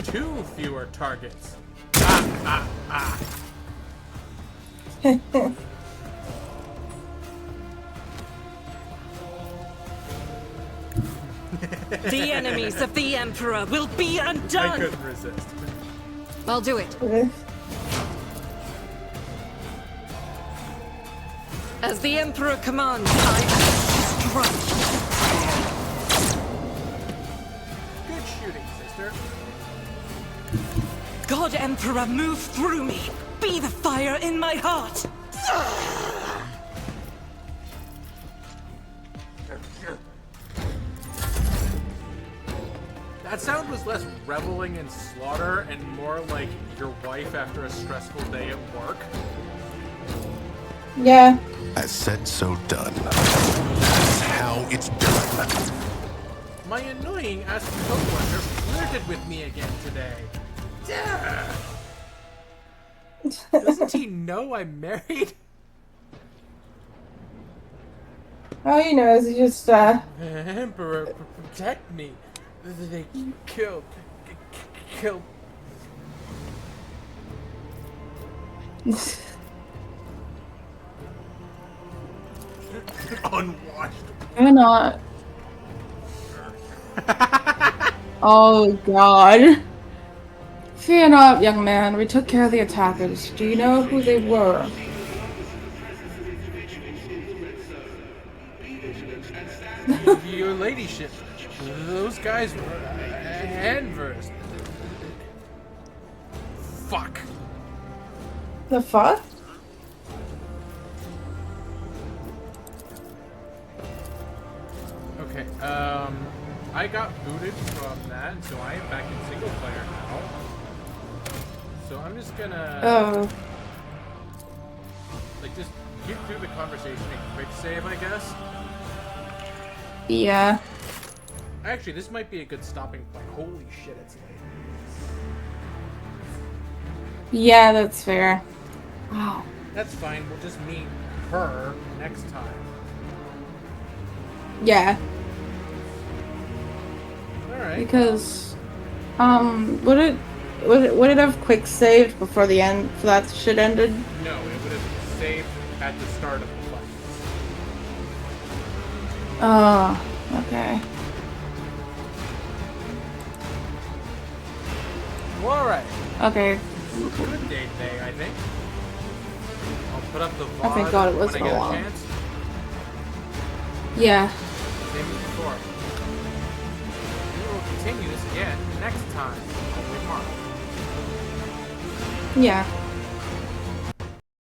two fewer targets. The enemies of the Emperor will be I undone! couldn't resist. I'll do it. As the Emperor commands, I strike. Good shooting, sister. God Emperor, move through me! Be the fire in my heart! That sound was less reveling in slaughter and more like your wife after a stressful day at work. Yeah. As said, so done. That's how it's done. My annoying ass co-worker flirted with me again today. Yeah. Doesn't he know I'm married? All he knows is just, Emperor, protect me. They killed. Unwashed. Why not? Oh god. Fear not, young man. We took care of the attackers. Do you know who they were? Your ladyship. Those guys were hand-versed. Fuck. The fuck? Okay, I got booted from that, so I am back in single player now. So I'm just gonna... Oh. Like, just get through the conversation and quick save, I guess. Yeah. Actually, this might be a good stopping point. Holy shit, it's late. Yeah, that's fair. Wow. That's fine, we'll just meet her next time. Yeah. Alright. Because Would it have quick saved before the end? For that shit ended? No, it would have saved at the start of the fight. Oh, okay. Well, alright. Okay. Good day today, I think. I'll put up the VOD I thank God it when I wasn't get a long. chance. Yeah. Same as before. We will continue this again next time on Tomorrow. Yeah.